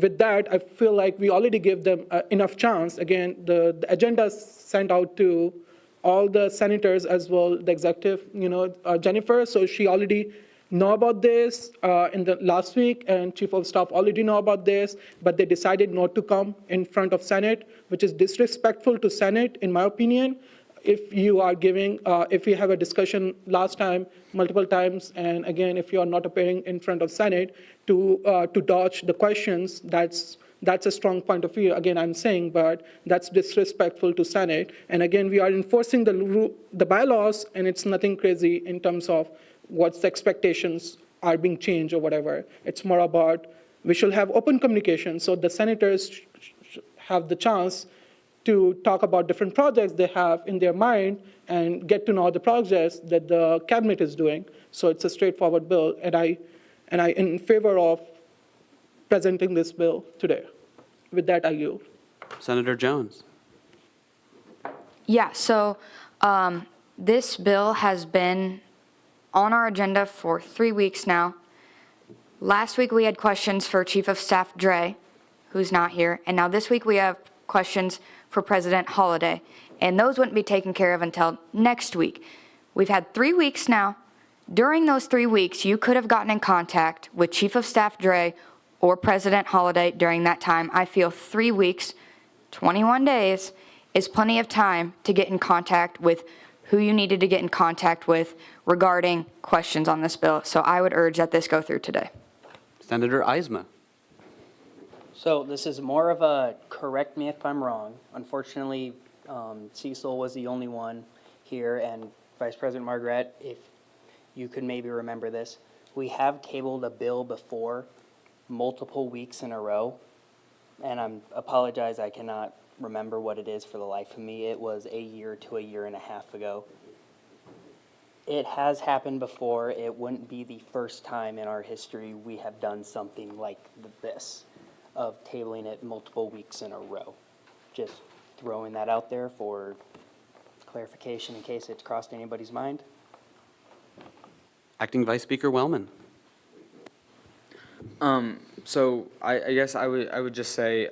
with that, I feel like we already gave them enough chance. Again, the agenda is sent out to all the senators as well, the executive, Jennifer, so she already know about this in the last week, and chief of staff already know about this, but they decided not to come in front of Senate, which is disrespectful to Senate, in my opinion. If you are giving, if we have a discussion last time, multiple times, and again, if you are not appearing in front of Senate to dodge the questions, that's a strong point of view. Again, I'm saying, but that's disrespectful to Senate. And again, we are enforcing the bylaws, and it's nothing crazy in terms of what's the expectations are being changed or whatever. It's more about we should have open communication so the senators have the chance to talk about different projects they have in their mind and get to know the projects that the cabinet is doing. So it's a straightforward bill, and I in favor of presenting this bill today. With that, I yield.
Senator Jones.
Yeah, so this bill has been on our agenda for 3 weeks now. Last week we had questions for Chief of Staff Dre, who's not here, and now this week we have questions for President Holiday, and those wouldn't be taken care of until next week. We've had 3 weeks now. During those 3 weeks, you could have gotten in contact with Chief of Staff Dre or President Holiday during that time. I feel 3 weeks, 21 days, is plenty of time to get in contact with who you needed to get in contact with regarding questions on this bill. So I would urge that this go through today.
Senator Eisma.
So this is more of a correct me if I'm wrong. Unfortunately, Cecil was the only one here, and Vice President Margaret, if you could maybe remember this, we have tabled a bill before multiple weeks in a row, and I apologize, I cannot remember what it is for the life of me. It was a year to a year and a half ago. It has happened before. It wouldn't be the first time in our history we have done something like this, of tabling it multiple weeks in a row. Just throwing that out there for clarification in case it's crossed anybody's mind.
Acting Vice Speaker Wellman.
So I guess I would just say,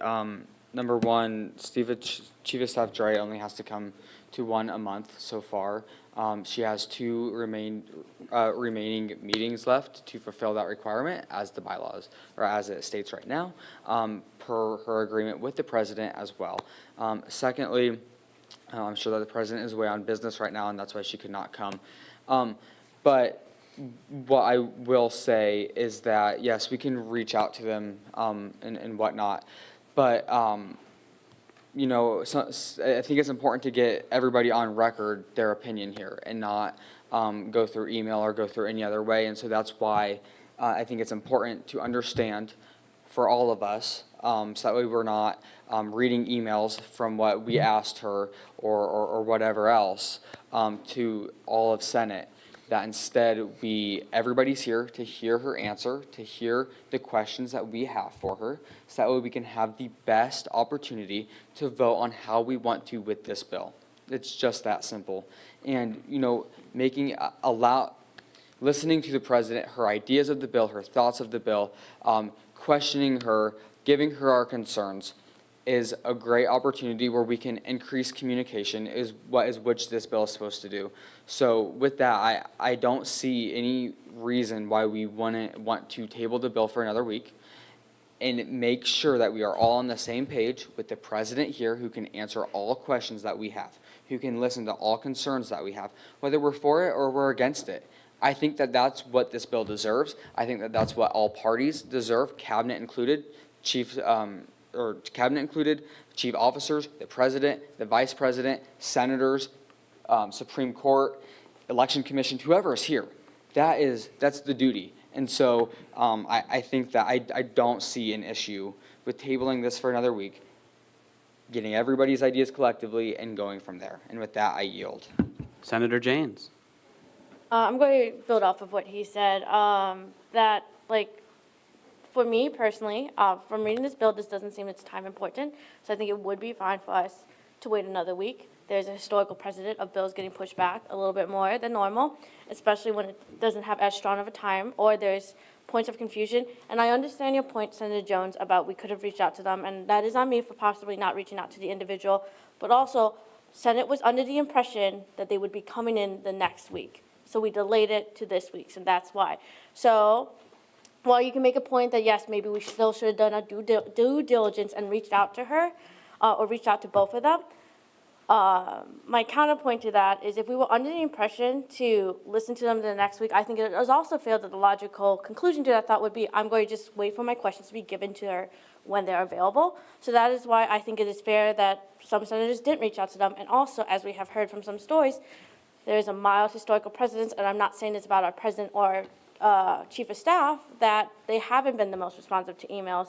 number one, Chief of Staff Dre only has to come to one a month so far. She has two remaining meetings left to fulfill that requirement as the bylaws, or as it states right now, per her agreement with the president as well. Secondly, I'm sure that the president is away on business right now, and that's why she could not come. But what I will say is that, yes, we can reach out to them and whatnot, but you know, I think it's important to get everybody on record their opinion here and not go through email or go through any other way. And so that's why I think it's important to understand for all of us, so that way we're not reading emails from what we asked her or whatever else to all of Senate. That instead everybody's here to hear her answer, to hear the questions that we have for her, so that way we can have the best opportunity to vote on how we want to with this bill. It's just that simple. And, you know, listening to the president, her ideas of the bill, her thoughts of the bill, questioning her, giving her our concerns, is a great opportunity where we can increase communication, which this bill is supposed to do. So with that, I don't see any reason why we wouldn't want to table the bill for another week and make sure that we are all on the same page with the president here, who can answer all questions that we have, who can listen to all concerns that we have, whether we're for it or we're against it. I think that that's what this bill deserves. I think that that's what all parties deserve, cabinet included, chief officers, the president, the vice president, senators, Supreme Court, Election Commission, whoever is here. That's the duty. And so I think that I don't see an issue with tabling this for another week, getting everybody's ideas collectively, and going from there. And with that, I yield.
Senator Janes.
I'm going to build off of what he said, that, like, for me personally, from reading this bill, this doesn't seem it's time important, so I think it would be fine for us to wait another week. There's a historical precedent of bills getting pushed back a little bit more than normal, especially when it doesn't have as strong of a time or there's points of confusion. And I understand your point, Senator Jones, about we could have reached out to them, and that is on me for possibly not reaching out to the individual, but also Senate was under the impression that they would be coming in the next week. So we delayed it to this week, and that's why. So while you can make a point that, yes, maybe we still should have done a due diligence and reached out to her, or reached out to both of them, my counterpoint to that is if we were under the impression to listen to them the next week, I think it was also fair that the logical conclusion to that thought would be, I'm going to just wait for my questions to be given to her when they're available. So that is why I think it is fair that some senators didn't reach out to them. And also, as we have heard from some stories, there is a mild historical precedence, and I'm not saying this about our president or chief of staff, that they haven't been the most responsive to emails.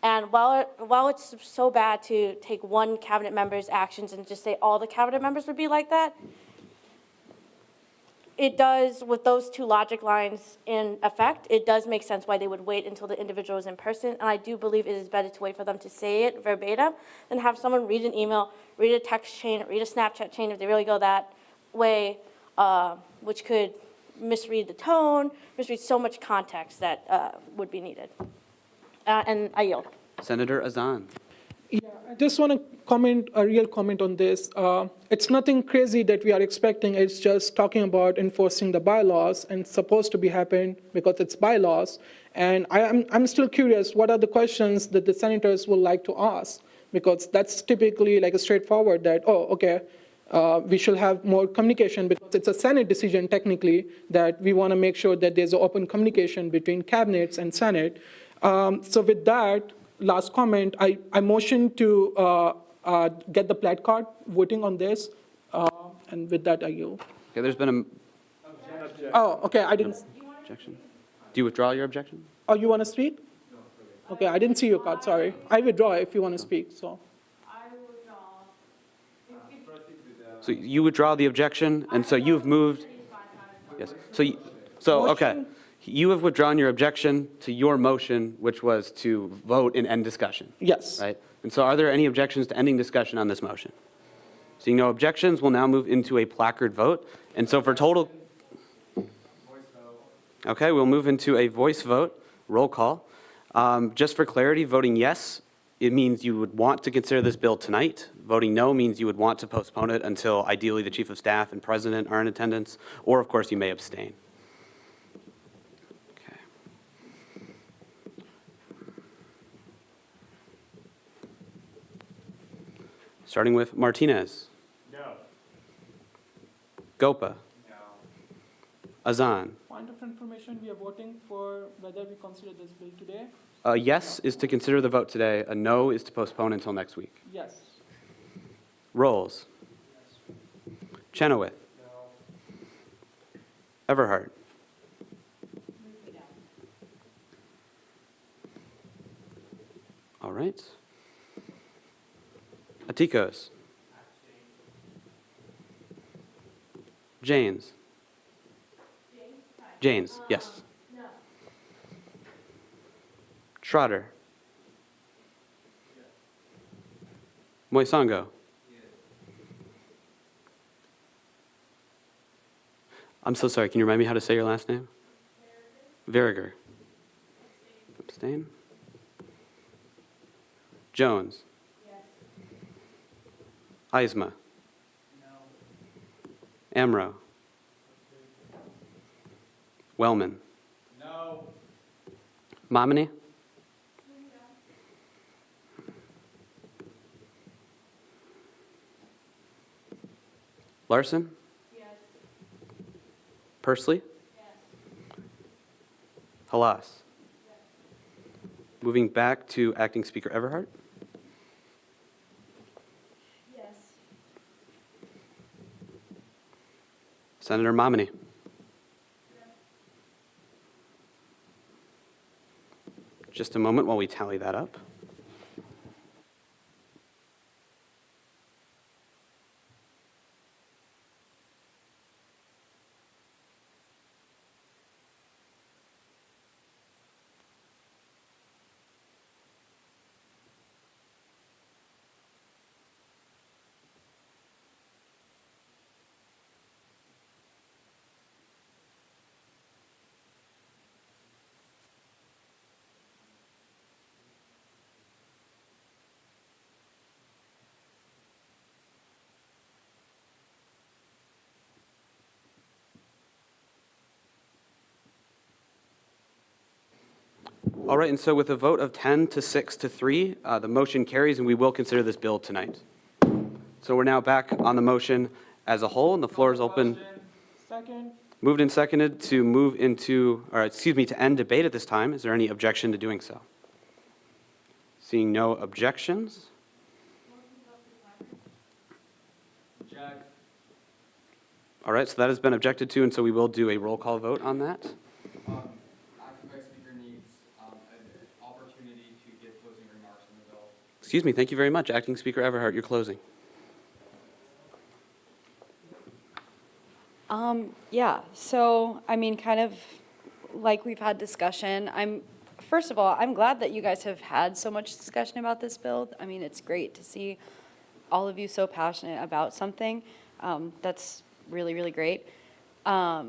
And while it's so bad to take one cabinet member's actions and just say all the cabinet members would be like that, it does, with those two logic lines in effect, it does make sense why they would wait until the individual is in person. And I do believe it is better to wait for them to say it verbatim than have someone read an email, read a text chain, read a Snapchat chain if they really go that way, which could misread the tone, misread so much context that would be needed. And I yield. Senator Azan.
Yeah, I just want to comment, a real comment on this. It's nothing crazy that we are expecting. It's just talking about enforcing the bylaws, and it's supposed to be happening because it's bylaws. And I'm still curious, what are the questions that the senators would like to ask? Because that's typically like a straightforward that, oh, okay, we should have more communication because it's a Senate decision technically that we want to make sure that there's open communication between cabinets and Senate. So with that, last comment, I motion to get the plat card voting on this. And with that, I yield.
Okay, there's been
Oh, okay, I didn't.
objection. Do you withdraw your objection?
Oh, you want to speak? Okay, I didn't see your card, sorry. I withdraw if you want to speak, so.
So you withdraw the objection, and so you've moved, yes, okay. You have withdrawn your objection to your motion, which was to vote and end discussion.
Yes.
Right? And so are there any objections to ending discussion on this motion? Seeing no objections, we'll now move into a placard vote. And so for total, okay, we'll move into a voice vote, roll call. Just for clarity, voting yes, it means you would want to consider this bill tonight. Voting no means you would want to postpone it until ideally the Chief of Staff and President are in attendance, or of course you may abstain. Okay. Starting with Martinez.
No.
Gopa.
No.
Azan.
Point of information, we are voting for whether we consider this bill today.
A yes is to consider the vote today. A no is to postpone until next week.
Yes.
Rolls. Chenoweth. Everhart. All right. Atikos. Janes. Janes, yes. Schroeder. Moisango. I'm so sorry, can you remind me how to say your last name? Verriger. Abstain. Jones. Eisma. Amro. Wellman.
No.
Momini. Larson? Yes. Pursley? Yes. Halas? Yes. Moving back to Acting Speaker Everhart?
Yes.
Senator Momini? Yes. Just a moment while we tally that up. All right, and so with a vote of 10 to 6 to 3, the motion carries and we will consider this bill tonight. So we're now back on the motion as a whole and the floor is open.
Second.
Moved and seconded to move into, or excuse me, to end debate at this time. Is there any objection to doing so? Seeing no objections. All right, so that has been objected to and so we will do a roll call vote on that. Excuse me, thank you very much. Acting Speaker Everhart, you're closing.
Yeah, so, I mean, kind of like we've had discussion, first of all, I'm glad that you guys have had so much discussion about this bill. I mean, it's great to see all of you so passionate about something. That's really, really great. Yeah,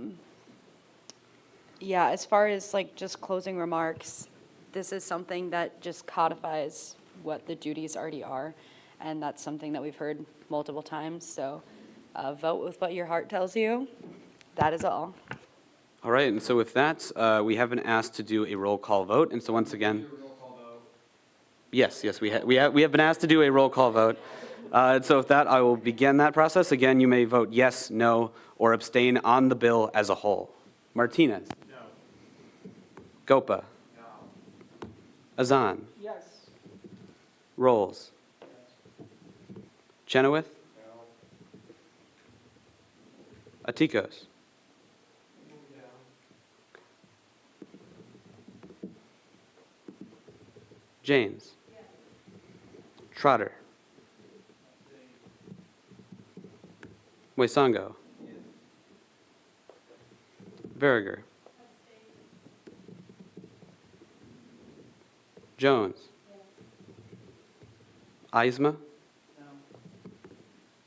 as far as like just closing remarks, this is something that just codifies what the duties already are, and that's something that we've heard multiple times, so vote with what your heart tells you. That is all.
All right, and so with that, we have been asked to do a roll call vote, and so once again, yes, we have been asked to do a roll call vote. So with that, I will begin that process. Again, you may vote yes, no, or abstain on the bill as a whole. Martinez? No. Gopa? No. Azan?
Yes.
Rolls? Chenoweth? No. Atikos? James? Trotter? Moisango? Verriger? Jones? Eisma?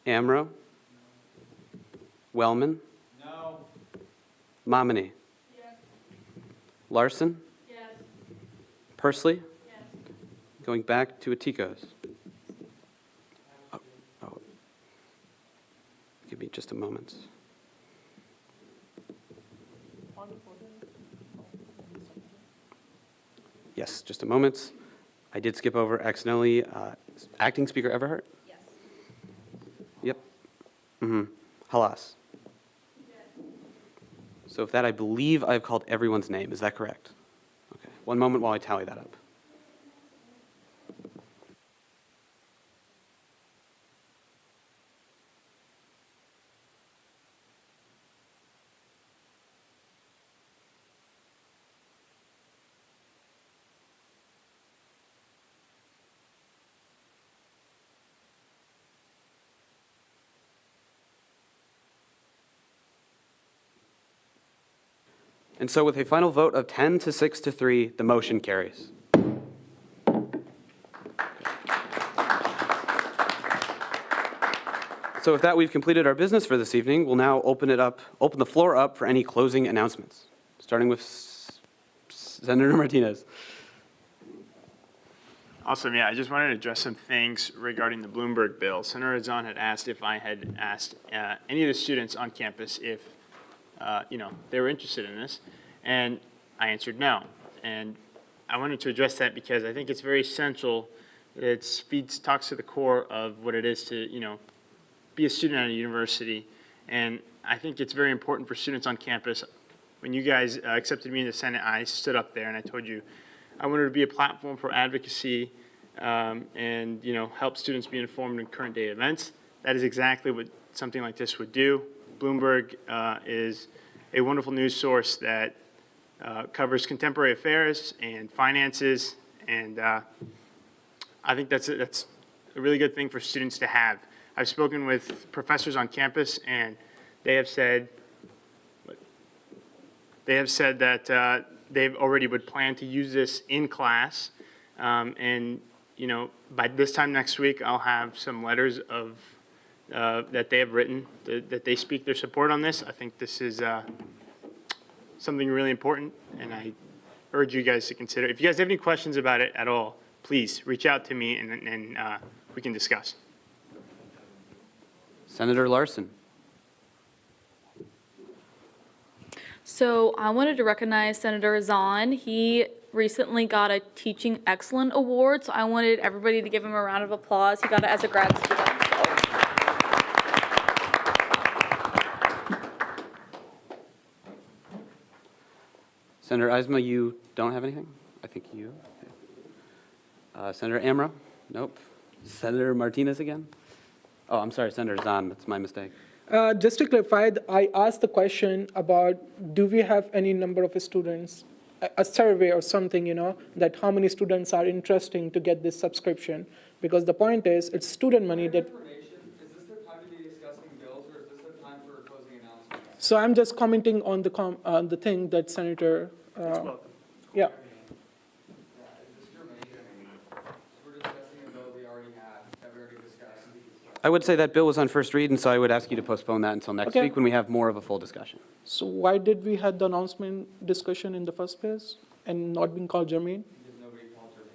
Amro? Wellman?
No.
Momini? Larson? Pursley? Going back to Atikos. Oh. Give me just a moment. Yes, just a moment. I did skip over accidentally. Acting Speaker Everhart? Yes. Yep. Halas? So with that, I believe I've called everyone's name. Is that correct? Okay. One moment while I tally that up. And so with a final vote of 10 to 6 to 3, the motion carries. So with that, we've completed our business for this evening. We'll now open the floor up for any closing announcements, starting with Senator Martinez.
Awesome, yeah, I just wanted to address some things regarding the Bloomberg bill. Senator Azan had asked if I had asked any of the students on campus if, they were interested in this, and I answered no. And I wanted to address that because I think it's very essential. It talks to the core of what it is to, be a student at a university. And I think it's very important for students on campus. When you guys accepted me in the Senate, I stood up there and I told you I wanted to be a platform for advocacy and, help students be informed in current day events. That is exactly what something like this would do. Bloomberg is a wonderful news source that covers contemporary affairs and finances, and I think that's a really good thing for students to have. I've spoken with professors on campus, and they have said that they've already would plan to use this in class, and by this time next week, I'll have some letters of that they have written that they speak their support on this. I think this is something really important, and I urge you guys to consider. If you guys have any questions about it at all, please reach out to me and we can discuss.
Senator Larson.
So I wanted to recognize Senator Azan. He recently got a Teaching Excellent Award, so I wanted everybody to give him a round of applause. He got it as a grad student.
Senator Eisma, you don't have anything? I think you. Okay. Senator Amro? Nope. Senator Martinez again? Oh, I'm sorry, Senator Zahn. That's my mistake.
Just to clarify, I asked the question about do we have any number of students, a survey or something, that how many students are interested to get this subscription? Because the point is, it's student money that.
Is this the time to be discussing bills, or is this the time for closing announcements?
So I'm just commenting on the thing that Senator. Yeah.
I would say that bill was on first read, and so I would ask you to postpone that until next week when we have more of a full discussion.
So why did we have the announcement discussion in the first place and not being called germane?
Because nobody called germane.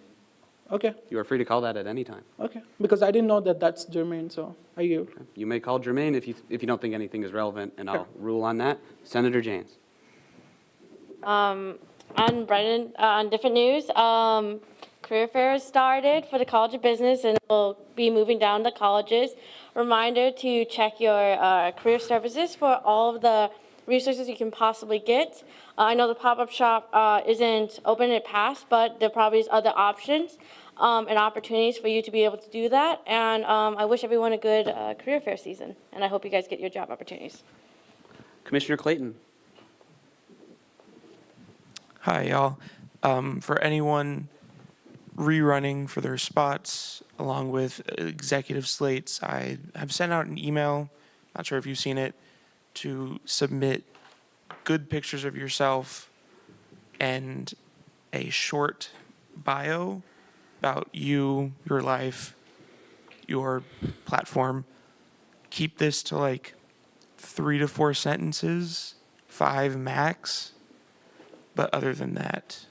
Okay.
You are free to call that at any time.
Okay. Because I didn't know that that's germane, so I yield.
Okay. You may call germane if you don't think anything is relevant, and I'll rule on that. Senator James.
On Brennan, on different news, Career fair has started for the College of Business and will be moving down to colleges. Reminder to check your career services for all of the resources you can possibly get. I know the pop-up shop isn't open at past, but there probably is other options and opportunities for you to be able to do that. And I wish everyone a good career fair season, and I hope you guys get your job opportunities.
Commissioner Clayton.
Hi, y'all. For anyone rerunning for their spots along with executive slates, I have sent out an email, not sure if you've seen it, to submit good pictures of yourself and a short bio about you, your life, your platform. Keep this to like 3 to 4 sentences, 5 max. But other than that,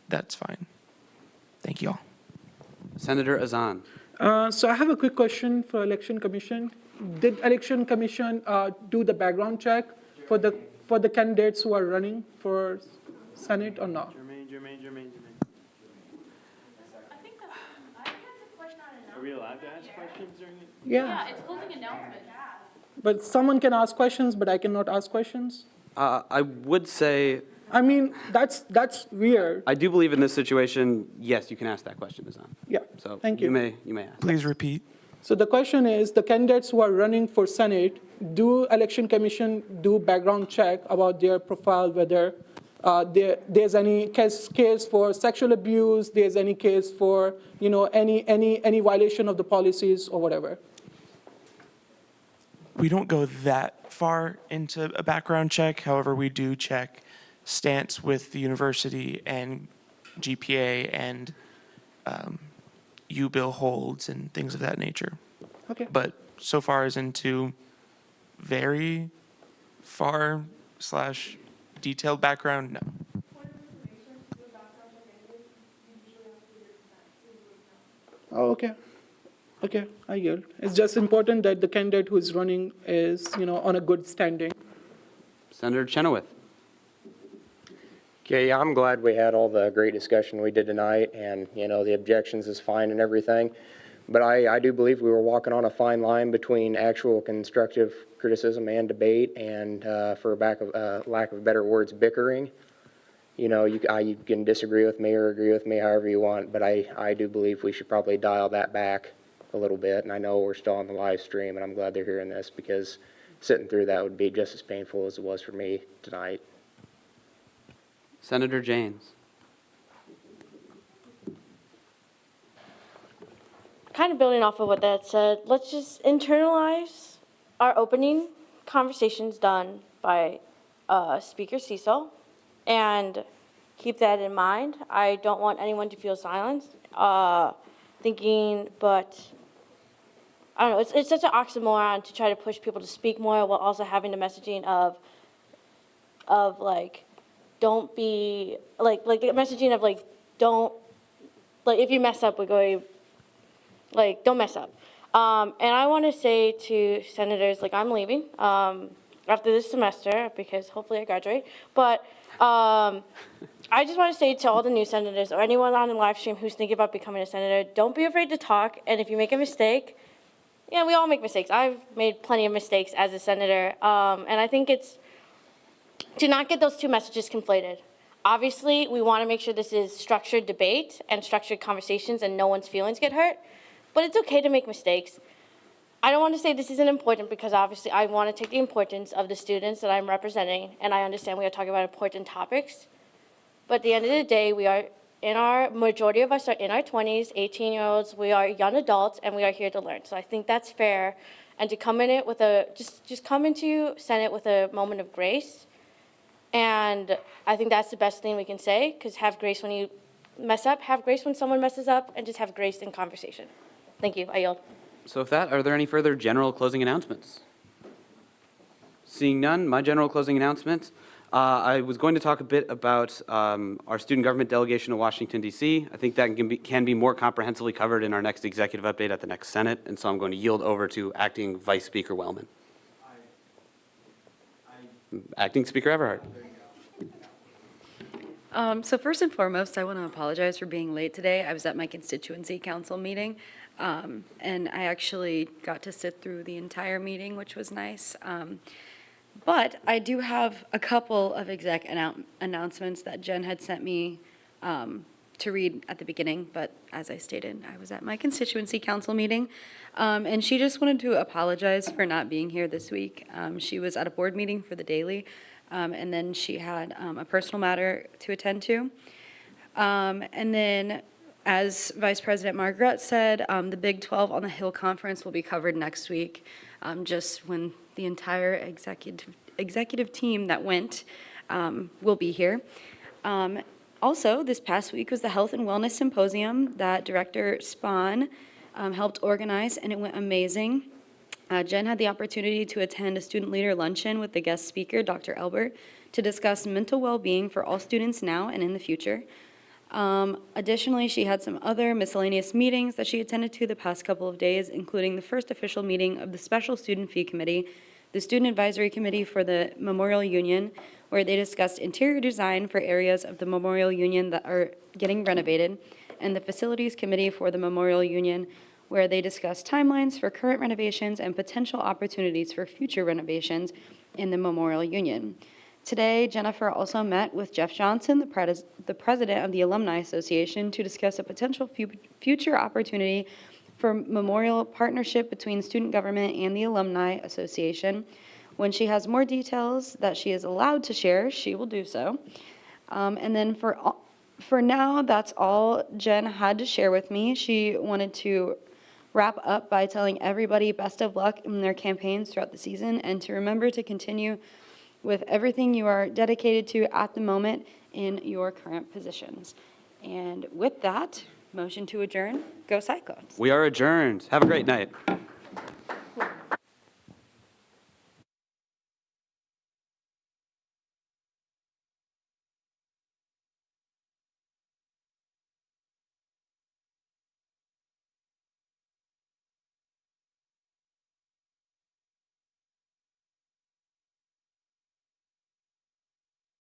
that's fine. Thank you all.
Senator Azan.
So I have a quick question for Election Commission. Did Election Commission do the background check for the candidates who are running for Senate or not?
Are we allowed to ask questions during it?
Yeah.
it's closing announcement.
But someone can ask questions, but I cannot ask questions?
I would say,
I mean, that's weird.
I do believe in this situation, yes, you can ask that question, Azan.
Yeah,
So
thank you.
You may ask.
Please repeat.
So the question is, the candidates who are running for Senate, do Election Commission do background check about their profile, whether there's any case for sexual abuse, there's any case for, any violation of the policies or whatever?
We don't go that far into a background check. However, we do check stance with the university and GPA and U-bill holds and things of that nature.
Okay.
But so far as into very far / detailed background, no.
Oh, okay. Okay, I yield. It's just important that the candidate who is running is, on a good standing.
Senator Chenoweth.
Okay, yeah, I'm glad we had all the great discussion we did tonight, and, the objections is fine and everything. But I do believe we were walking on a fine line between actual constructive criticism and debate and, for lack of better words, bickering. You can disagree with me or agree with me however you want, but I do believe we should probably dial that back a little bit. And I know we're still on the live stream, and I'm glad they're hearing this because sitting through that would be just as painful as it was for me tonight.
Senator James.
Kind of building off of what that said, let's just internalize our opening conversations done by Speaker Cecil and keep that in mind. I don't want anyone to feel silenced, but I don't know, it's such an oxymoron to try to push people to speak more while also having the messaging of like, don't be, like the messaging of like, don't, like if you mess up, we're going, like, don't mess up. And I want to say to senators, like, I'm leaving after this semester because hopefully I graduate. But I just want to say to all the new senators or anyone on the live stream who's thinking about becoming a senator, don't be afraid to talk. And if you make a mistake, we all make mistakes. I've made plenty of mistakes as a senator. And I think it's to not get those two messages conflated. Obviously, we want to make sure this is structured debate and structured conversations and no one's feelings get hurt. But it's okay to make mistakes. I don't want to say this isn't important because obviously I want to take the importance of the students that I'm representing, and I understand we are talking about important topics. But at the end of the day, majority of us are in our 20s, 18-year-olds, we are young adults, and we are here to learn. So I think that's fair. And to come in it with just come into Senate with a moment of grace. And I think that's the best thing we can say, because have grace when you mess up, have grace when someone messes up, and just have grace in conversation. Thank you. I yield.
So with that, are there any further general closing announcements? Seeing none, my general closing announcement. I was going to talk a bit about our student government delegation to Washington, D.C. I think that can be more comprehensively covered in our next executive update at the next Senate, and so I'm going to yield over to Acting Vice Speaker Wellman. Acting Speaker Everhart.
So first and foremost, I want to apologize for being late today. I was at my constituency council meeting, and I actually got to sit through the entire meeting, which was nice. But I do have a couple of exec announcements that Jen had sent me to read at the beginning, but as I stated, I was at my constituency council meeting, and she just wanted to apologize for not being here this week. She was at a board meeting for the daily, and then she had a personal matter to attend to. And then, as Vice President Margaret said, the Big 12 on the Hill Conference will be covered next week, just when the entire executive team that went will be here. Also, this past week was the Health and Wellness Symposium that Director Spahn helped organize, and it went amazing. Jen had the opportunity to attend a student leader luncheon with the guest speaker, Dr. Elbert, to discuss mental well-being for all students now and in the future. Additionally, she had some other miscellaneous meetings that she attended to the past couple of days, including the first official meeting of the Special Student Fee Committee, the Student Advisory Committee for the Memorial Union, where they discussed interior design for areas of the Memorial Union that are getting renovated, and the Facilities Committee for the Memorial Union, where they discussed timelines for current renovations and potential opportunities for future renovations in the Memorial Union. Today, Jennifer also met with Jeff Johnson, the president of the Alumni Association, to discuss a potential future opportunity for memorial partnership between student government and the Alumni Association. When she has more details that she is allowed to share, she will do so. And then for now, that's all Jen had to share with me. She wanted to wrap up by telling everybody best of luck in their campaigns throughout the season, and to remember to continue with everything you are dedicated to at the moment in your current positions. And with that, motion to adjourn. Go Cyclones.
We are adjourned. Have a great night.